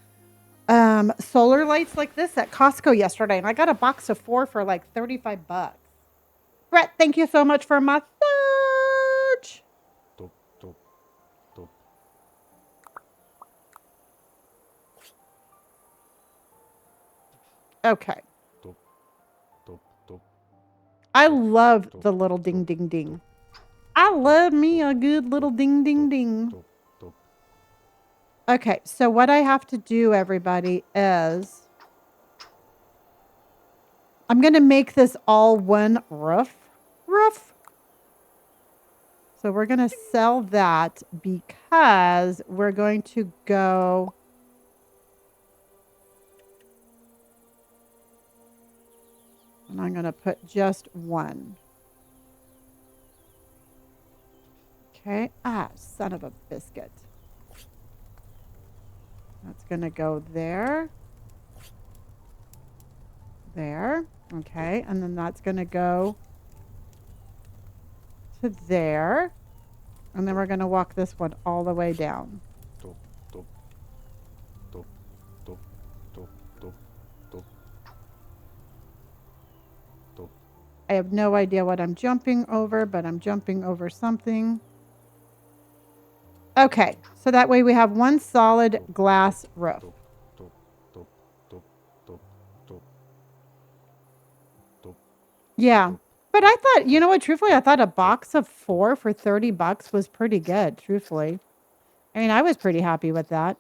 solar lights like this at Costco yesterday, and I got a box of 4 for like $35. Brett, thank you so much for my search. Okay. I love the little ding ding ding. I love me a good little ding ding ding. Okay, so what I have to do, everybody, is I'm going to make this all one roof. So we're going to sell that because we're going to go... And I'm going to put just one. Okay. Ah, son of a biscuit. That's going to go there. There. Okay. And then that's going to go to there. And then we're going to walk this one all the way down. I have no idea what I'm jumping over, but I'm jumping over something. Okay, so that way we have one solid glass roof. Yeah, but I thought, you know what, truthfully, I thought a box of 4 for $30 was pretty good, truthfully. I mean, I was pretty happy with that.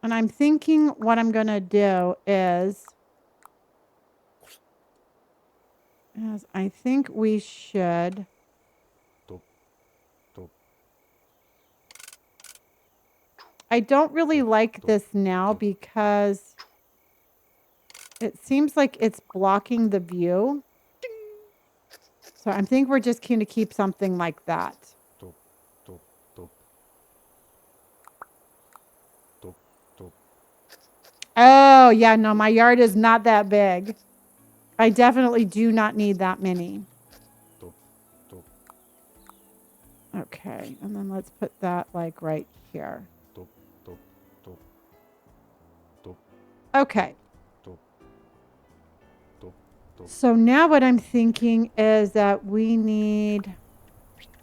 And I'm thinking what I'm going to do is I think we should... I don't really like this now because it seems like it's blocking the view. So I think we're just going to keep something like that. Oh, yeah, no, my yard is not that big. I definitely do not need that many. Okay, and then let's put that like right here. Okay. So now what I'm thinking is that we need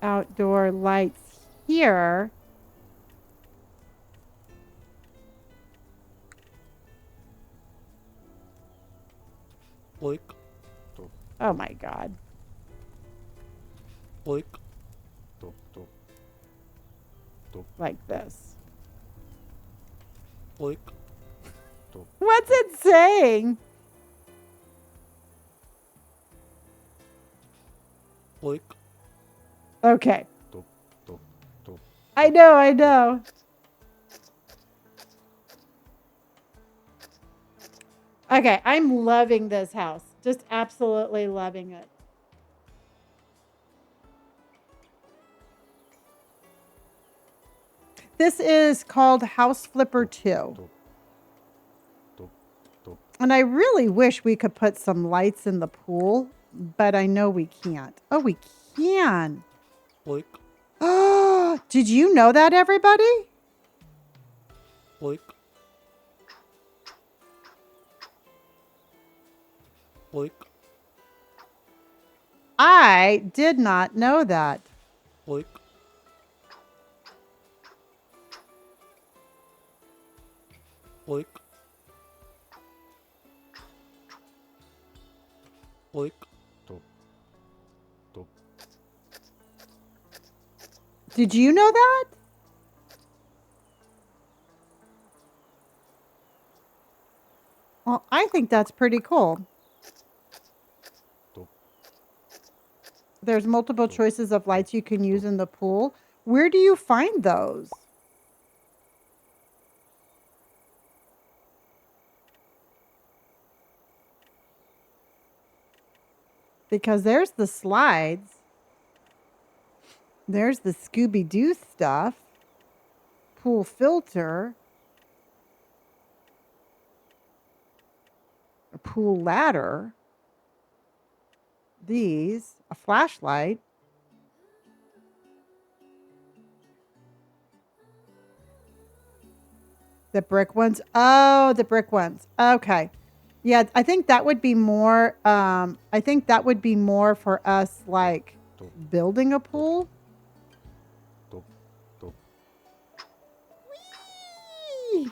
outdoor lights here. Oh my God. Like this. What's it saying? Okay. I know. Okay, I'm loving this house. Just absolutely loving it. This is called House Flipper 2. And I really wish we could put some lights in the pool, but I know we can't. Oh, we can. Oh, did you know that, everybody? I did not know that. Did you know that? Well, I think that's pretty cool. There's multiple choices of lights you can use in the pool. Where do you find those? Because there's the slides. There's the Scooby-Doo stuff. pool filter, a pool ladder, these, a flashlight. The brick ones. Oh, the brick ones. Okay. Yeah, I think that would be more I think that would be more for us like building a pool. Whee!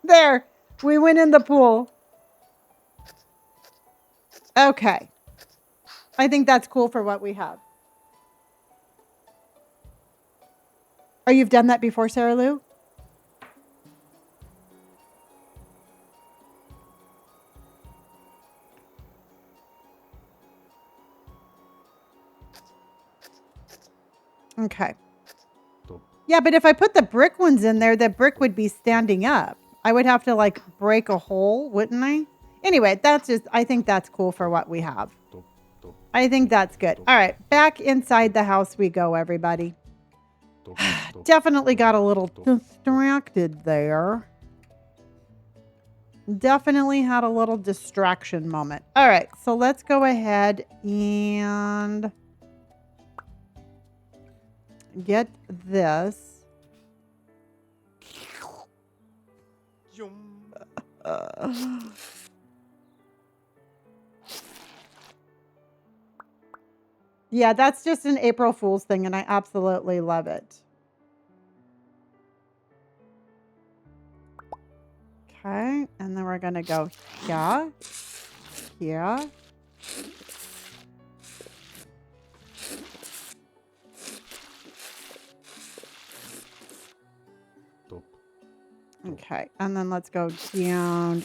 There. We went in the pool. Okay. I think that's cool for what we have. Oh, you've done that before, Sarah Lou? Okay. Yeah, but if I put the brick ones in there, the brick would be standing up. I would have to like break a hole, wouldn't I? Anyway, I think that's cool for what we have. I think that's good. All right, back inside the house we go, everybody. Definitely got a little distracted there. Definitely had a little distraction moment. All right, so let's go ahead and get this. Yeah, that's just an April Fool's thing, and I absolutely love it. Okay, and then we're going to go here, here. Okay, and then let's go down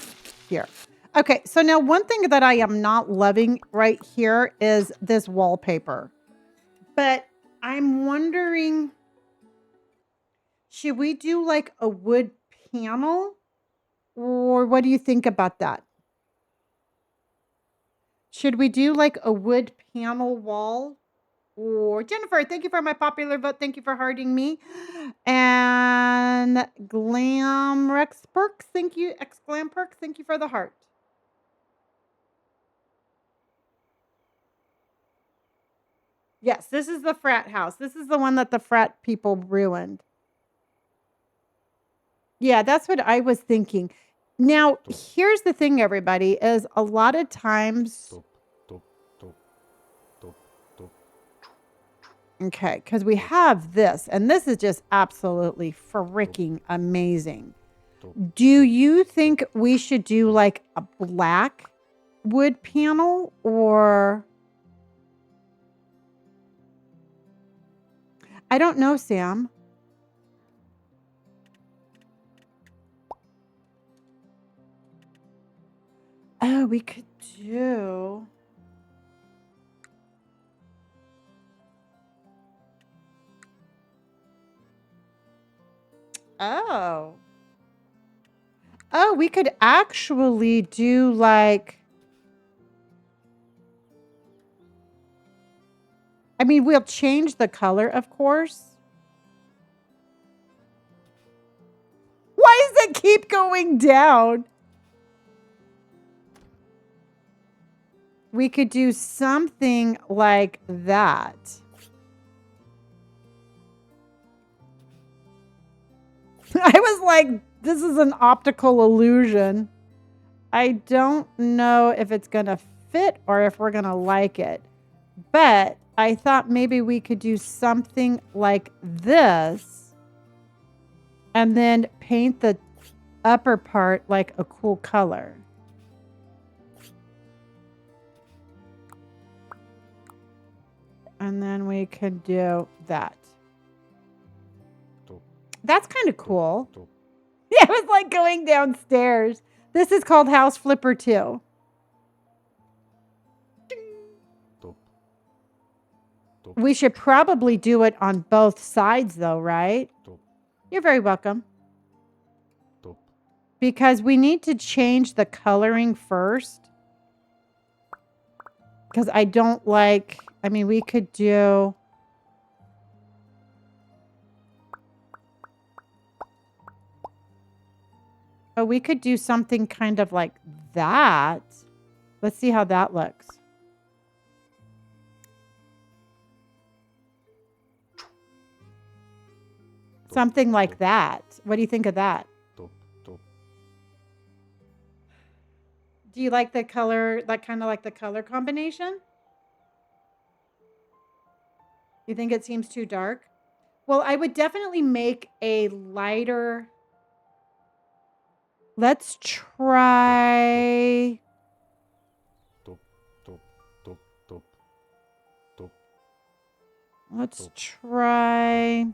here. Okay, so now one thing that I am not loving right here is this wallpaper. But I'm wondering, should we do like a wood panel? Or what do you think about that? Should we do like a wood panel wall? Or Jennifer, thank you for my popular vote. Thank you for hearting me. And Glamorous Perks, thank you. Glam Perks, thank you for the heart. Yes, this is the frat house. This is the one that the frat people ruined. Yeah, that's what I was thinking. Now, here's the thing, everybody, is a lot of times. Okay, because we have this, and this is just absolutely freaking amazing. Do you think we should do like a black wood panel or? I don't know, Sam. Oh, we could do. Oh. Oh, we could actually do like. I mean, we'll change the color, of course. Why does it keep going down? We could do something like that. I was like, this is an optical illusion. I don't know if it's going to fit or if we're going to like it. But I thought maybe we could do something like this and then paint the upper part like a cool color. And then we could do that. That's kind of cool. Yeah, it was like going downstairs. This is called House Flipper 2. We should probably do it on both sides though, right? You're very welcome. Because we need to change the coloring first. Because I don't like, I mean, we could do. But we could do something kind of like that. Let's see how that looks. Something like that. What do you think of that? Do you like the color, like kind of like the color combination? You think it seems too dark? Well, I would definitely make a lighter. Let's try. Let's try.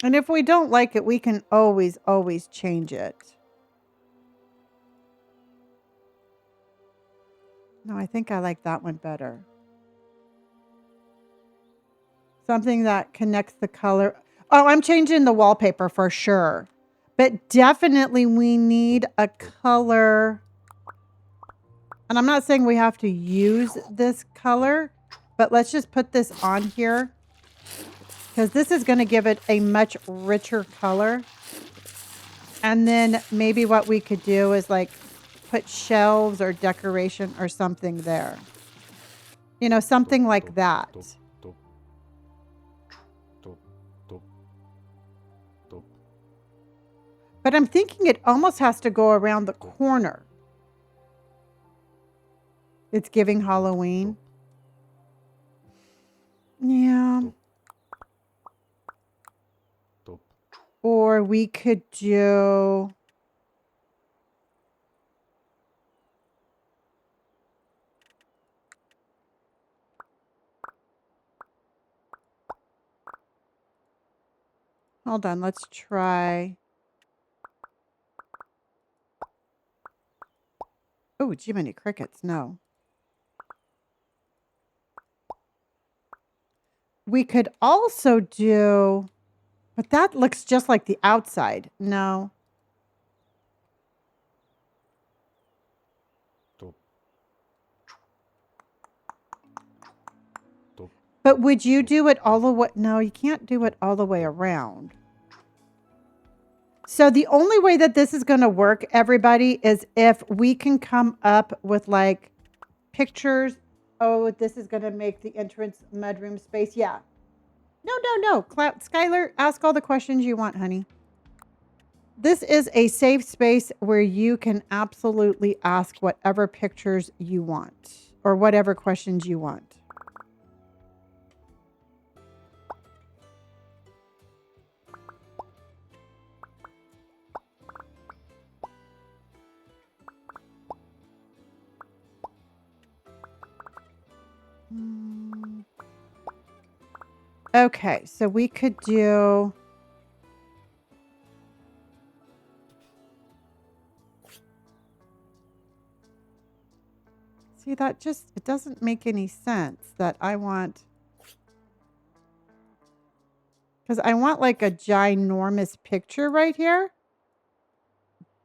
And if we don't like it, we can always change it. No, I think I like that one better. Something that connects the color. Oh, I'm changing the wallpaper for sure. But definitely we need a color. And I'm not saying we have to use this color, but let's just put this on here. Because this is going to give it a much richer color. And then maybe what we could do is like put shelves or decoration or something there. You know, something like that. But I'm thinking it almost has to go around the corner. It's giving Halloween. Yeah. Or we could do... Hold on, let's try... Oh, Jiminy Crickets, no. We could also do... But that looks just like the outside. No. But would you do it all the way? No, you can't do it all the way around. So the only way that this is going to work, everybody, is if we can come up with like pictures. Oh, this is going to make the entrance mudroom space. Yeah. No. Skylar, ask all the questions you want, honey. This is a safe space where you can absolutely ask whatever pictures you want or whatever questions you want. Okay, so we could do... See, that just, it doesn't make any sense that I want... Because I want like a ginormous picture right here.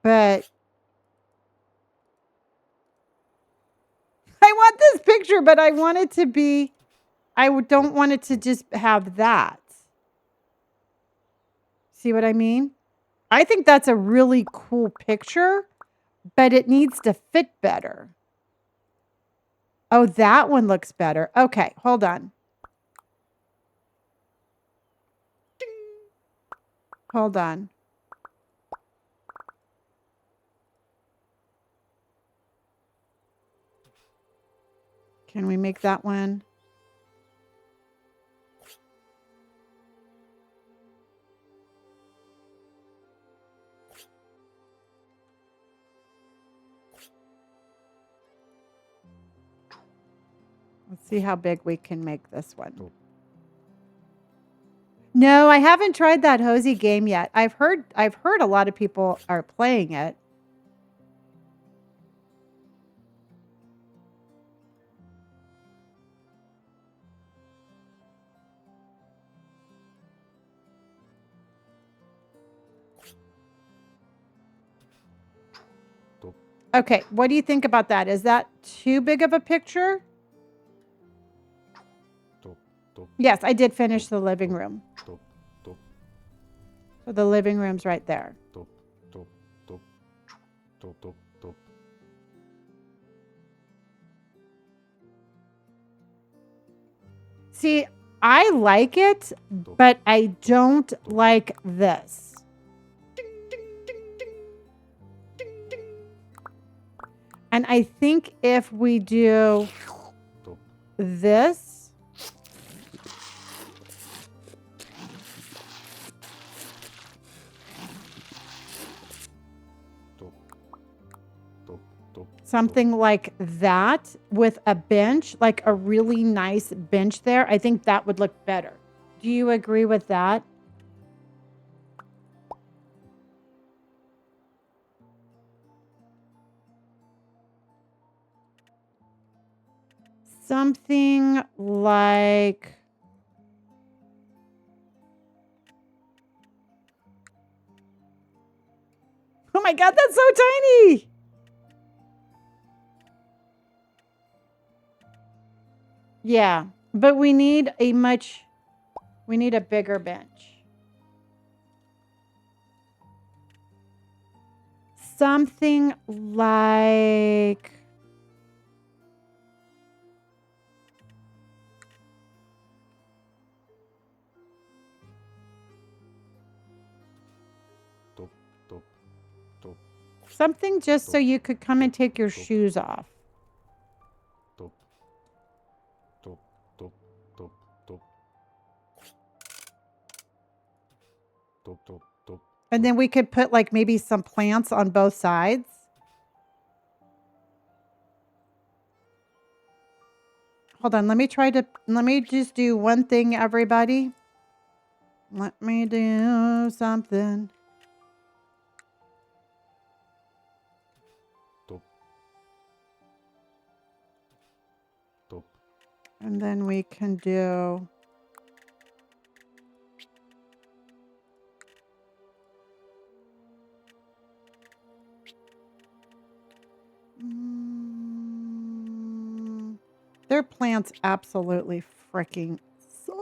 But... I want this picture, but I want it to be... I don't want it to just have that. See what I mean? I think that's a really cool picture, but it needs to fit better. Oh, that one looks better. Okay, hold on. Hold on. Can we make that one? Let's see how big we can make this one. No, I haven't tried that Hosey game yet. I've heard a lot of people are playing it. Okay, what do you think about that? Is that too big of a picture? Yes, I did finish the living room. So the living room's right there. See, I like it, but I don't like this. And I think if we do this, something like that with a bench, like a really nice bench there, I think that would look better. Do you agree with that? Something like... Oh my God, that's so tiny. Yeah, but we need a bigger bench. Something like... Something just so you could come and take your shoes off. And then we could put like maybe some plants on both sides. Hold on, let me just do one thing, everybody. Let me do something. And then we can do... Their plants absolutely freaking suck.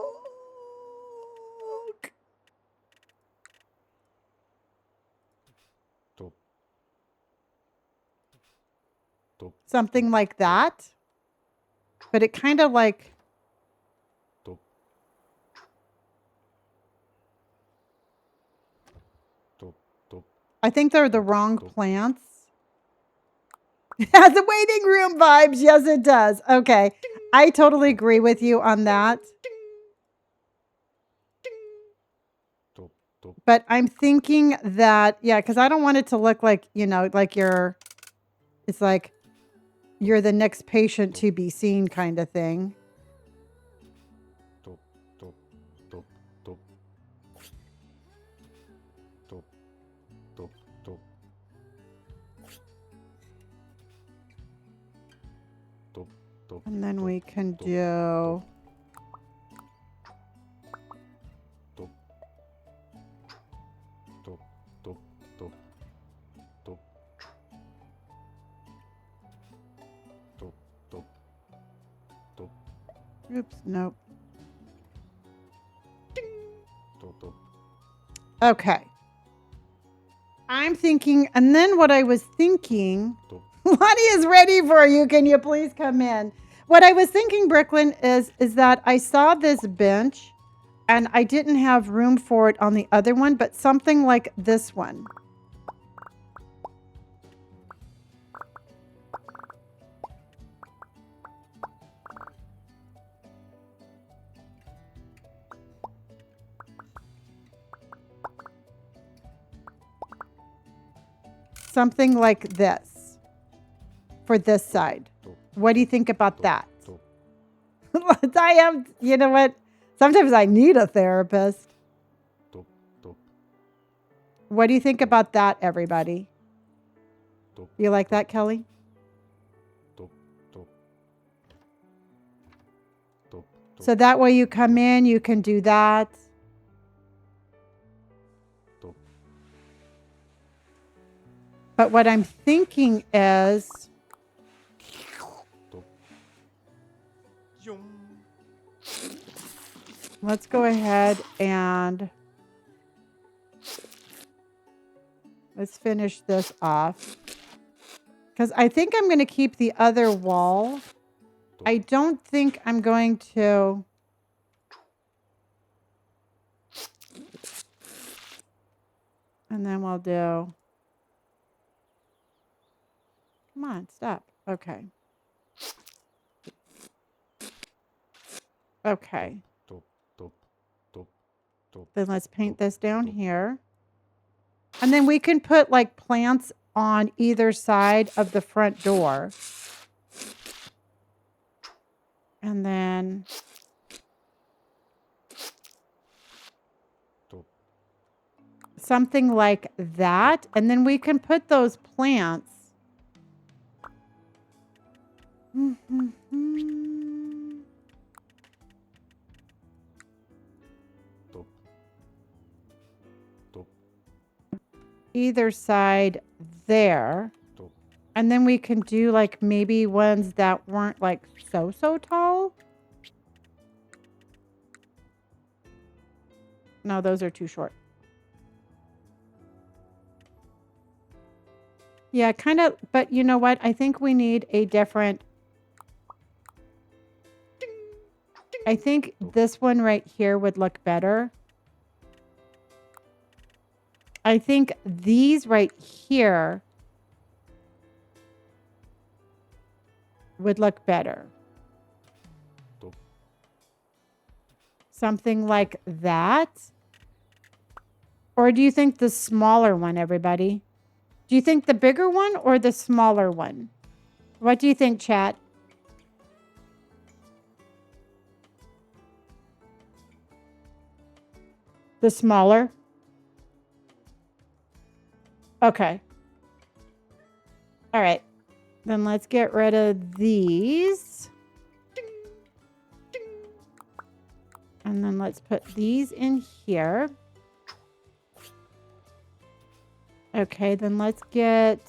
Something like that. But it kind of like... I think they're the wrong plants. It has the waiting room vibes. Yes, it does. Okay. I totally agree with you on that. But I'm thinking that, yeah, because I don't want it to look like, you know, like it's like you're the next patient to be seen kind of thing. And then we can do... Oops, nope. Okay. I'm thinking, and then what I was thinking... Lonnie is ready for you. Can you please come in? What I was thinking, Brooklyn, is that I saw this bench and I didn't have room for it on the other one, but something like this one. Something like this for this side. What do you think about that? I am, you know what? Sometimes I need a therapist. What do you think about that, everybody? You like that, Kelly? So that way you come in, you can do that. But what I'm thinking is... let's go ahead and let's finish this off. Because I think I'm going to keep the other wall. I don't think I'm going to... And then we'll do... Come on, stop. Okay. Okay. Then let's paint this down here. And then we can put like plants on either side of the front door. And then... something like that. And then we can put those plants... either side there. And then we can do like maybe ones that weren't like so tall. No, those are too short. Yeah, kind of, but you know what? I think we need a different... I think this one right here would look better. I think these right here would look better. Something like that. Or do you think the smaller one, everybody? Do you think the bigger one or the smaller one? What do you think, chat? The smaller? Okay. All right. Then let's get rid of these. And then let's put these in here. Okay, then let's get...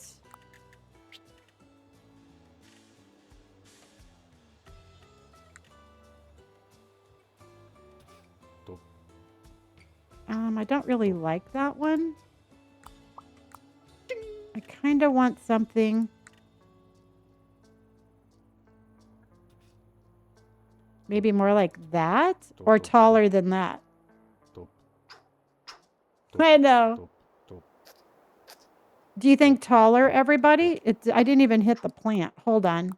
I don't really like that one. I kind of want something... maybe more like that or taller than that. I know. Do you think taller, everybody? I didn't even hit the plant. Hold on.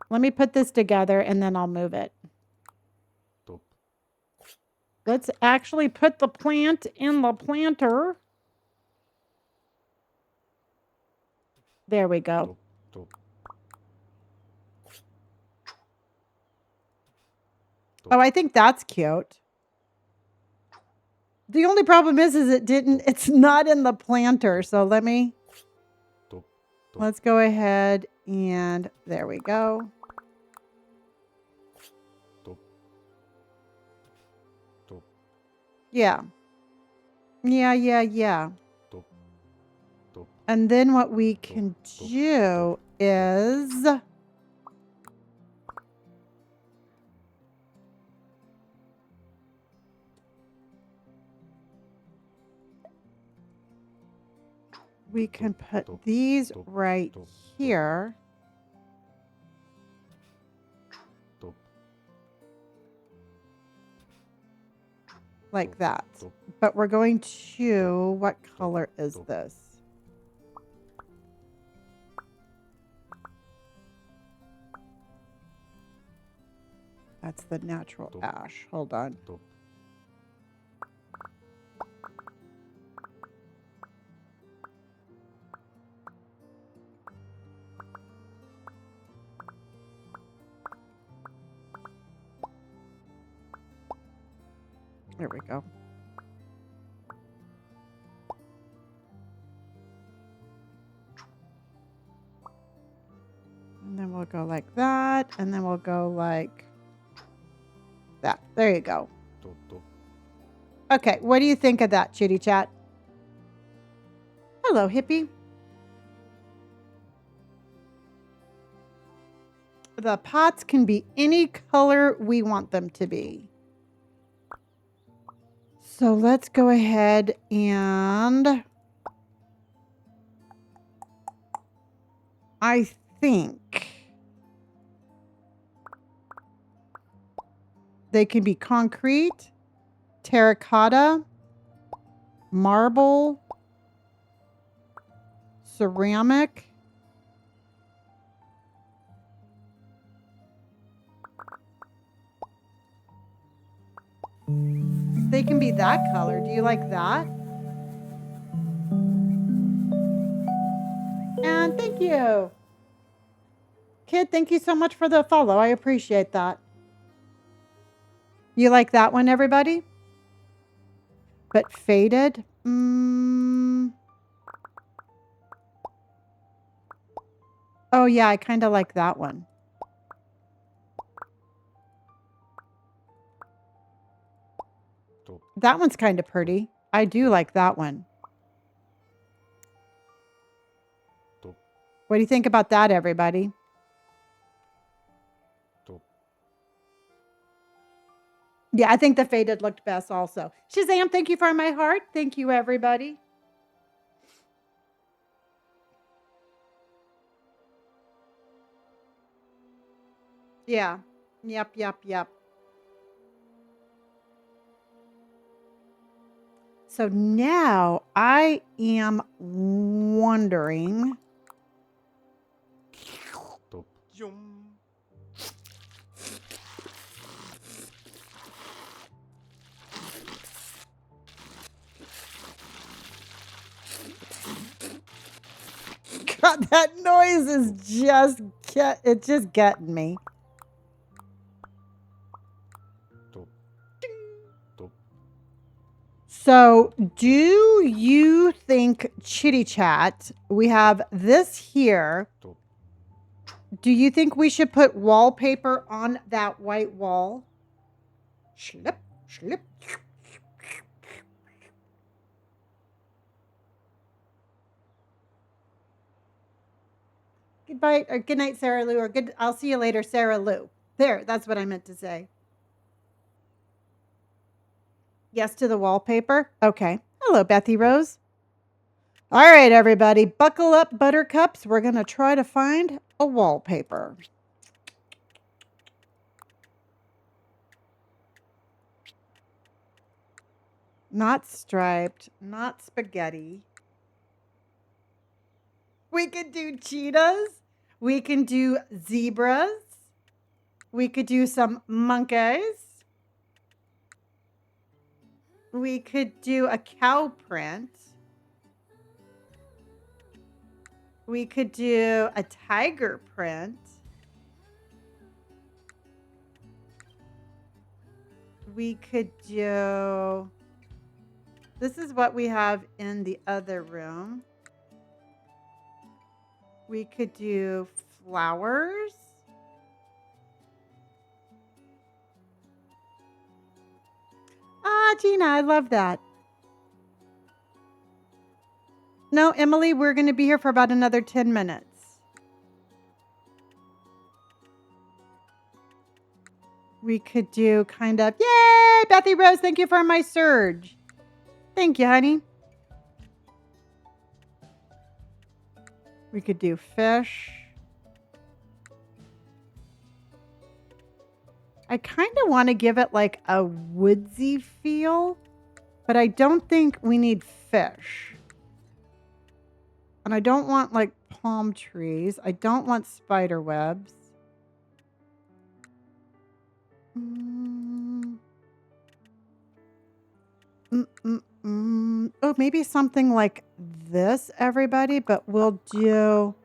Let me put this together and then I'll move it. Let's actually put the plant in the planter. There we go. Oh, I think that's cute. The only problem is it's not in the planter. So let's go ahead and there we go. Yeah. Yeah. And then what we can do is... we can put these right here. Like that. But we're going to... what color is this? That's the natural ash. Hold on. There we go. And then we'll go like that. And then we'll go like that. There you go. Okay, what do you think of that, Chitty Chat? Hello, hippie. the pots can be any color we want them to be. So let's go ahead and I think they can be concrete, terracotta, marble, ceramic. They can be that color. Do you like that? And thank you. Kid, thank you so much for the follow. I appreciate that. You like that one, everybody? But faded? Oh, yeah, I kind of like that one. That one's kind of pretty. I do like that one. What do you think about that, everybody? Yeah, I think the faded looked best also. Shazam, thank you for my heart. Thank you, everybody. Yeah. Yep. So now I am wondering. God, that noise is just getting me. So, do you think, Chitty Chat, we have this here. Do you think we should put wallpaper on that white wall? Slip. Goodbye, or good night, Sarah Lou, or good. I'll see you later, Sarah Lou. There, that's what I meant to say. Yes to the wallpaper? Okay. Hello, Bethy Rose. All right, everybody, buckle up, buttercups. We're going to try to find a wallpaper. Not striped, not spaghetti. We could do cheetahs. We can do zebras. We could do some monkeys. We could do a cow print. We could do a tiger print. We could do... This is what we have in the other room. We could do flowers. Ah, Gina, I love that. No, Emily, we're going to be here for about another 10 minutes. We could do kind of, yay, Bethy Rose, thank you for my surge. Thank you, honey. We could do fish. I kind of want to give it like a woodsy feel, but I don't think we need fish. And I don't want like palm trees. I don't want spider webs. Oh, maybe something like this, everybody, but we'll do...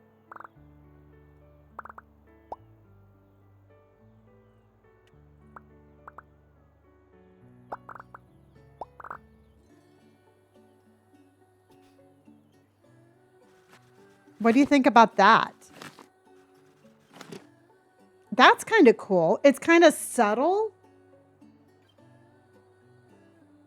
What do you think about that? That's kind of cool. It's kind of subtle.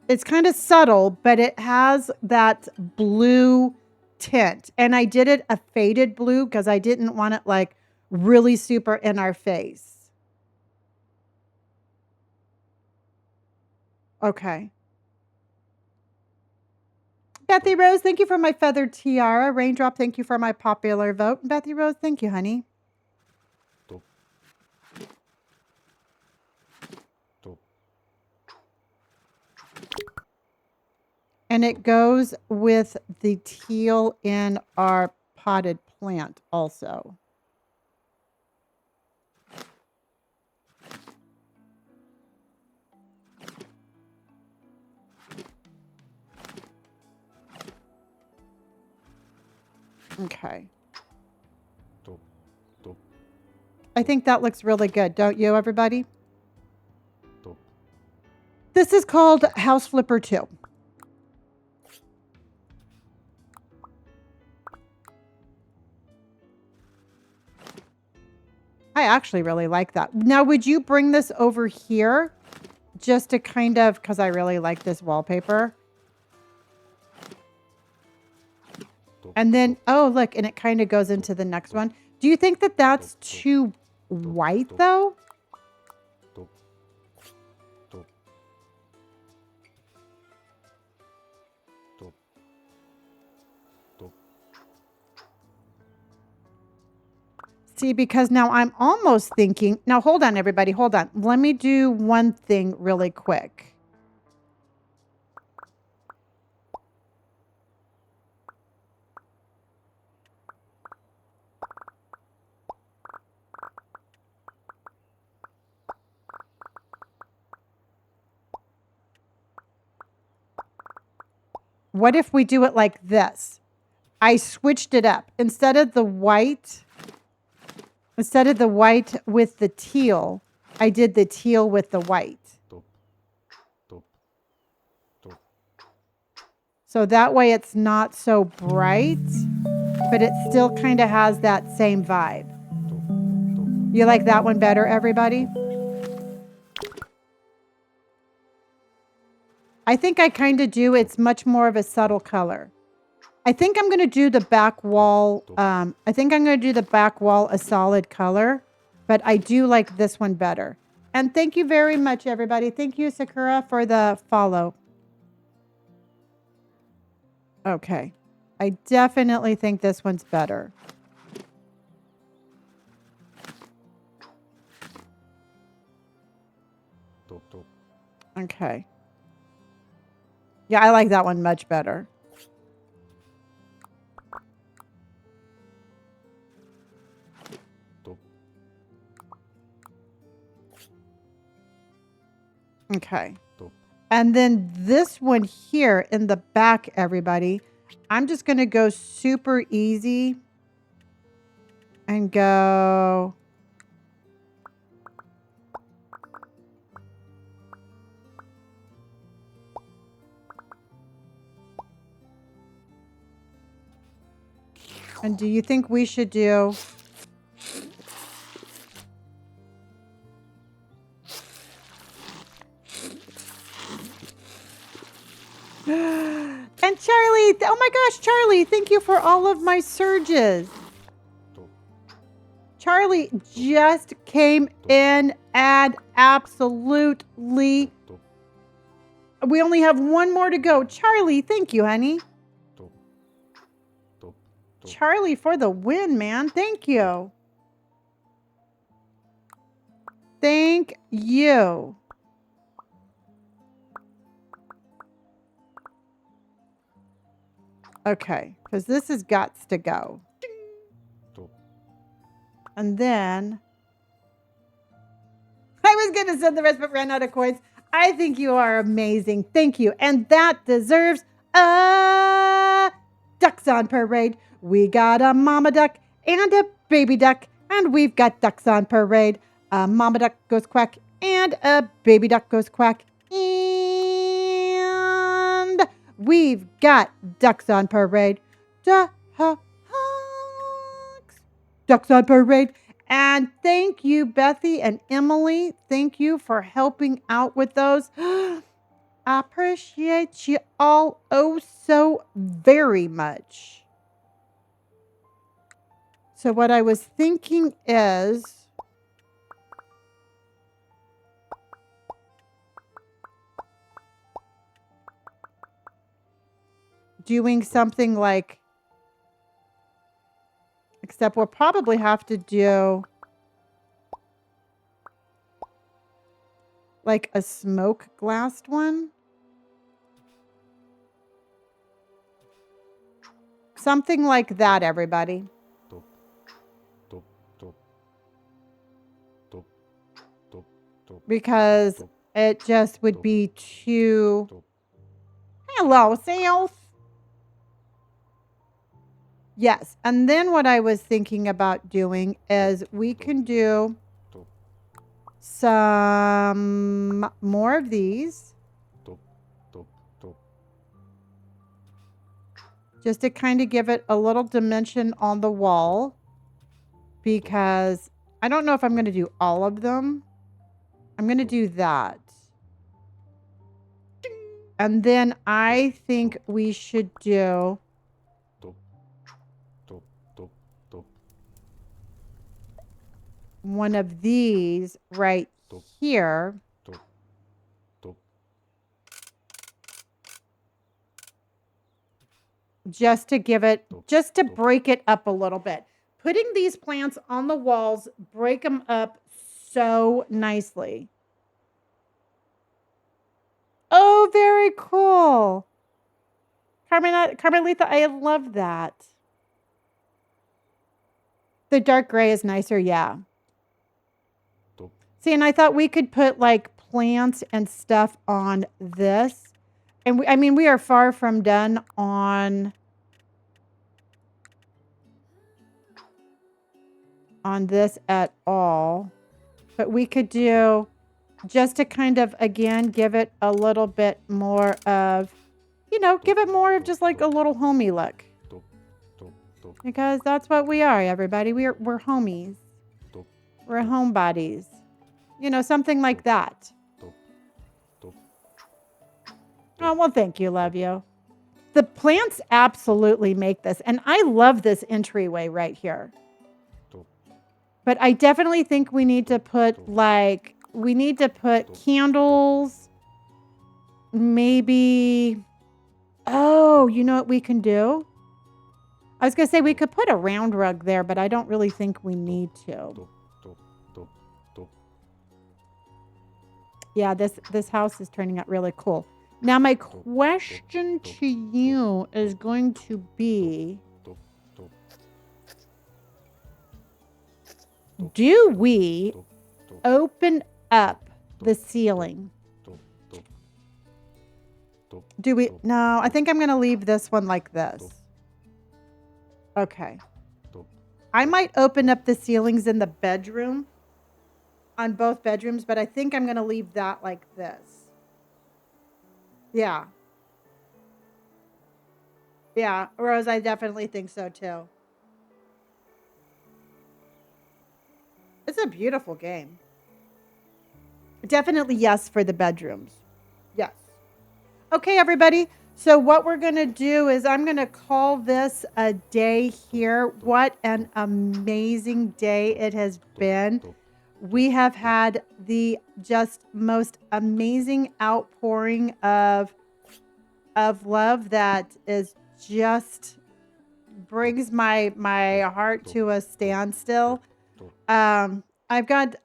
It's kind of subtle, but it has that blue tint. And I did it a faded blue because I didn't want it like really super in our face. Okay. Bethy Rose, thank you for my feathered tiara. Raindrop, thank you for my popular vote. Bethy Rose, thank you, honey. And it goes with the teal in our potted plant also. Okay. I think that looks really good, don't you, everybody? This is called House Flipper 2. I actually really like that. Now, would you bring this over here just to kind of, because I really like this wallpaper. And then, oh, look, and it kind of goes into the next one. Do you think that that's too white, though? See, because now I'm almost thinking, now hold on, everybody, hold on. Let me do one thing really quick. What if we do it like this? I switched it up. Instead of the white with the teal, I did the teal with the white. So that way it's not so bright, but it still kind of has that same vibe. You like that one better, everybody? I think I kind of do. It's much more of a subtle color. I think I'm going to do the back wall. I think I'm going to do the back wall a solid color, but I do like this one better. And thank you very much, everybody. Thank you, Sakura, for the follow. Okay. I definitely think this one's better. Okay. Yeah, I like that one much better. Okay. And then this one here in the back, everybody, I'm just going to go super easy and go. And do you think we should do? And Charlie, oh my gosh, Charlie, thank you for all of my surges. Charlie just came in and absolutely. We only have one more to go. Charlie, thank you, honey. Charlie for the win, man. Thank you. Thank you. Okay, because this has got to go. And then I was going to send the rest, but ran out of coins. I think you are amazing. Thank you. And that deserves a Ducks on Parade. We got a mama duck and a baby duck, and we've got ducks on parade. A mama duck goes quack, and a baby duck goes quack. And we've got ducks on parade. Ducks on parade. And thank you, Bethy and Emily. Thank you for helping out with those. I appreciate you all oh so very much. So what I was thinking is doing something like, except we'll probably have to do like a smoke glassed one. Something like that, everybody. Because it just would be too... Hello, Sales. Yes. And then what I was thinking about doing is we can do some more of these. Just to kind of give it a little dimension on the wall. Because I don't know if I'm going to do all of them. I'm going to do that. And then I think we should do one of these right here. Just to give it, just to break it up a little bit. Putting these plants on the walls, break them up so nicely. Oh, very cool. Carmelita, I love that. The dark gray is nicer, yeah. See, and I thought we could put like plants and stuff on this. And I mean, we are far from done on this at all. But we could do, just to kind of, again, give it a little bit more of, you know, give it more of just like a little homey look. Because that's what we are, everybody. We're homies. We're homebodies. You know, something like that. Oh, well, thank you. Love you. The plants absolutely make this. And I love this entryway right here. But I definitely think we need to put like, we need to put candles. Maybe. Oh, you know what we can do? I was going to say we could put a round rug there, but I don't really think we need to. Yeah, this house is turning out really cool. Now, my question to you is going to be, do we open up the ceiling? Do we? No, I think I'm going to leave this one like this. Okay. I might open up the ceilings in the bedroom, on both bedrooms, but I think I'm going to leave that like this. Yeah. Yeah, Rose, I definitely think so too. It's a beautiful game. Definitely yes for the bedrooms. Yes. Okay, everybody. So what we're going to do is I'm going to call this a day here. What an amazing day it has been. We have had the just most amazing outpouring of love that is just brings my heart to a standstill. I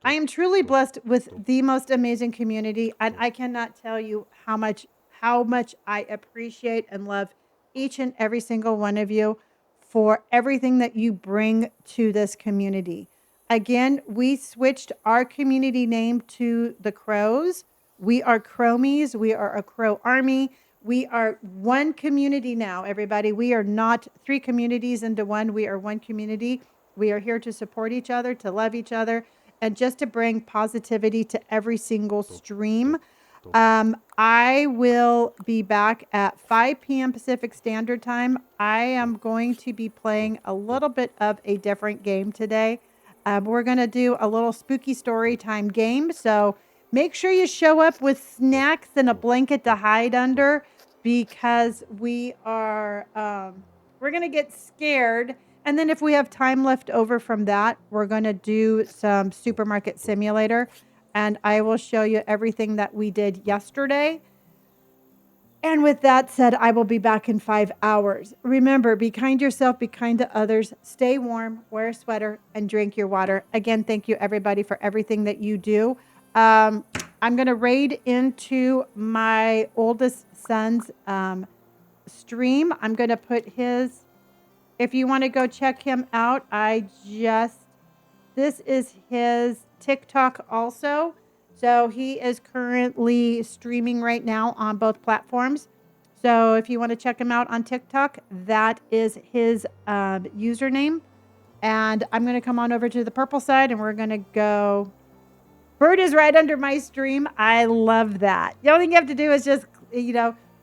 am truly blessed with the most amazing community, and I cannot tell you how much I appreciate and love each and every single one of you for everything that you bring to this community. Again, we switched our community name to the Crows. We are Chromies. We are a Crow army. We are one community now, everybody. We are not three communities into one. We are one community. We are here to support each other, to love each other, and just to bring positivity to every single stream. I will be back at 5 p.m. Pacific Standard Time. I am going to be playing a little bit of a different game today. We're going to do a little spooky story time game. So make sure you show up with snacks and a blanket to hide under, because we are, we're going to get scared And then if we have time left over from that, we're going to do some supermarket simulator. And I will show you everything that we did yesterday. And with that said, I will be back in 5 hours. Remember, be kind to yourself, be kind to others, stay warm, wear a sweater, and drink your water. Again, thank you everybody for everything that you do. I'm going to raid into my oldest son's stream. I'm going to put his, if you want to go check him out, this is his TikTok also. So he is currently streaming right now on both platforms. So if you want to check him out on TikTok, that is his username. And I'm going to come on over to the purple side and we're going to go. Bird is right under my stream. I love that. The only thing you have to do is just,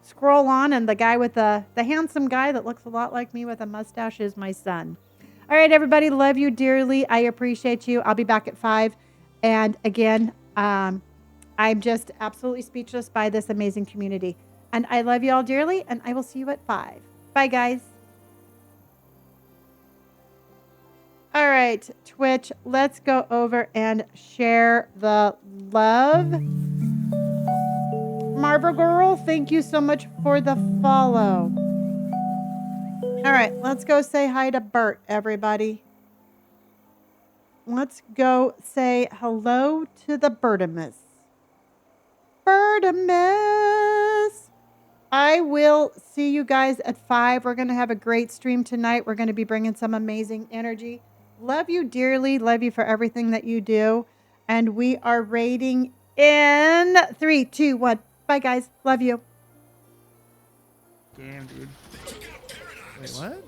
scroll on, and the guy with the handsome guy that looks a lot like me with a mustache is my son. All right, everybody. Love you dearly. I appreciate you. I'll be back at 5. And again, I'm just absolutely speechless by this amazing community. And I love you all dearly, and I will see you at 5. Bye, guys. All right, Twitch, let's go over and share the love. Marva Girl, thank you so much for the follow. All right, let's go say hi to Bert, everybody. Let's go say hello to the Bertimus. Bertimus! I will see you guys at 5. We're going to have a great stream tonight. We're going to be bringing some amazing energy. Love you dearly. Love you for everything that you do. And we are raiding in 3, 2, 1. Bye, guys. Love you. Damn, dude. Wait, what?